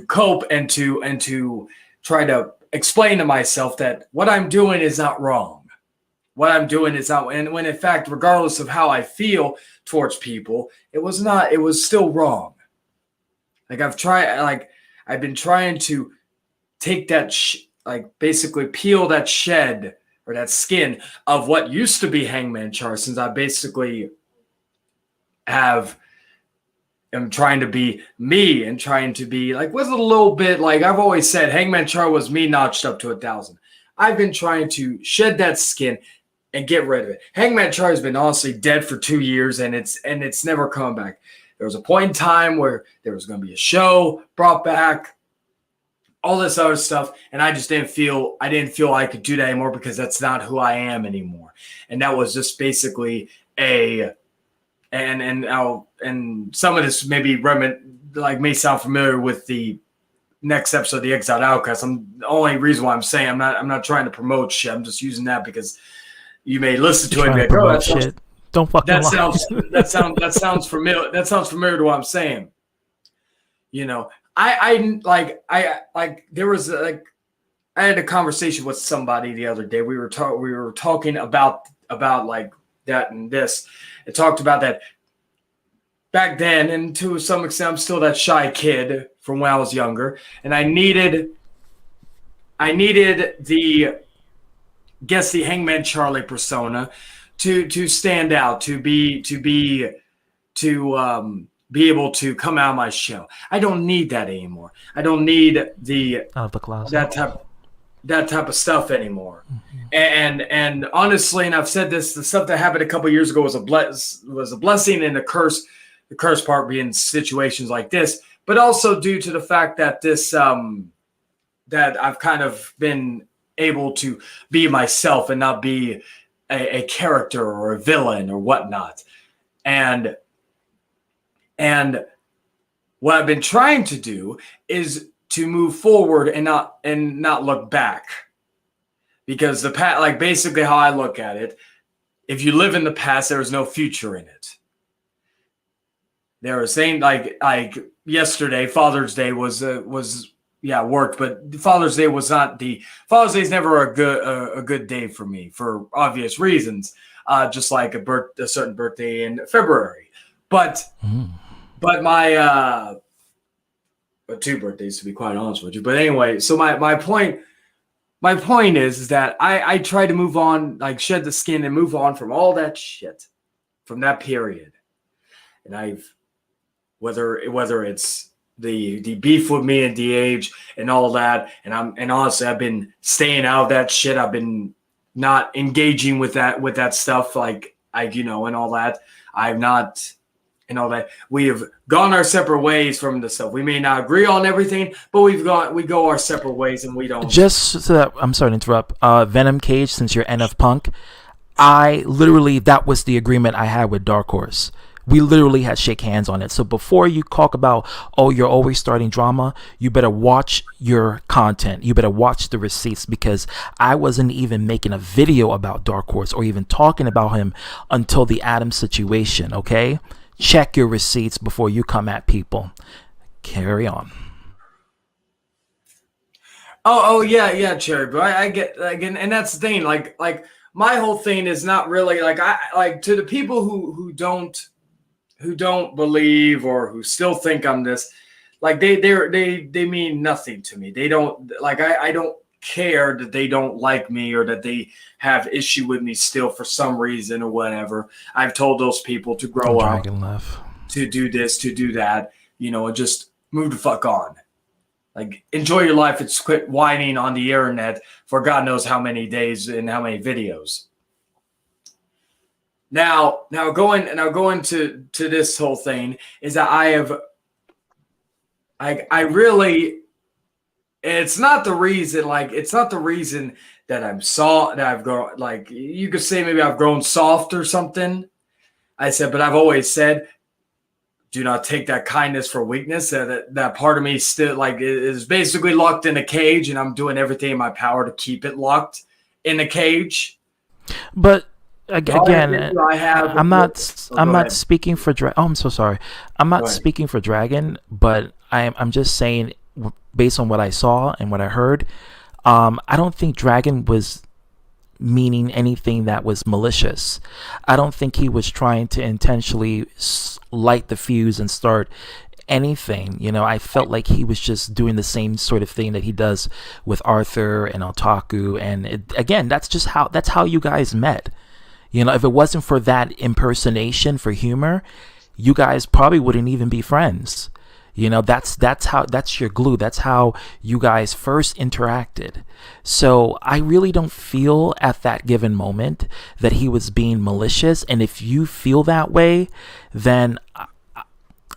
cope and to try to explain to myself that what I'm doing is not wrong. What I'm doing is not, and when in fact, regardless of how I feel towards people, it was not. It was still wrong. I've been trying to take that basically peel that shed or that skin of what used to be Hangman Char, since I basically am trying to be me and trying to be with a little bit, I've always said, Hangman Char was me notched up to 1,000. I've been trying to shed that skin and get rid of it. Hangman Char has been honestly dead for 2 years, and it's never come back. There was a point in time where there was going to be a show brought back, all this other stuff, and I just didn't feel I could do that anymore, because that's not who I am anymore. And that was just basically and some of this maybe may sound familiar with the next episode of the Exiled Outcast. The only reason why I'm saying I'm not trying to promote shit. I'm just using that because you may listen to it and be like, "Oh, that sounds, shit. Don't fucking that lie. sounds that sounds familiar. That sounds familiar to what I'm saying." there was like I had a conversation with somebody the other day. We were talking about like that and this. It talked about that back then, and to some extent, I'm still that shy kid from when I was younger, and I needed the Hangman Charlie persona to stand out, to be able to come out of my shell. I don't need that anymore. I don't need Out of the closet. that type of stuff anymore. And honestly, and I've said this, the stuff that happened a couple of years ago was a blessing and a curse. The curse part being situations like this, but also due to the fact that this that I've kind of been able to be myself and not be a character or a villain or whatnot. And what I've been trying to do is to move forward and not look back. Because the past, like basically how I look at it, if you live in the past, there is no future in it. They were saying like yesterday, Father's Day was worked, but Father's Day was not Father's Day is never a good day for me for obvious reasons. Just like a certain birthday in February, but my two birthdays to be quite honest with you. But anyway, so my point is that I try to move on, like shed the skin and move on from all that shit from that period, and I've. Whether it's the beef with me and DH and all that, and honestly I've been staying out of that shit. I've been not engaging with that stuff like and all that. I'm not and all that. We have gone our separate ways from the stuff. We may not agree on everything, but we go our separate ways, and we don't. Just so that I'm sorry to interrupt. Venom Cage, since you're NF Punk, that was the agreement I had with Dark Horse. We literally had shake hands on it. So before you talk about, oh, you're always starting drama, you better watch your content. You better watch the receipts, because I wasn't even making a video about Dark Horse or even talking about him until the Adam situation, okay? Check your receipts before you come at people. Carry on. Oh yeah, Cherry, but I get again, and that's the thing. Like my whole thing is not really like to the people who don't believe or who still think I'm this, like they mean nothing to me. They don't like I don't care that they don't like me or that they have issue with me still for some reason or whatever. I've told those people to grow up, to do this, to do that, and just move the fuck on. Like, enjoy your life and quit whining on the internet for God knows how many days and how many videos. Now going to this whole thing is that I really, it's not the reason that I've grown, like you could say maybe I've grown soft or something. I said, but I've always said, do not take that kindness for weakness. That part of me still is basically locked in a cage, and I'm doing everything in my power to keep it locked in a cage. But again, I'm not speaking for Dragon. Oh, I'm so sorry. I'm not speaking for Dragon, but I'm just saying, based on what I saw and what I heard, I don't think Dragon was meaning anything that was malicious. I don't think he was trying to intentionally light the fuse and start anything. I felt like he was just doing the same sort of thing that he does with Arthur and Otaku. And again, that's how you guys met. If it wasn't for that impersonation for humor, you guys probably wouldn't even be friends. That's your glue. That's how you guys first interacted. So I really don't feel at that given moment that he was being malicious. And if you feel that way, then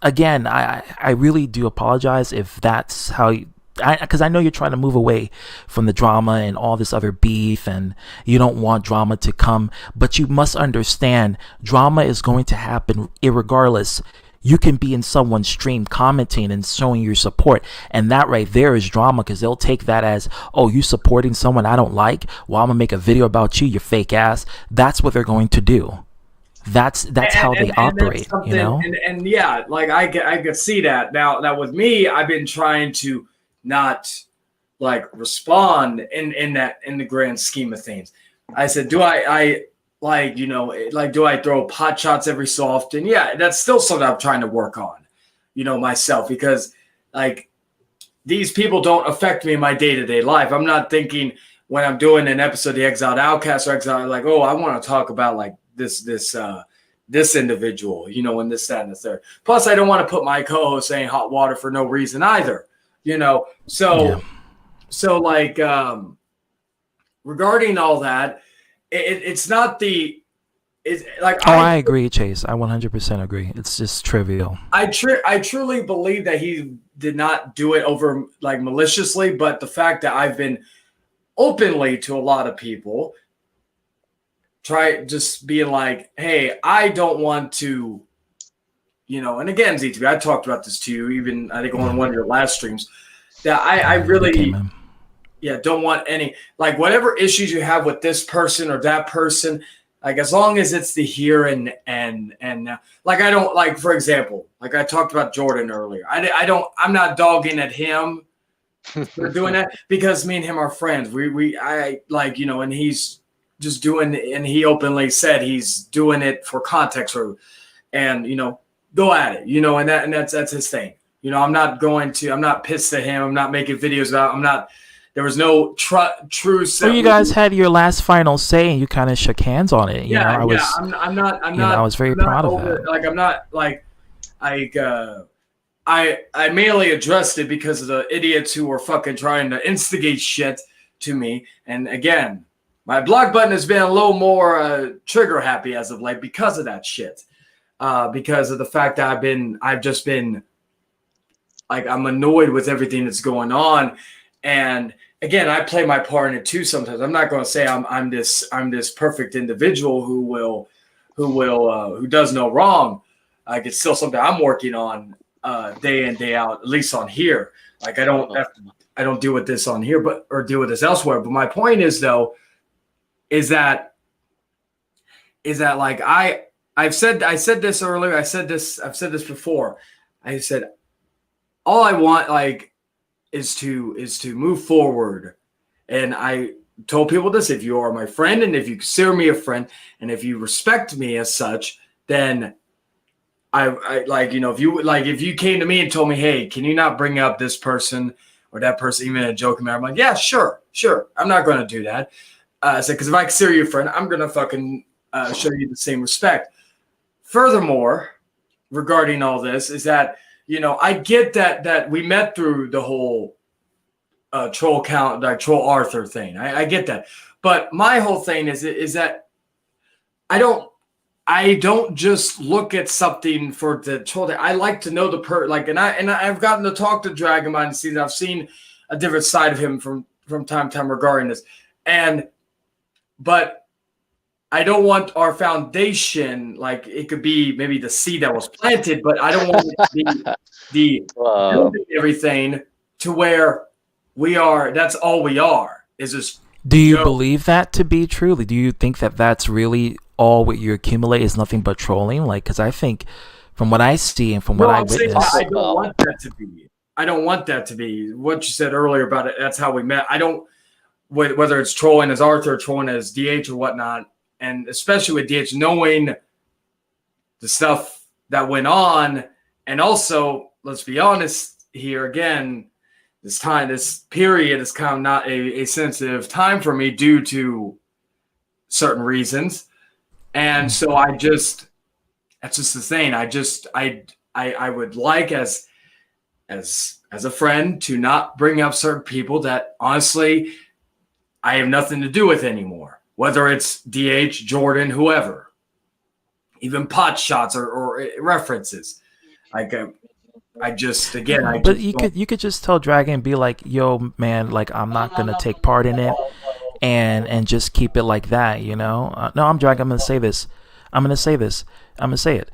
again, I really do apologize if that's how you, because I know you're trying to move away from the drama and all this other beef, and you don't want drama to come, but you must understand drama is going to happen irregardless. You can be in someone's stream commenting and showing your support, and that right there is drama, because they'll take that as, oh, you supporting someone I don't like? Well, I'm gonna make a video about you fake ass. That's what they're going to do. That's how they and that's operate, you something, know. and yeah, like I could see that. Now with me, I've been trying to not like respond in the grand scheme of things. I said, do I like, like, do I throw pot shots every so often? Yeah, that's still something I'm trying to work on, myself, because like these people don't affect me in my day-to-day life. I'm not thinking when I'm doing an episode of The Exiled Outcast or Exiled, like, oh, I want to talk about like this individual, and this, that, and the third. Plus, I don't want to put my co-host saying hot water for no reason either, So, Yeah. so like regarding all that, it's not the it's like Oh, I agree, Chase. I 100% agree. It's just trivial. I truly believe that he did not do it over like maliciously, but the fact that I've been openly to a lot of people try just being like, hey, I don't want to, and again, ZTV, I talked about this to you, even I think on one of your last streams, that I really, don't want any, like whatever issues you have with this person or that person, like as long as it's the here and now. Like I don't, like for example, like I talked about Jordan earlier. I'm not dogging at him for doing that because me and him are friends. I like, and he's just doing, and he openly said he's doing it for context and go at it, and that's his thing. I'm not pissed at him. I'm not making videos about, there was no true. Well, you guys had your last final say, and you kind of shook hands on it. I'm not. I was very proud of that. Like I'm not like, I mainly addressed it because of the idiots who were fucking trying to instigate shit to me. And again, my block button has been a little more trigger happy as of late because of that shit. Because of the fact that I've just been like, I'm annoyed with everything that's going on. And again, I play my part in it too. Sometimes I'm not going to say I'm this perfect individual who does no wrong. Like it's still something I'm working on day in, day out, at least on here. Like I don't deal with this on here, or deal with this elsewhere. But my point is though, is that like I said this earlier. I've said this before. I said all I want like is to move forward. And I told people this: if you are my friend, and if you consider me a friend, and if you respect me as such, then I like, if you came to me and told me, hey, can you not bring up this person or that person, even in a joking manner? I'm like, yeah, sure. I'm not going to do that. So, because if I consider you a friend, I'm going to fucking show you the same respect. Furthermore, regarding all this is that, I get that we met through the whole troll count, like troll Arthur thing. I get that. But my whole thing is that I don't just look at something for the troll. I like to know the and I've gotten to talk to Dragonmine and see that I've seen a different side of him from time to time regarding this. But I don't want our foundation, like it could be maybe the seed that was planted, but I don't want it to be building everything to where we are. That's all we are is just. Do you believe that to be true? Do you think that that's really all what you accumulate is nothing but trolling? Like, because I think from what I see and from what I witness, I don't want that to be. I don't want that to be what you said earlier about it. That's how we met. I don't, whether it's trolling as Arthur, trolling as DH or whatnot. And especially with DH, knowing the stuff that went on. And also, let's be honest here again, this period is kind of not a sensitive time for me due to certain reasons. And so that's just the thing. I would like as a friend to not bring up certain people that honestly I have nothing to do with anymore. Whether it's DH, Jordan, whoever, even pot shots or references, like But you could just tell Dragon and be like, "Yo, man, like I'm not gonna take part in it," and just keep it like that, No, I'm Dragon. I'm gonna say this. I'm gonna say it.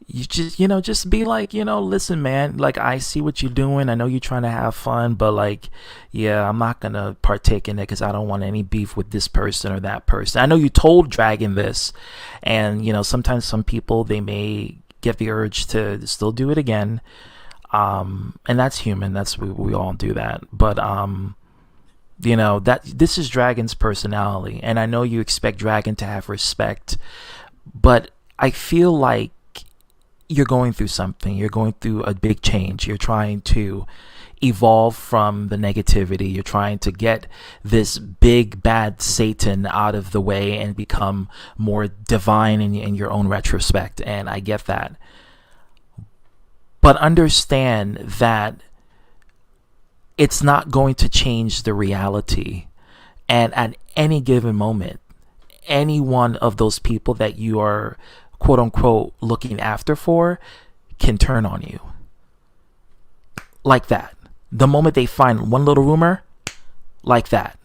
just be like, listen, man, like, I see what you're doing. I know you're trying to have fun, but like, yeah, I'm not gonna partake in it because I don't want any beef with this person or that person. I know you told Dragon this, and sometimes some people, they may get the urge to still do it again. And that's human. That's we all do that. But that this is Dragon's personality, and I know you expect Dragon to have respect, but I feel like you're going through something. You're going through a big change. You're trying to evolve from the negativity. You're trying to get this big bad Satan out of the way and become more divine in your own retrospect. And I get that. But understand that it's not going to change the reality. And at any given moment, any one of those people that you are quote unquote looking after for can turn on you. Like that. The moment they find one little rumor, like that.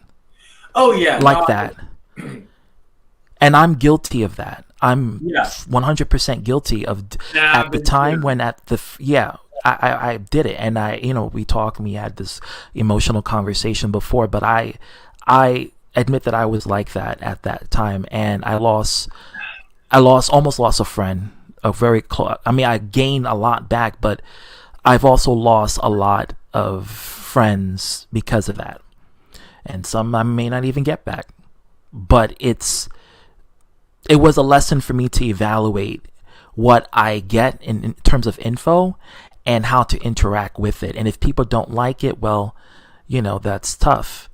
Oh yeah, Like that. And I'm guilty of that. I'm 100% guilty of at the time when I did it, and we talked and we had this emotional conversation before, but I admit that I was like that at that time, and I almost lost a friend, a very close. I mean, I gained a lot back, but I've also lost a lot of friends because of that, and some I may not even get back. But it was a lesson for me to evaluate what I get in terms of info and how to interact with it. And if people don't like it, well, that's tough.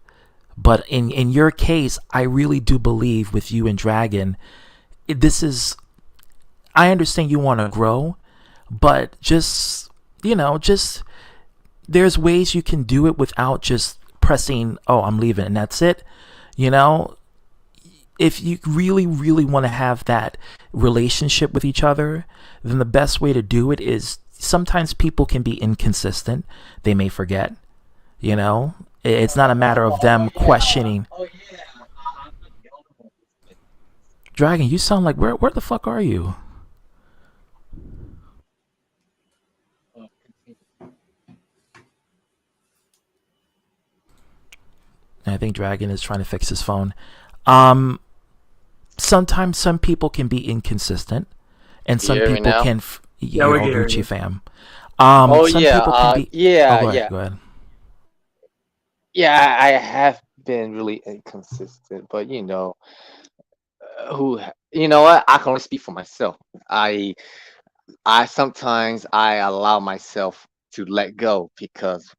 But in your case, I really do believe with you and Dragon, I understand you want to grow, but just there's ways you can do it without just pressing, oh, I'm leaving and that's it. If you really, really want to have that relationship with each other, then the best way to do it is, sometimes people can be inconsistent. They may forget, It's not a matter of them questioning. Dragon, you sound like, where the fuck are you? And I think Dragon is trying to fix his phone. Sometimes some people can be inconsistent, and some people can. Gucci fam. Some people can be. Go ahead. Yeah, I have been really inconsistent, but what? I can only speak for myself. I sometimes I allow myself to let go because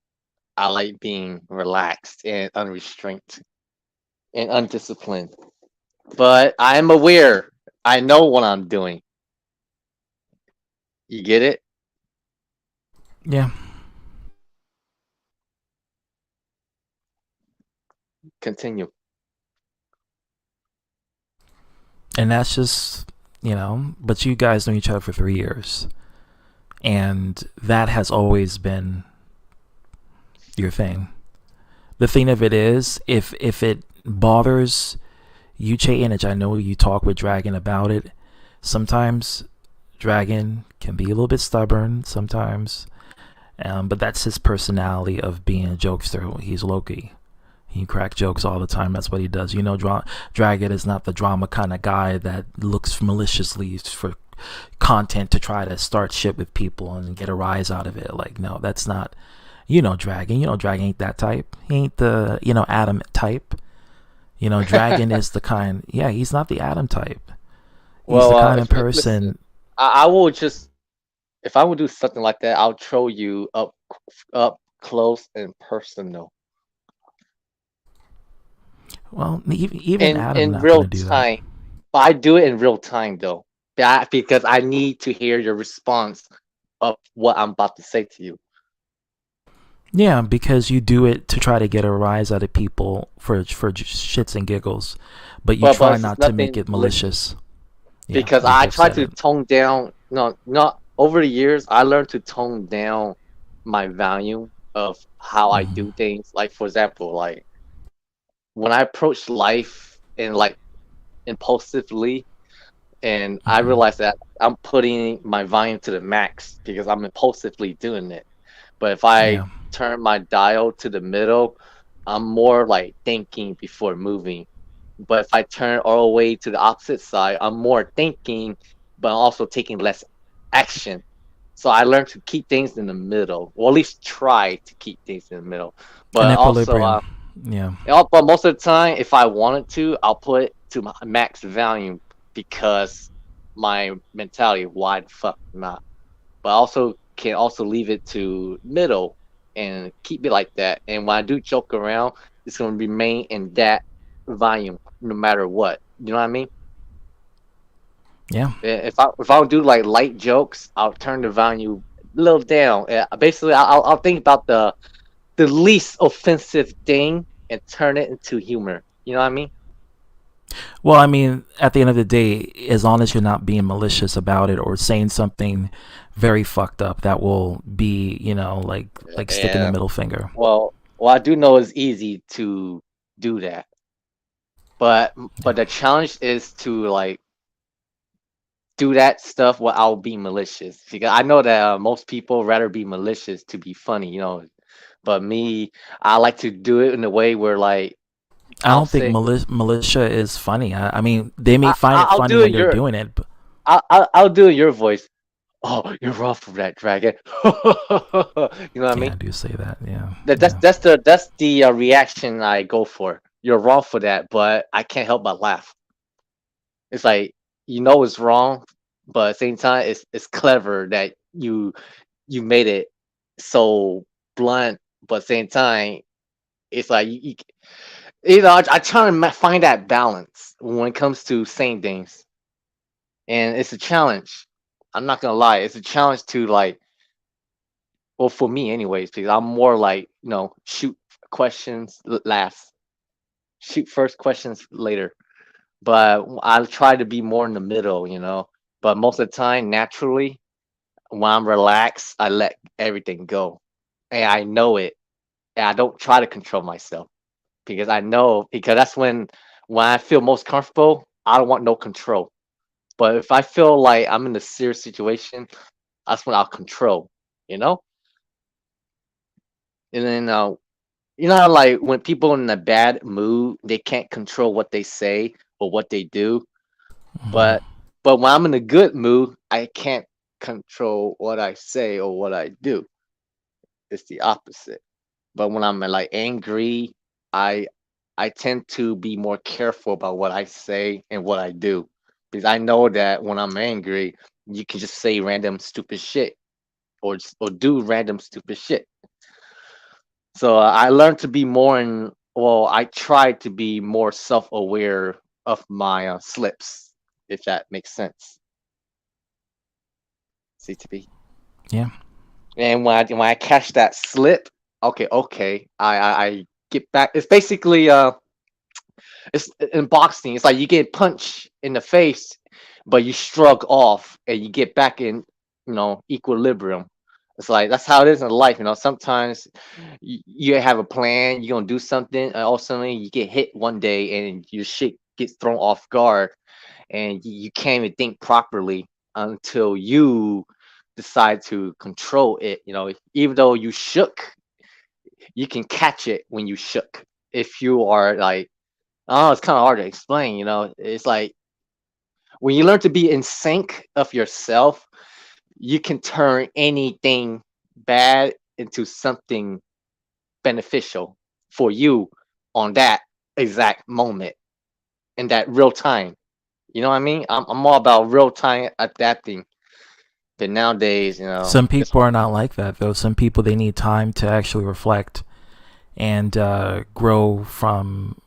I like being relaxed and unrestrained and undisciplined. But I am aware. I know what I'm doing. You get it? Yeah. Continue. And that's just, but you guys know each other for 3 years. And that has always been your thing. The thing of it is, if it bothers you, Chayton, I know you talk with Dragon about it, sometimes Dragon can be a little bit stubborn sometimes. But that's his personality of being a jokester. He's Loki. He crack jokes all the time. That's what he does. Dragon is not the drama kind of guy that looks maliciously for content to try to start shit with people and get a rise out of it. Like, no, that's not, Dragon. Dragon ain't that type. He ain't the, Adam type. Dragon is the kind, he's not the Adam type. He's the kind of person. Listen, I will just, if I would do something like that, I'll show you up close and personal. Well, even Adam in not real gonna do time. that. But I do it in real time though, because I need to hear your response of what I'm about to say to you. Yeah, because you do it to try to get a rise out of people for shits and giggles, but you try not to make it malicious. Because I try to tone down. No, not over the years. I learned to tone down my value of how I do things. Like, for example, like when I approach life in like impulsively, and I realized that I'm putting my volume to the max because I'm impulsively doing it. But if I Yeah. turn my dial to the middle, I'm more like thinking before moving. But if I turn all the way to the opposite side, I'm more thinking, but also taking less action. So I learned to keep things in the middle, or at least try to keep things in the middle. An But also, equilibrium. Yeah. but most of the time, if I wanted to, I'll put it to my max volume because my mentality, why the fuck not? But I also can also leave it to middle and keep it like that. And when I do joke around, it's going to remain in that volume no matter what. You know what I mean? Yeah. If I do like light jokes, I'll turn the volume a little down. Basically, I'll think about the least offensive thing and turn it into humor. You know what I mean? Well, I mean, at the end of the day, as long as you're not being malicious about it or saying something very fucked up that will be, like sticking the And middle finger. well, I do know it's easy to do that, but the challenge is to like do that stuff without being malicious. Because I know that most people rather be malicious to be funny, you know. But me, I like to do it in a way where like I I'll don't think say militia is funny. I mean, they may find it I'll funny do when it they're your doing it, but I'll do it your voice. Oh, you're wrong for that dragon. You know what I yeah, mean? I do say that. Yeah, That yeah. that's the reaction I go for. You're wrong for that, but I can't help but laugh. It's like you know it's wrong, but at the same time, it's clever that you made it so blunt, but at the same time, it's like I try to find that balance when it comes to saying things, and it's a challenge. I'm not gonna lie, it's a challenge to like, well, for me, anyways, because I'm more like shoot questions last, shoot first, questions later. But I try to be more in the middle. But most of the time, naturally, when I'm relaxed, I let everything go, and I know it, and I don't try to control myself because I know because that's when I feel most comfortable. I don't want no control. But if I feel like I'm in a serious situation, that's when I'll control. You know, and then how, like when people in a bad mood, they can't control what they say or what they do. Hmm. But when I'm in a good mood, I can't control what I say or what I do. It's the opposite. But when I'm like angry, I I tend to be more careful about what I say and what I do because I know that when I'm angry, you can just say random stupid shit or do random stupid shit. So I learned to be more in. Well, I try to be more self-aware of my slips, if that makes sense. CTP. Yeah. And when I catch that slip, okay, I get back. It's basically it's in boxing. It's like you get punched in the face, but you shrug off and you get back in equilibrium. It's like that's how it is in life. Sometimes you have a plan, you're gonna do something, and all of a sudden you get hit one day and your shit gets thrown off guard, and you can't even think properly until you decide to control it. Even though you shook, you can catch it when you shook. If you are like, oh, it's kind of hard to explain. It's like when you learn to be in sync of yourself, you can turn anything bad into something beneficial for you on that exact moment in that real time. You know what I mean? I'm all about real time adapting. But nowadays, Some it's people are not like that though. Some people they need time to actually reflect and grow from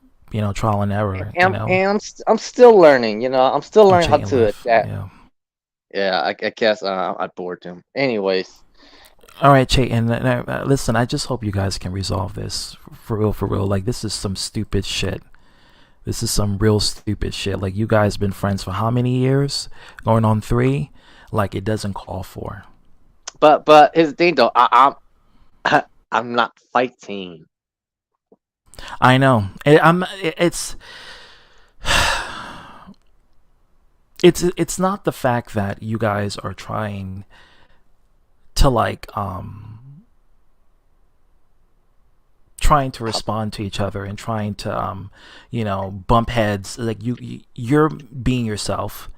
trial and error. I'm still learning. I'm still Or learning how change to life. adapt. Yeah. Yeah, I guess I bored him. Anyways, All right, Chayton. Listen, I just hope you guys can resolve this for real. For real. Like this is some stupid shit. This is some real stupid shit. Like you guys been friends for how many years? Going on 3. Like it doesn't call for. but here's the thing though. I'm not fighting. I know. It's it's not the fact that you guys are trying to trying to respond to each other and trying to bump heads. Like you're being yourself,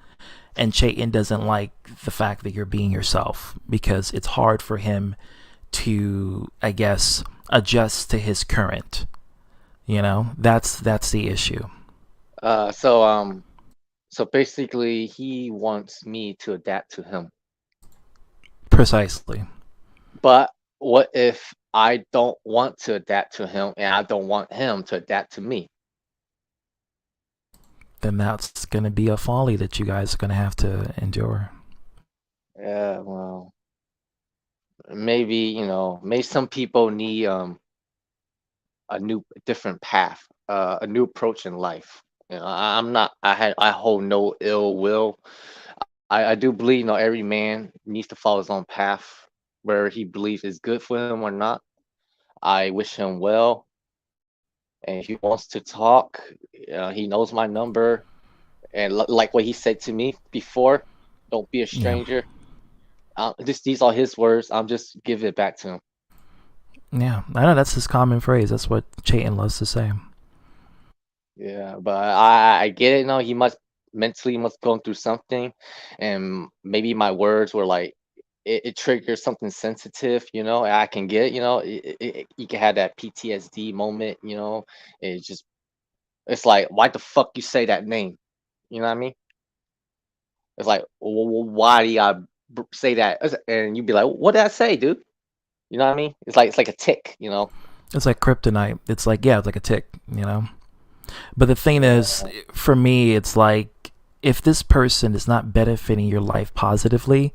and Chayton doesn't like the fact that you're being yourself because it's hard for him to, I guess, adjust to his current. That's the issue. Uh, so um, so basically, he wants me to adapt to him. Precisely. But what if I don't want to adapt to him, and I don't want him to adapt to me? Then that's gonna be a folly that you guys are gonna have to endure. Yeah, well, maybe maybe some people need a different path, a new approach in life. I'm not. I hold no ill will. I do believe every man needs to follow his own path, where he believes is good for him or not. I wish him well, and if he wants to talk, he knows my number, and like what he said to me before, don't be a Yeah. stranger. These are his words. I'm just giving it back to him. Yeah, I know that's his common phrase. That's what Chayton loves to say. Yeah, but I get it. He must going through something, and maybe my words were like it triggers something sensitive. I can get it. You can have that PTSD moment. It's like, why the fuck you say that name? You know what I mean? It's like, why do you gotta say that? And you'd be like, what did I say, dude? You know what I mean? It's like a tick. It's like kryptonite. It's like, yeah, it's like a tick. But the thing is, for me, it's like if this person is not benefiting your life positively,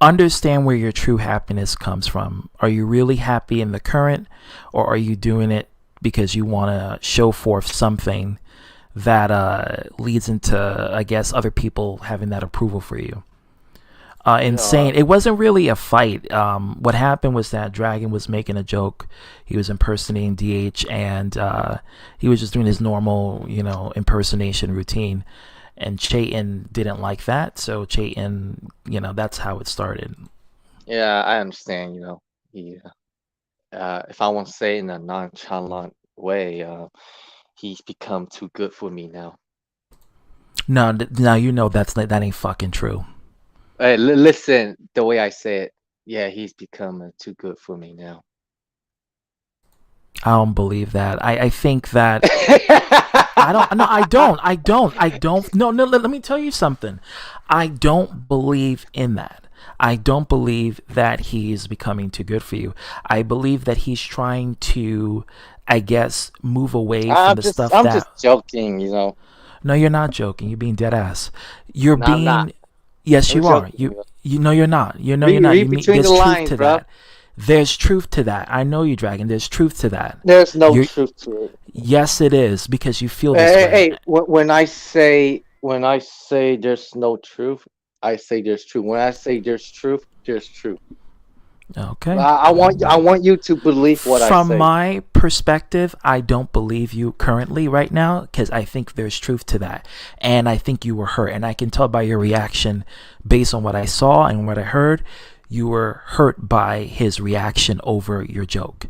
understand where your true happiness comes from. Are you really happy in the current, or are you doing it because you want to show forth something that leads into, I guess, other people having that approval for you? Insane. It wasn't really a fight. What happened was that Dragon was making a joke. He was impersonating DH, and he was just doing his normal, impersonation routine. And Chayton didn't like that, so Chayton, that's how it started. Yeah, I understand. He, if I want to say it in a nonchalant way, he's become too good for me now. No, now that ain't fucking true. Hey, listen, the way I say it, yeah, he's become too good for me now. I don't believe that. I think that I don't. No, I don't. No, let me tell you something. I don't believe in that. I don't believe that he's becoming too good for you. I believe that he's trying to, I guess, move away from the stuff I'm that. just joking. No, you're not joking. You're being dead ass. You're No, I'm not. being. Yes, I'm you are. joking. You know you're not. You're Read, not. read between There's the truth lines, to bro. that. There's truth to that. I know you, Dragon. There's truth to that. There's no You're truth to it. Yes, it is because you feel this Hey, way. hey, when I say there's no truth, I say there's truth. When I say there's truth, there's truth. Okay. I want you to believe what I From say. my perspective, I don't believe you currently right now because I think there's truth to that. And I think you were hurt. And I can tell by your reaction based on what I saw and what I heard, you were hurt by his reaction over your joke.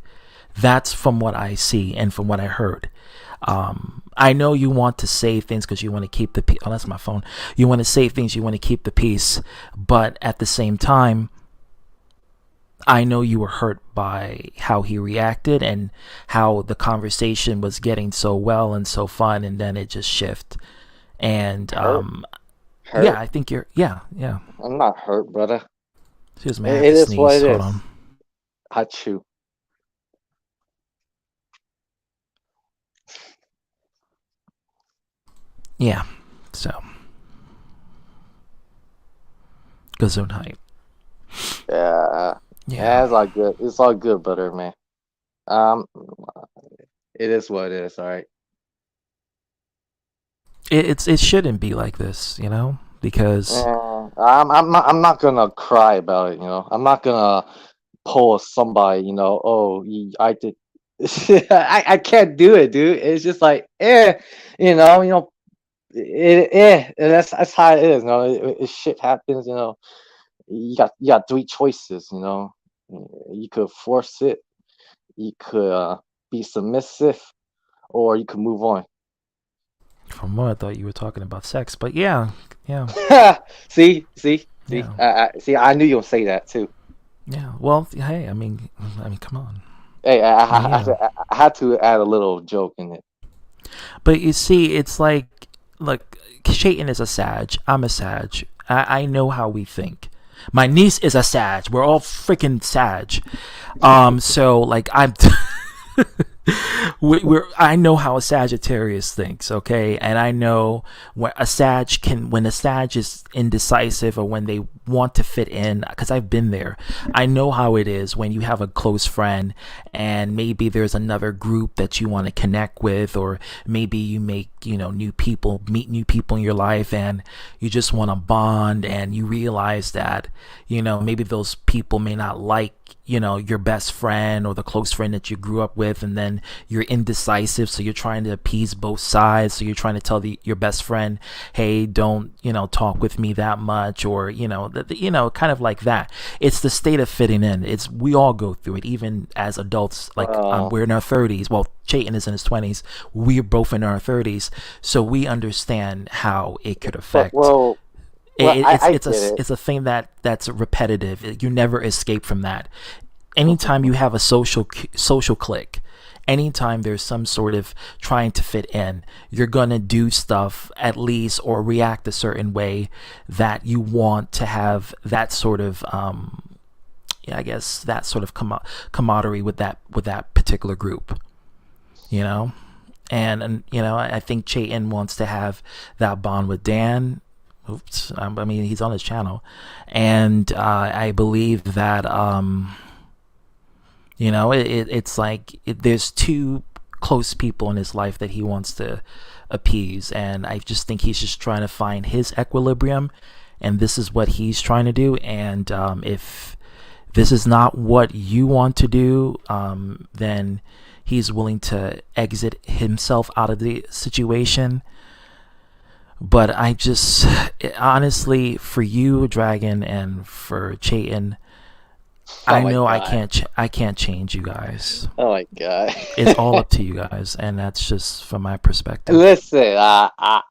That's from what I see and from what I heard. I know you want to say things because you want to keep the peace. Oh, that's my phone. You want to say things, you want to keep the peace. But at the same time, I know you were hurt by how he reacted and how the conversation was getting so well and so fun, and then it just shifted. And Hurt? yeah, I think you're. Yeah. I'm not hurt, brother. Excuse me, I have It to is what sneeze. it Hold is. on. Hachu. Yeah. So, Gesundheit. Yeah. Yeah. It's all good. It's all good, brother, man. Um, it is what it is. All right. It shouldn't be like this, because I'm not gonna cry about it. I'm not gonna pull somebody. Oh, I did. I can't do it, dude. It's just like, you know. that's how it is. You know, shit happens. You know, you got three choices. You know, you could force it, you could be submissive, or you could move on. From what I thought you were talking about sex, but yeah, yeah, See. yeah, See. I knew you would say that too. yeah. Well, hey, I mean, come on. Hey, I mean, yeah. I had to add a little joke in it. But you see, it's like, look, Chayton is a Sag. I'm a Sag. I know how we think. My niece is a Sag. We're all freaking Sag. So like I'm. I know how a Sagittarius thinks, okay, and I know when a Sag is indecisive or when they want to fit in, because I've been there. I know how it is when you have a close friend and maybe there's another group that you want to connect with, or maybe you make new people, meet new people in your life, and you just want to bond, and you realize that maybe those people may not like your best friend or the close friend that you grew up with, and then you're indecisive, so you're trying to appease both sides, so you're trying to tell your best friend, hey, don't talk with me that much, or kind of like that. It's the state of fitting in. We all go through it, even as adults. Like, Well, we're in our 30s. Well, Chayton is in his 20s. We're both in our 30s, so we understand how it could but affect. I It's a get it. it's a thing that's repetitive. You never escape from that. Anytime you have a social clique, anytime there's some sort of trying to fit in, you're gonna do stuff at least, or react a certain way that you want to have that sort of yeah, I guess that sort of camaraderie with that particular group, you know. And I think Chayton wants to have that bond with Dan. Oops, I mean, he's on his channel, and I believe that it's like there's two close people in his life that he wants to appease, and I just think he's just trying to find his equilibrium, and this is what he's trying to do. And if this is not what you want to do, then he's willing to exit himself out of the situation. But I just, honestly, for you, Dragon, and for Chayton, Oh I my know god. I can't change you guys. Oh my god. It's all up to you guys, and that's just from my perspective. Listen,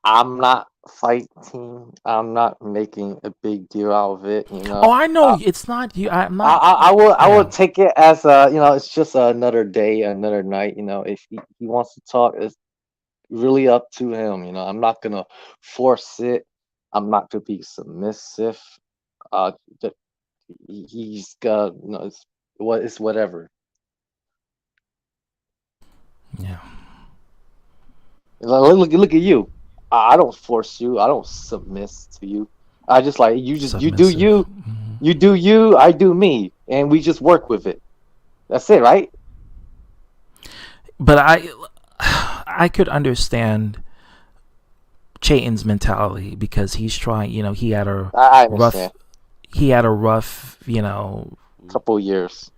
I'm not fighting. I'm not making a big deal out of it. You Oh, know, I know uh, it's not you. I'm not. I will Yeah, take it as it's just another day, another night. You know, if he wants to talk, it's really up to him. You know, I'm not gonna force it. I'm not gonna be submissive. Uh, th- he's got, it's whatever. yeah, Look at you. I don't force you. I don't submit to you. I just like you do submissive. you. You do you. I do me, and we just work with it. That's it, right? But I could understand Chayton's mentality, because he's trying. I Rough. understand. He had a rough. Couple years.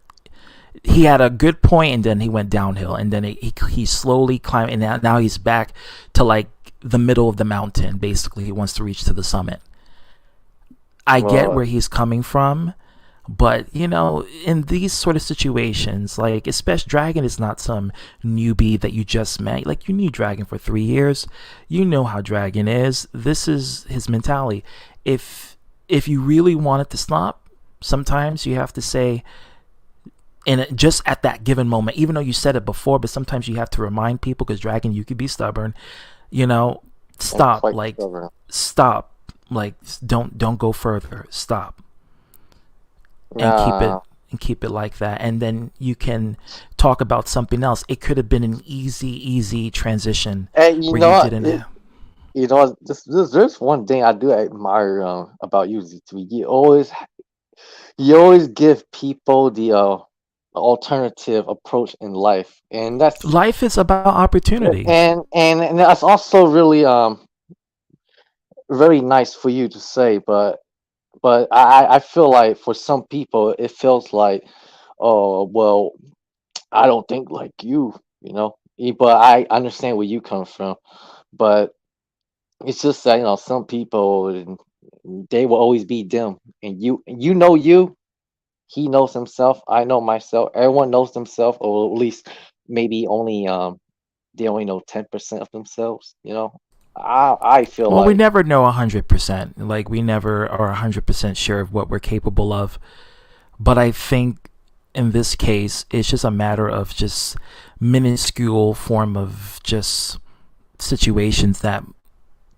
He had a good point, and then he went downhill, and then he slowly climbed, and now he's back to like the middle of the mountain. Basically, he wants to reach to the summit. I get Well, where he's coming from, but in these sort of situations, like, especially Dragon is not some newbie that you just met. Like, you knew Dragon for 3 years. You know how Dragon is. This is his mentality. If you really want it to stop, sometimes you have to say, and just at that given moment, even though you said it before, but sometimes you have to remind people, because Dragon, you could be stubborn, you know I'm stop, quite like, stubborn. stop, like, don't go further, stop, and keep it Nah, and keep it like that, and then you can talk about something else. It could have been an easy transition and you where know you what? didn't have. There's one thing I do admire about you, Z3. You always give people the alternative approach in life, and Life is about opportunity. and that's also really very nice for you to say. But I feel like for some people it feels like, oh well, I don't think like you, you know. But I understand where you come from. But it's just that some people they will always be them, and you know you. He knows himself. I know myself. Everyone knows themselves, or at least maybe only they only know 10% of themselves. I feel Well, we like never know 100%. Like, we never are 100% sure of what we're capable of. But I think in this case, it's just a matter of just minuscule form of just situations that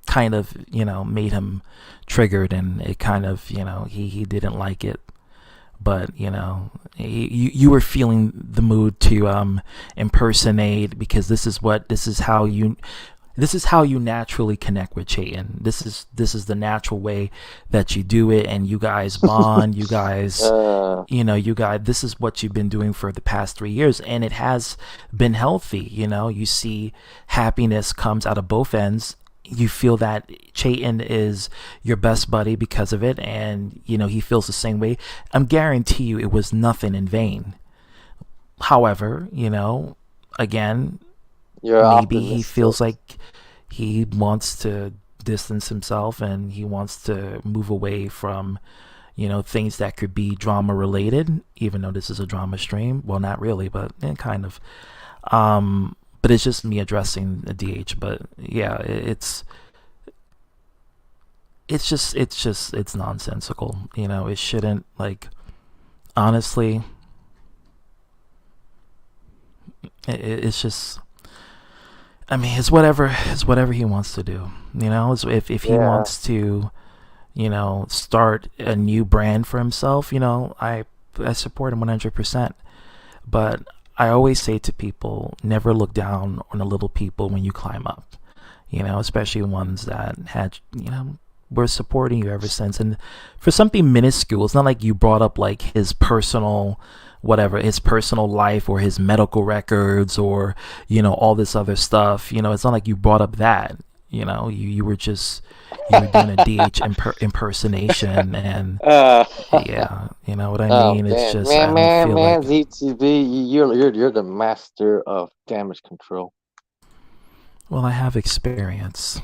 kind of, made him triggered, and it kind of, he didn't like it. But, you were feeling the mood to impersonate, because this is how you naturally connect with Chayton. This is the natural way that you do it, and you guys bond. You guys, uh this is what you've been doing for the past 3 years, and it has been healthy. You see happiness comes out of both ends. You feel that Chayton is your best buddy because of it, and he feels the same way. I'm guarantee you it was nothing in vain. However, again, you're maybe he optimistic. feels like he wants to distance himself, and he wants to move away from things that could be drama related, even though this is a drama stream. Well, not really, but kind of. But it's just me addressing the DH. But yeah, it's nonsensical. It shouldn't, like, honestly. It's just, I mean, it's whatever he wants to do. If he Yeah, wants to, start a new brand for himself, I support him 100%. But I always say to people, never look down on the little people when you climb up. Especially ones that had, were supporting you ever since. And for something minuscule, it's not like you brought up like his personal, whatever, his personal life or his medical records, or all this other stuff. It's not like you brought up that. You were just, you were doing a DH impersonation, and uh yeah, you know what I oh mean. It's man, just, I man, don't man, feel man, like. ZTV, you're the master of damage control. Well, I have experience.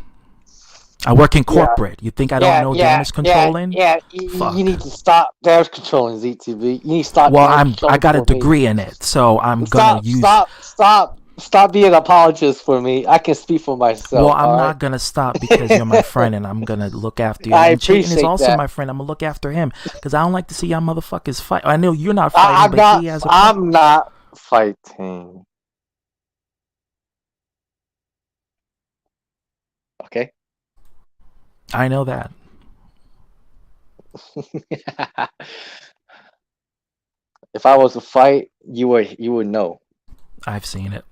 I work in Yeah, corporate. You think I don't yeah, know yeah, damage yeah, controlling? yeah. You Fuck. need to stop damage controlling, ZTV. You need to stop Well, damage I controlling got a for me. degree in it, so I'm gonna Stop, use. stop, stop, stop being an apologist for me. I can speak for Well, myself. I'm All right. not gonna stop because you're my friend, and I'm gonna look after you. I And Chayton is appreciate also that. my friend. I'm gonna look after him because I don't like to see y'all motherfuckers fight. I know you're not I, fighting, I'm but he not. has a point. I'm not fighting. Okay. I know that. If I was to fight, you would know. I've seen it.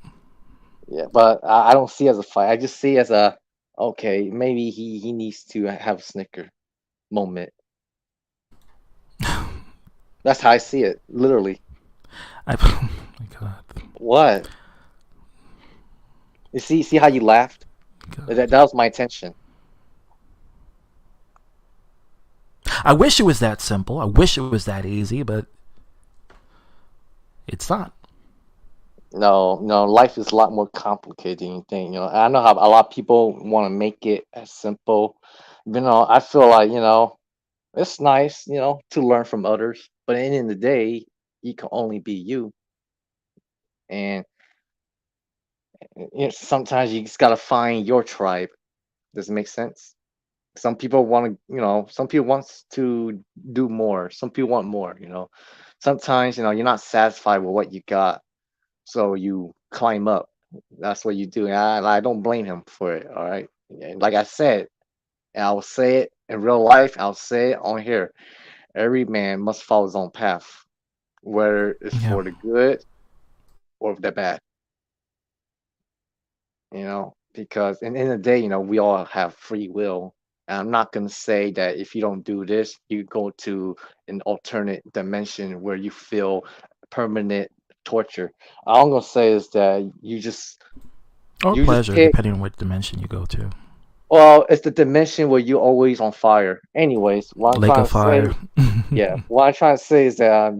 Yeah, but I don't see it as a fight. I just see it as a okay. Maybe he needs to have a snicker moment. That's how I see it, literally. Oh my god. What? You see how you laughed? God. That was my intention. I wish it was that simple. I wish it was that easy, but it's not. No, no, life is a lot more complicated than you think. I know how a lot of people want to make it as simple. I feel like, it's nice, to learn from others, but at the end of the day, you can only be you. And sometimes you just gotta find your tribe. Does it make sense? Some people want to, some people wants to do more. Some people want more. Sometimes, you're not satisfied with what you got, so you climb up. That's what you do. And I don't blame him for it. All right. And like I said, and I will say it in real life. I'll say it on here. Every man must follow his own path, whether it's Yeah. for the good or the bad. Because in the end of the day, we all have free will. And I'm not gonna say that if you don't do this, you go to an alternate dimension where you feel permanent torture. All I'm gonna say is that Or you just pleasure, pick. depending on what dimension you go to. Well, it's the dimension where you're always on fire. Anyways, what I'm Lake trying of to say, Fire. yeah, what I'm trying to say is that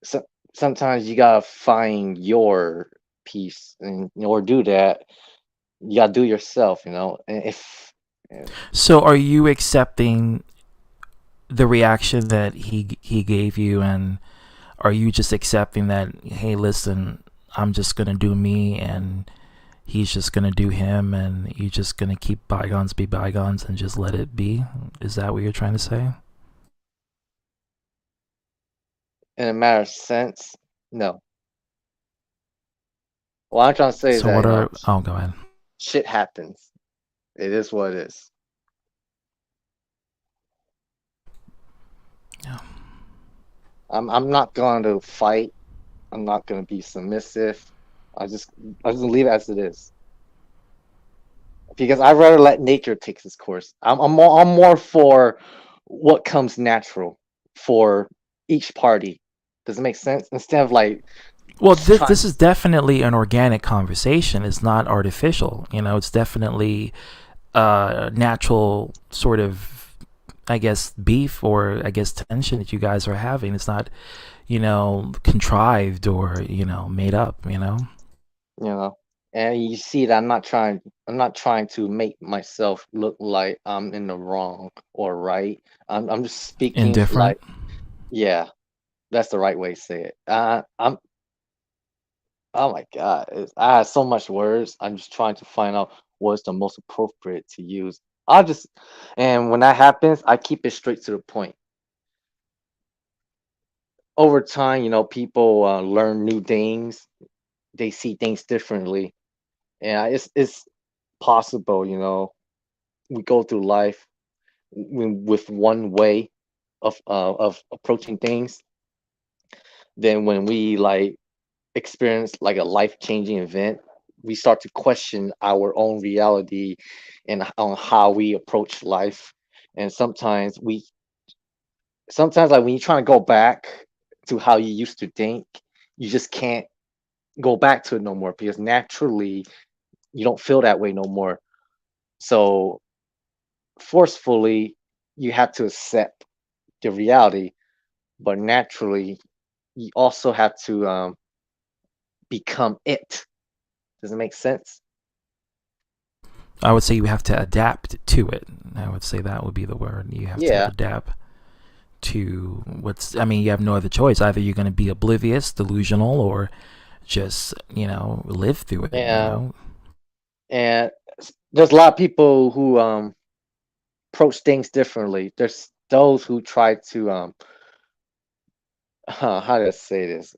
so, sometimes you gotta find your peace, and do that. You gotta do yourself, And if So are you accepting the reaction that he gave you, and are you just accepting that, hey, listen, I'm just gonna do me, and he's just gonna do him, and you're just gonna keep bygones be bygones and just let it be? Is that what you're trying to say? in a matter of sense, no. What I'm trying to say is So that, what are? Oh, go ahead. shit happens. It is what it is. Yeah. I'm not going to fight. I'm not going to be submissive. I just leave it as it is, because I'd rather let nature take its course. I'm more for what comes natural for each party. Does it make sense? Instead of like Well, trying. this is definitely an organic conversation. It's not artificial. It's definitely natural sort of, I guess, beef or I guess tension that you guys are having. It's not, contrived or made up. you know and you see that I'm not trying to make myself look like I'm in the wrong or right. I'm just speaking Indifferent. like, yeah, that's the right way to say it. I'm Oh my god, I have so much words. I'm just trying to find out what's the most appropriate to use. I'll just And when that happens, I keep it straight to the point. Over time, people learn new things. They see things differently, and it's possible. We go through life with one way of approaching things. Then when we like experience like a life-changing event, we start to question our own reality and on how we approach life. And sometimes like when you're trying to go back to how you used to think, you just can't go back to it no more, because naturally you don't feel that way no more. So forcefully you have to accept the reality, but naturally you also have to become it. Does it make sense? I would say you have to adapt to it. I would say that would be the word. You have to Yeah. adapt to I mean, you have no other choice. Either you're going to be oblivious, delusional, or just, live through it. And and there's a lot of people who approach things differently. There's those who try to how do I say this?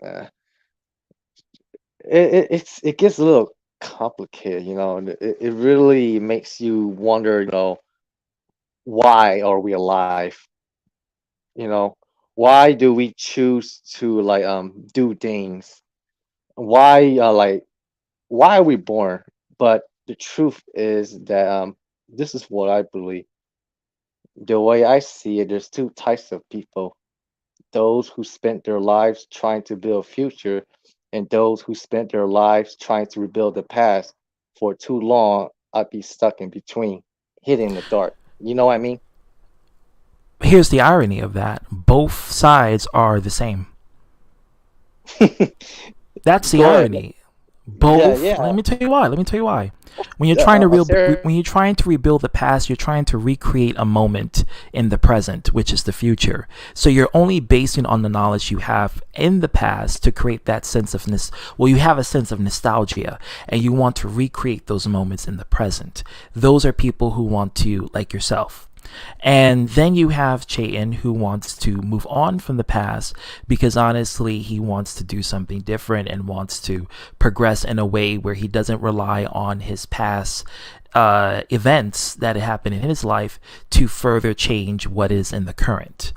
It gets a little complicated, and it really makes you wonder, why are we alive? You know, why do we choose to like do things? Why why are we born? But the truth is that this is what I believe. The way I see it, there's two types of people: those who spent their lives trying to build a future, and those who spent their lives trying to rebuild the past. For too long, I'd be stuck in between, hidden in the dark. You know what I mean? Here's the irony of that: both sides are the same. That's the Go ahead. irony. Yeah, Both. yeah. Let me tell you why. Let me tell you why. When you're Yeah, trying to sir. when you're trying to rebuild the past, you're trying to recreate a moment in the present, which is the future. So you're only basing on the knowledge you have in the past to create that sense of you have a sense of nostalgia, and you want to recreate those moments in the present. Those are people who want to, like yourself. And then you have Chayton, who wants to move on from the past because honestly, he wants to do something different and wants to progress in a way where he doesn't rely on his past events that happened in his life to further change what is in the current.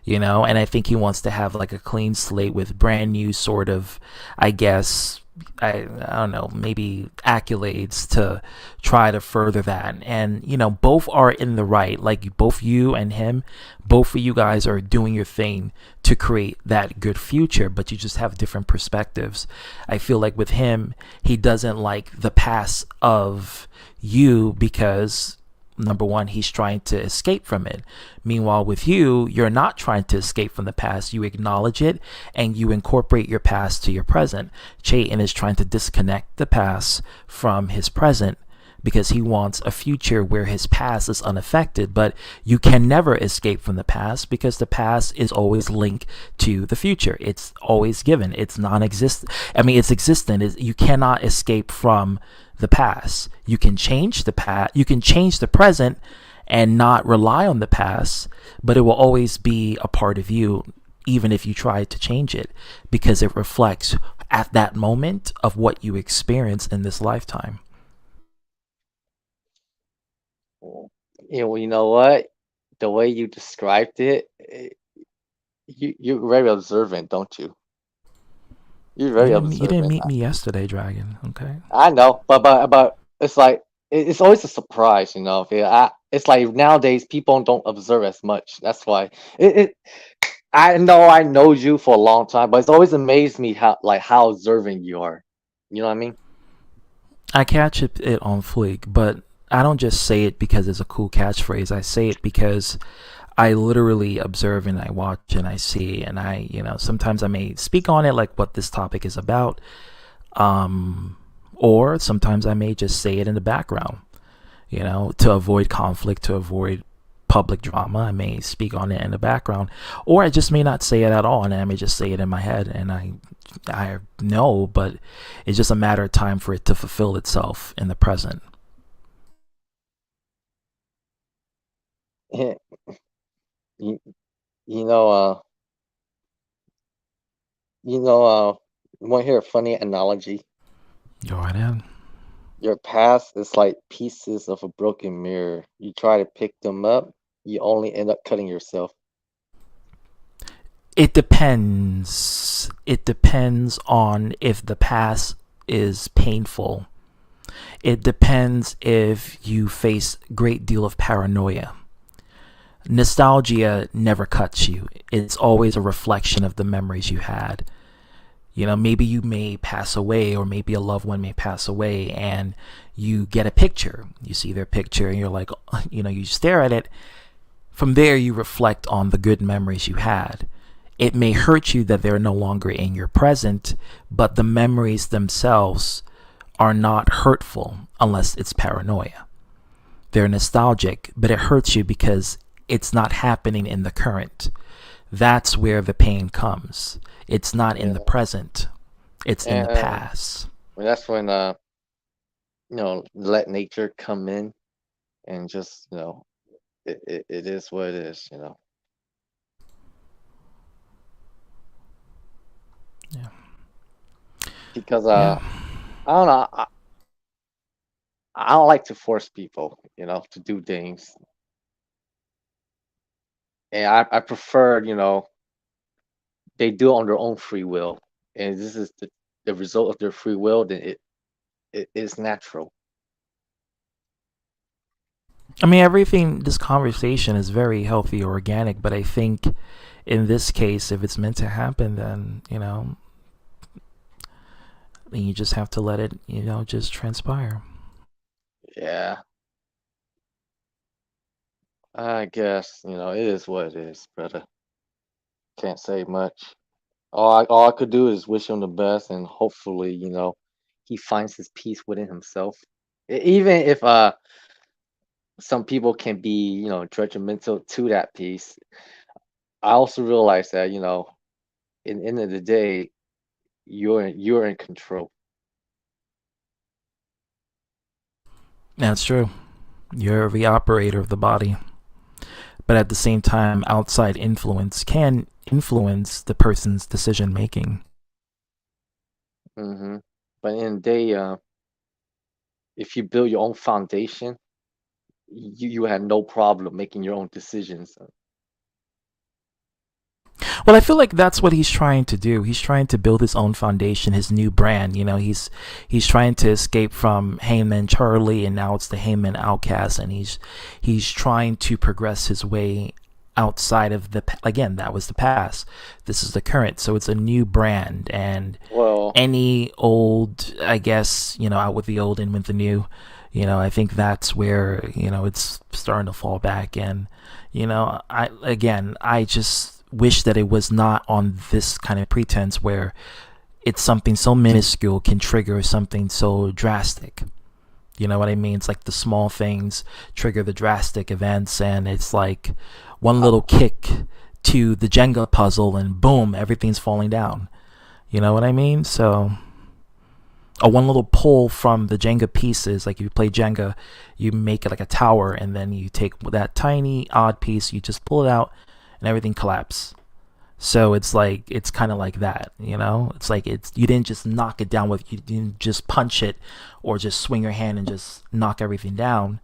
And I think he wants to have like a clean slate with brand new sort of, I guess, I don't know, maybe accolades to try to further that. And, both are in the right. Like both you and him, both of you guys are doing your thing to create that good future, but you just have different perspectives. I feel like with him, he doesn't like the past of you because number one, he's trying to escape from it. Meanwhile, with you, you're not trying to escape from the past. You acknowledge it and you incorporate your past to your present. Chayton is trying to disconnect the past from his present because he wants a future where his past is unaffected. But you can never escape from the past because the past is always linked to the future. It's always given. It's non-existent. I mean, it's existent. You cannot escape from the past. You can change the past. You can change the present and not rely on the past, but it will always be a part of you, even if you try to change it, because it reflects at that moment of what you experienced in this lifetime. You know what? The way you described it, you're very observant, don't you? You're very You didn't observant. meet me yesterday, Dragon. Okay. I know, but it's like it's always a surprise, you know. It's like nowadays people don't observe as much. That's why it I know you for a long time, but it's always amazed me how observant you are. You know what I mean? I catch it on fleek, but I don't just say it because it's a cool catchphrase. I say it because I literally observe and I watch and I see, and sometimes I may speak on it, like what this topic is about, or sometimes I may just say it in the background, to avoid conflict, to avoid public drama. I may speak on it in the background, or I just may not say it at all, and I may just say it in my head, and I know, but it's just a matter of time for it to fulfill itself in the present. you, you know, uh, you know, want to hear a funny analogy? Go right ahead. Your past is like pieces of a broken mirror. You try to pick them up, you only end up cutting yourself. It depends. It depends on if the past is painful. It depends if you face a great deal of paranoia. Nostalgia never cuts you. It's always a reflection of the memories you had. Maybe you may pass away, or maybe a loved one may pass away, and you get a picture. You see their picture and you're like, you stare at it. From there, you reflect on the good memories you had. It may hurt you that they're no longer in your present, but the memories themselves are not hurtful unless it's paranoia. They're nostalgic, but it hurts you because it's not happening in the current. That's where the pain comes. It's not in the present. It's in the past. That's when let nature come in and just it is what it is. Yeah. Because I don't know. I don't like to force people, to do things, and I prefer, they do it on their own free will, and this is the result of their free will. Then it is natural. I mean, this conversation is very healthy, organic, but I think in this case, if it's meant to happen, then, then you just have to let it, just transpire. Yeah, I guess it is what it is, brother. Can't say much. All I could do is wish him the best, and hopefully, he finds his peace within himself. Even if some people can be, judgmental to that peace, I also realize that, in the end of the day, you're in control. That's true. You're the operator of the body. But at the same time, outside influence can influence the person's decision making. Hmm. But in the day, if you build your own foundation, you have no problem making your own decisions. Well, I feel like that's what he's trying to do. He's trying to build his own foundation, his new brand. He's trying to escape from Heyman Charlie, and now it's the Heyman Outcast, and he's trying to progress his way outside of again, that was the past. This is the current, so it's a new brand. And any old, I guess, out with the old, in with the new. I think that's where it's starting to fall back. And I just wish that it was not on this kind of pretense where it's something so minuscule can trigger something so drastic. You know what I mean? It's like the small things trigger the drastic events, and it's like one little kick to the Jenga puzzle, and boom, everything's falling down. You know what I mean? So, one little pull from the Jenga pieces, like if you play Jenga, you make it like a tower, and then you take that tiny odd piece, you just pull it out, and everything collapses. So it's like it's kind of like that, you know. It's like you didn't just knock it down with, you didn't just punch it or just swing your hand and just knock everything down.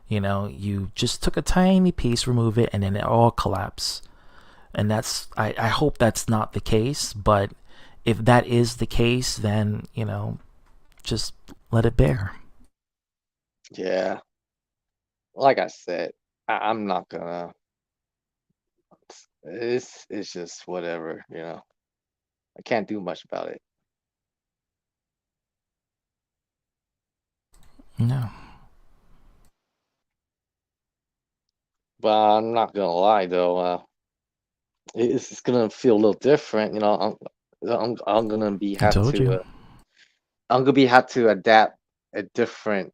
You know, you just took a tiny piece, remove it, and then it all collapsed. And I hope that's not the case, but if that is the case, then just let it bear. Yeah, like I said, I'm not gonna. It's just whatever, I can't do much about it. No. But I'm not gonna lie though, it's gonna feel a little different. I'm gonna be I have told you. to I'm gonna be have to adapt a different,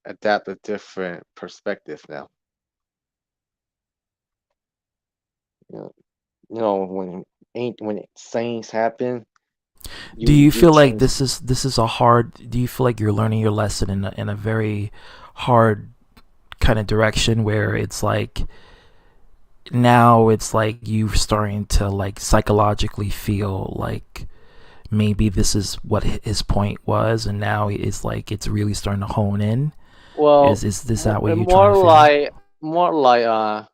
adapt a different perspective now. You know, when things happen, Do you you you feel like change. this is a hard? Do you feel like you're learning your lesson in a very hard kind of direction where it's like now it's like you starting to like psychologically feel like maybe this is what his point was, and now it's like it's really starting to hone in. Well, Is this that what you're trying more to feel? like more like uh,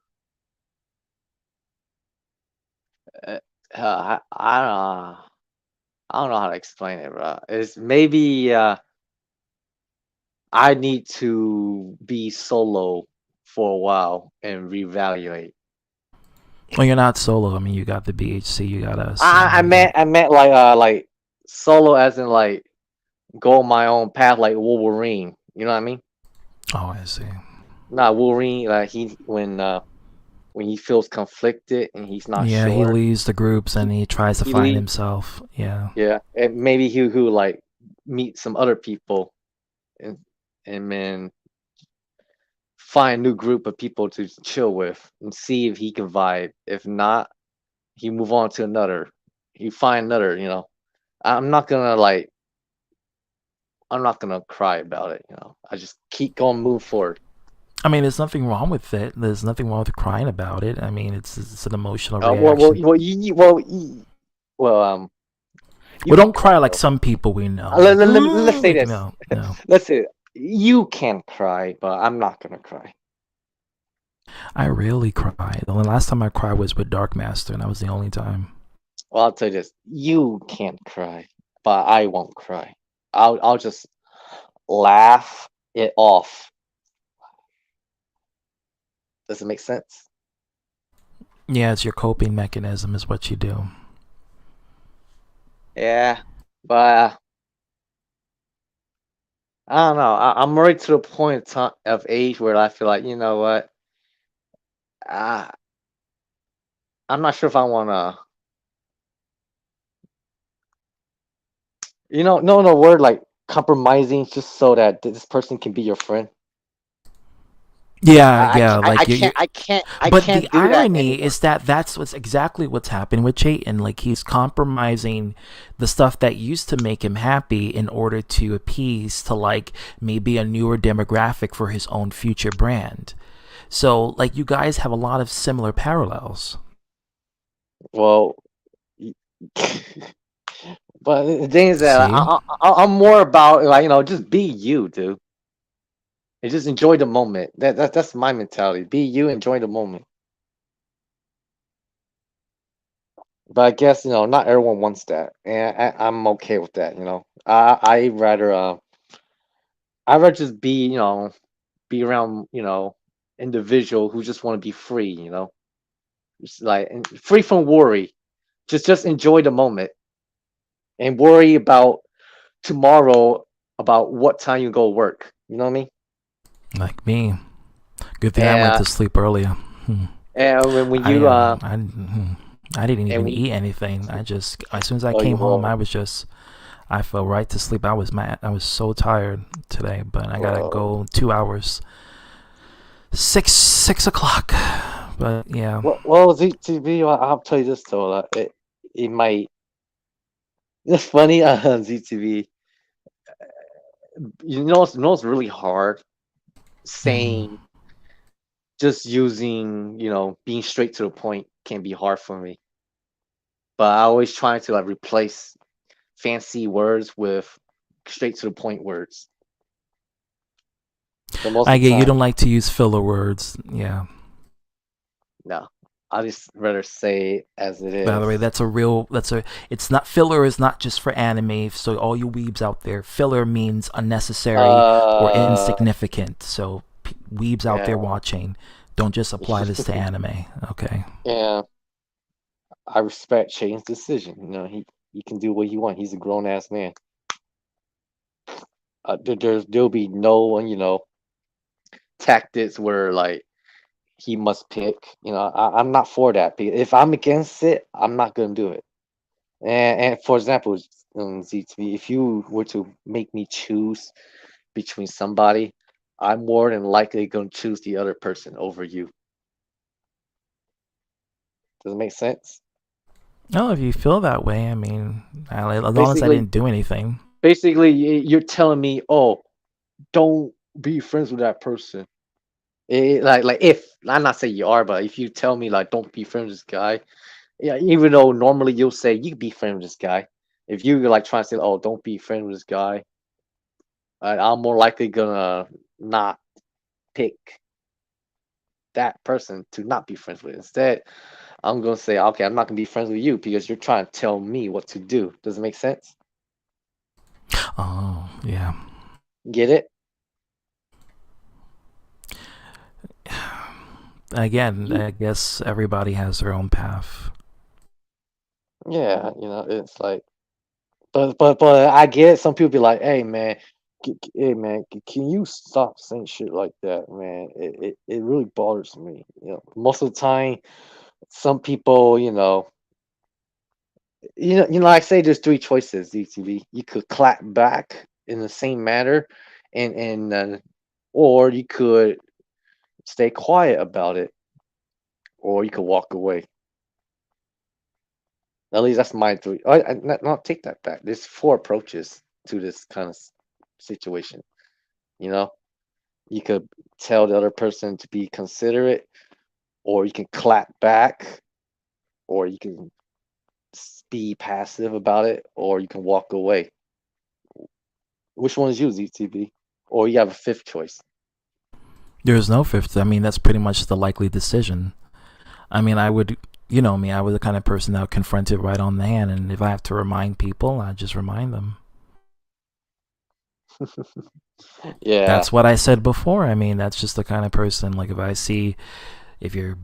I don't know how to explain it, bro. It's maybe I need to be solo for a while and reevaluate. Well, you're not solo. I mean, you got the BHC, you got us. I You got. meant like solo as in like go my own path like Wolverine. You know what I mean? Oh, I see. Not Wolverine. Like when he feels conflicted and he's not Yeah, he sure, leaves the groups he and he tries to he find leave. himself. Yeah. Yeah, and maybe who like meet some other people and then find a new group of people to chill with and see if he can vibe. If not, he move on to another. He find another. I'm not gonna like. I'm not gonna cry about it. I just keep going, move forward. I mean, there's nothing wrong with it. There's nothing wrong with crying about it. I mean, it's an emotional Well, well, reaction. well, well, you Well, can don't cry cry like though. some people we know. Like, Let's say like this. no, no. Let's say you can cry, but I'm not gonna cry. I rarely cry. The only last time I cried was with Dark Master, and that was the only time. Well, I'll tell you this: you can't cry, but I won't cry. I'll just laugh it off. Does it make sense? Yeah, it's your coping mechanism, is what you do. Yeah, but I don't know. I'm already to the point of age where I feel like, you know what? I, I'm not sure if I want to, no word like compromising just so that this person can be your friend. Yeah, yeah. Like you, I but the can't do that irony anymore. is that that's what's exactly what's happened with Chayton. Like he's compromising the stuff that used to make him happy in order to appease to like maybe a newer demographic for his own future brand. So like you guys have a lot of similar parallels. Well, but the thing is that See? I'm more about like just be you, dude, and just enjoy the moment. That's my mentality. Be you, enjoy the moment. But I guess not everyone wants that, and I'm okay with that. I rather just be be around individual who just want to be free. Just like and free from worry. Just enjoy the moment and worry about tomorrow about what time you go to work. You know what I mean? Like me. Good thing I went And to sleep earlier. when I you I didn't and even when eat anything. I just as soon as I oh you came home, will I was just I fell right to sleep. I was mad. I was so tired today, but I gotta Well, go 2 hours. Six o'clock. But yeah. well, ZTV. I'll tell you this though. It might. It's funny. ZTV. You know, it's really hard Mm. saying just using, being straight to the point can be hard for me. But I always try to like replace fancy words with straight to the point words. But most I of the get you time, don't like to use filler words. Yeah. no. I just rather say it as it By the way, is. it's not filler is not just for anime. So all you weebs out there, filler means unnecessary or Uh, insignificant. So weebs out there yeah, watching, don't just apply this to anime. Okay. yeah. I respect Shane's decision. He can do what he want. He's a grown ass man. There'll be no tactics where like he must pick. I'm not for that. If I'm against it, I'm not gonna do it. And for example, ZTV, if you were to make me choose between somebody, I'm more than likely gonna choose the other person over you. Does it make sense? No, if you feel that way, I mean, as long as I Basically, didn't do anything. you're telling me, oh, don't be friends with that person. Like if I'm not saying you are, but if you tell me like don't be friends with this guy, yeah, even though normally you'll say you can be friends with this guy, if you like trying to say, oh, don't be friends with this guy, I'm more likely gonna not pick that person to not be friends with. Instead, I'm gonna say, okay, I'm not gonna be friends with you because you're trying to tell me what to do. Does it make sense? Oh, yeah. Get it? Again, You, I guess everybody has their own path. yeah, it's like, but I get it. Some people be like, hey man, can you stop saying shit like that, man? It really bothers me. Most of the time, some people, I say there's three choices, DTV. You could clap back in the same manner, and or you could stay quiet about it, or you could walk away. At least that's my three. Not take that back. There's four approaches to this kind of situation. You know, you could tell the other person to be considerate, or you can clap back, or you can be passive about it, or you can walk away. Which one is you, ZTB? Or you have a fifth choice? There's no fifth. I mean, that's pretty much the likely decision. I mean, I would, you know me, I was the kind of person that would confront it right on the hand. And if I have to remind people, I just remind them. Yeah. That's what I said before. I mean, that's just the kind of person, like, if you're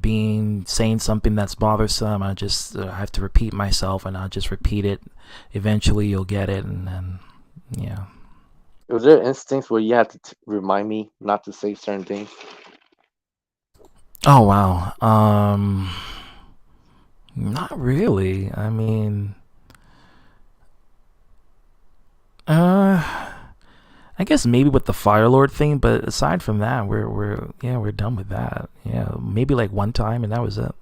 saying something that's bothersome, I have to repeat myself and I'll just repeat it. Eventually you'll get it. And then, yeah. Was there instincts where you had to remind me not to say certain things? Oh, wow. Not really. I mean, uh, I guess maybe with the Fire Lord thing, but aside from that, we're done with that. Yeah, maybe like one time, and that was it.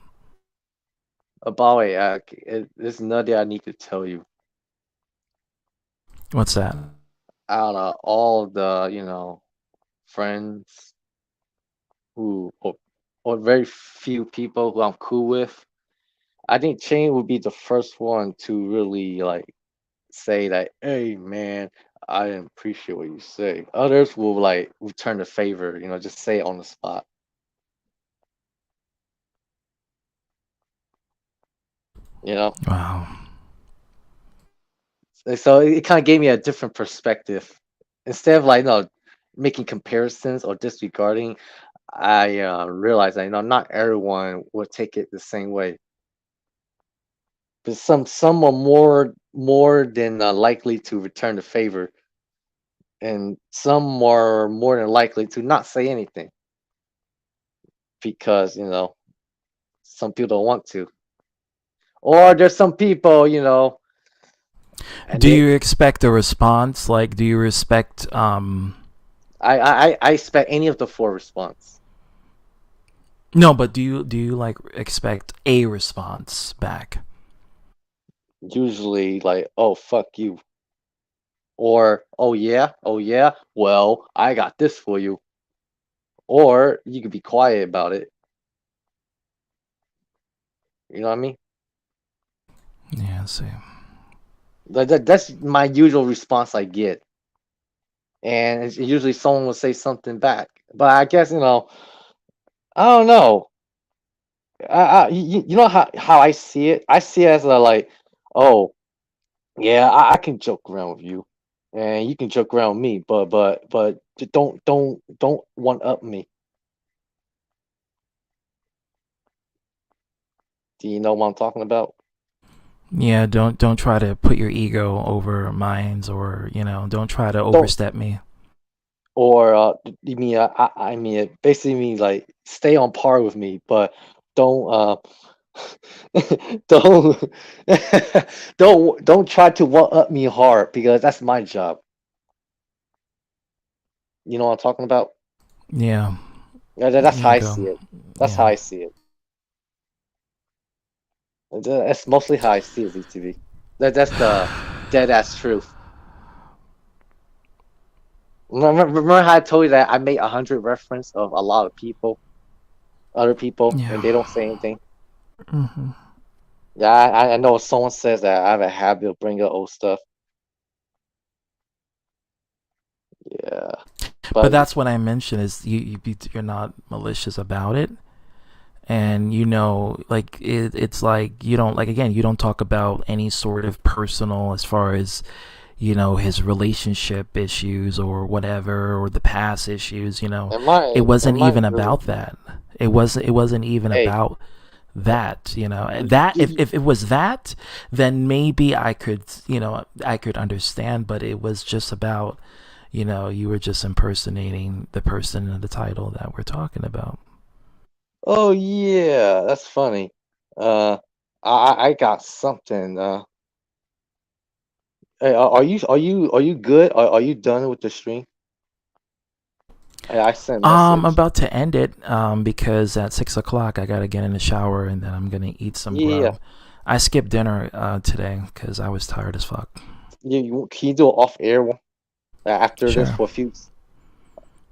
By the way, there's another I need to tell you. What's that? Out of all the, friends or very few people who I'm cool with, I think Chain would be the first one to really like say that, hey man, I didn't appreciate what you say. Others will like return the favor, just say it on the spot. You know? Wow. So it kind of gave me a different perspective. Instead of like making comparisons or disregarding, I realized that not everyone would take it the same way. But some are more than likely to return the favor, and some are more than likely to not say anything because some people don't want to, or there's some people And Do you expect a response? Like, do you respect? I expect any of the four response. No, but do you like expect a response back? Usually like, oh fuck you. Or oh yeah, well, I got this for you. Or you could be quiet about it. You know what I mean? Yeah, I see. That's my usual response I get. And it's usually someone will say something back. But I guess, I don't know. You know how I see it? I see it as a like, oh, yeah, I can joke around with you. And you can joke around with me, but don't one up me. Do you know what I'm talking about? Yeah, don't try to put your ego over mine's, or don't try to Don't overstep me. or you mean I mean it basically means like stay on par with me, but don't don't don't try to one up me hard because that's my job. You know what I'm talking about? Yeah, Yeah, that's how yeah, I go. see it. That's how Yeah. I see it. That's mostly how I see it, ZTV. That's the dead ass truth. Remember how I told you that I made 100 reference of a lot of people, other people, and Yeah. they don't say anything? Hmm. Yeah, I know someone says that I have a habit of bringing up old stuff. Yeah, But but that's what I mentioned is you're not malicious about it, and like it's like you don't like again you don't talk about any sort of personal as far as his relationship issues or whatever, or the past issues. It am wasn't I even really? about that. It wasn't even Hey, about that. That if it was that, then maybe I could understand, but it was just about you were just impersonating the person in the title that we're talking about. oh yeah, that's funny. Uh, I got something. Hey, are you good? Are you done with the stream? I sent a I'm message. about to end it because at 6 o'clock I gotta get in the shower and then I'm gonna eat some Yeah, grub. I skipped dinner today because I was tired as fuck. can you do it off air one after this Sure. for a few?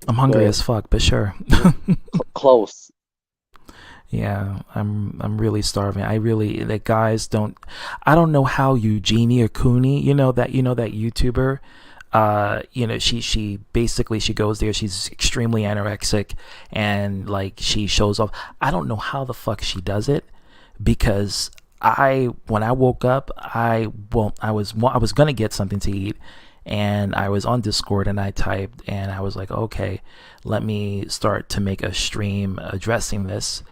I'm hungry Good, as fuck, but sure. close. Yeah, I'm really starving. I really like guys don't I don't know how Eugenia Cooney, that YouTuber, she basically she goes there, she's extremely anorexic and like she shows off. I don't know how the fuck she does it because when I woke up, I was gonna get something to eat, and I was on Discord and I typed and I was like, okay, let me start to make a stream addressing this,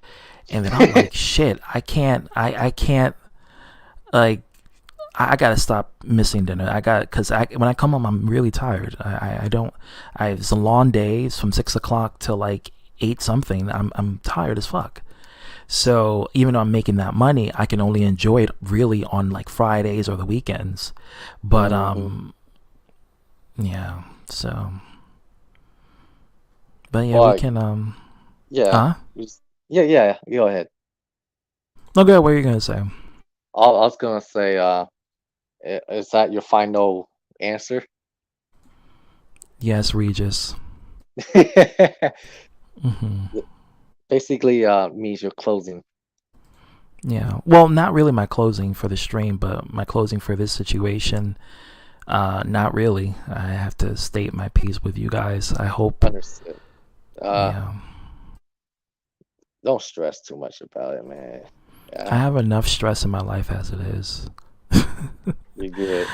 and then I'm like, shit, I can't like. I gotta stop missing dinner. Cause when I come home, I'm really tired. I don't, it's a long day. It's from 6 o'clock till like 8 something. I'm tired as fuck. So even though I'm making that money, I can only enjoy it really on like Fridays or the weekends. But Hmm. yeah. So, but yeah, we Well, can yeah, huh? yeah. Go ahead. No, good. What are you gonna say? I was gonna say, is that your final answer? Yes, Regis. Hmm. Basically, means you're closing. Yeah. Well, not really my closing for the stream, but my closing for this situation. Not really. I have to state my piece with you guys. I hope. Understood. Uh, Yeah. don't stress too much about it, man. I Yeah, have enough stress in my life as it is. you're good.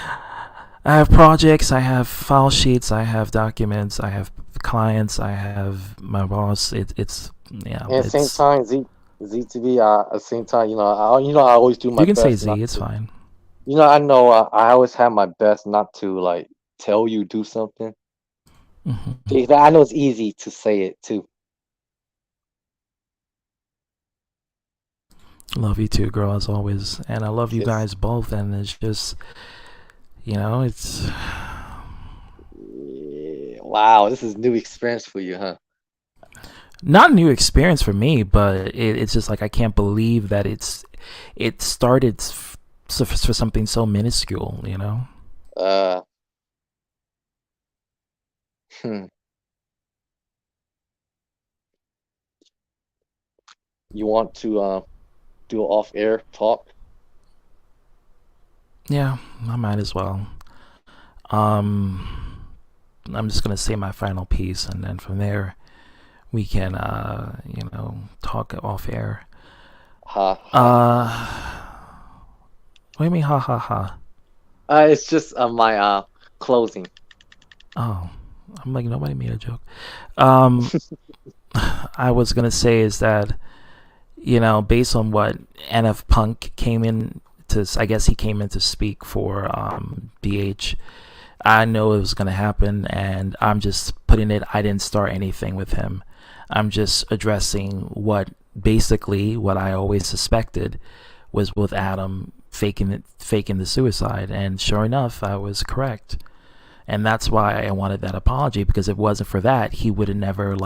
I have projects, I have file sheets, I have documents, I have clients, I have my boss. It's yeah, And at the same it's time, Z to B. At the same time, I always do my you can say best not Z, it's to. fine. I know I always have my best not to like tell you do something. Hmm. Because I know it's easy to say it too. Love you too, girl, as always, and I love you It's guys both. And it's just It's Yeah, wow, this is new experience for you, huh? not a new experience for me, but it's just like I can't believe that it started for something so minuscule. Uh, hmm. You want to do off-air talk? Yeah, I might as well. Um, I'm just gonna say my final piece, and then from there we can, talk off air. Ha ha. Uh, what do you mean, ha ha ha? It's just my closing. Oh, I'm like nobody made a joke. Um, I was gonna say is that based on what NF Punk came in to, I guess he came in to speak for BH. I know it was gonna happen, and I'm just putting it. I didn't start anything with him. I'm just addressing what I always suspected was with Adam faking the suicide, and sure enough, I was correct. And that's why I wanted that apology, because if it wasn't for that, he would have never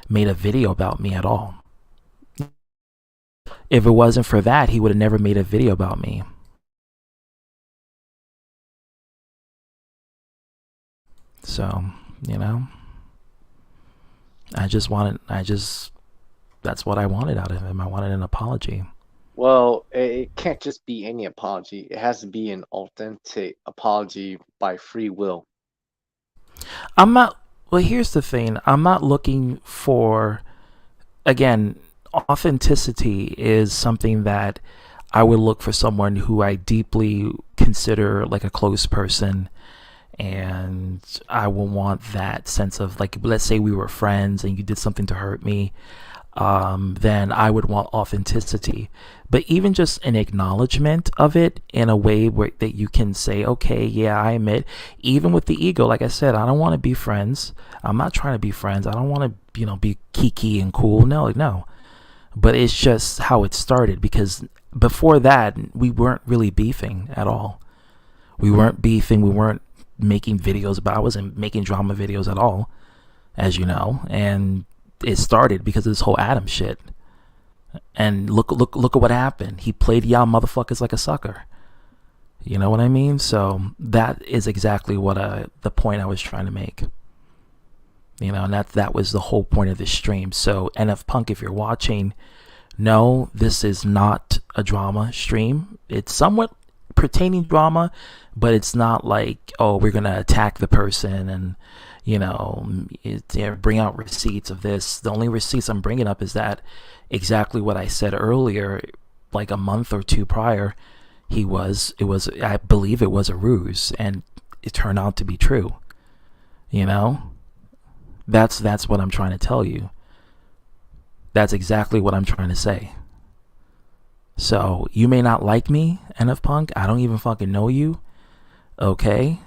made a video about me at all. If it wasn't for that, he would have never made a video about me. So, you know, I just, that's what I wanted out of him. I wanted an apology. Well, it can't just be any apology. It has to be an authentic apology by free will. I'm not, well, here's the thing. I'm not looking for, again, authenticity is something that I would look for someone who I deeply consider like a close person, and I will want that sense of, like, let's say we were friends and you did something to hurt me, then I would want authenticity. But even just an acknowledgement of it in a way where that you can say, okay, yeah, I admit, even with the ego, like I said, I don't want to be friends. I'm not trying to be friends. I don't want to, be kiki and cool. No, no. But it's just how it started, because before that, we weren't really beefing at all. We weren't beefing. We weren't making videos about, I wasn't making drama videos at all, as you know. And it started because of this whole Adam shit. And look at what happened. He played y'all motherfuckers like a sucker. You know what I mean? So that is exactly what the point I was trying to make. And that was the whole point of this stream. So NF Punk, if you're watching, no, this is not a drama stream. It's somewhat pertaining drama, but it's not like, oh, we're gonna attack the person and bring out receipts of this. The only receipts I'm bringing up is that exactly what I said earlier, like a month or two prior. I believe it was a ruse, and it turned out to be true. That's what I'm trying to tell you. That's exactly what I'm trying to say. So you may not like me, NF Punk. I don't even fucking know you. Okay?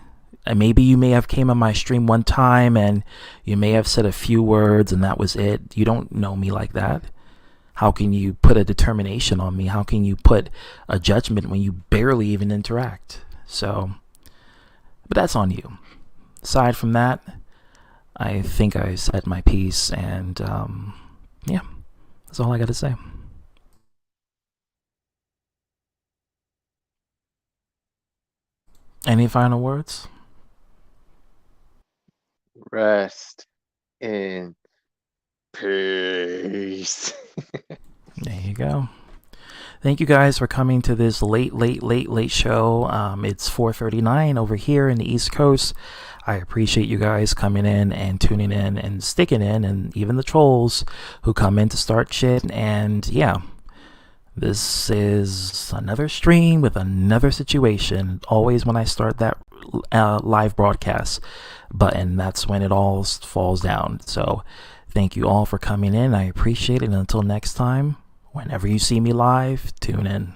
And maybe you may have came on my stream one time and you may have said a few words and that was it. You don't know me like that. How can you put a determination on me? How can you put a judgment when you barely even interact? So, but that's on you. Aside from that, I think I said my piece, and yeah, that's all I got to say. Any final words? Rest in peace. There you go. Thank you guys for coming to this late show. It's 4:39 over here in the East Coast. I appreciate you guys coming in and tuning in and sticking in, and even the trolls who come in to start shit. And yeah, this is another stream with another situation. Always when I start that live broadcast button, that's when it all falls down. So thank you all for coming in. I appreciate it. And until next time, whenever you see me live, tune in.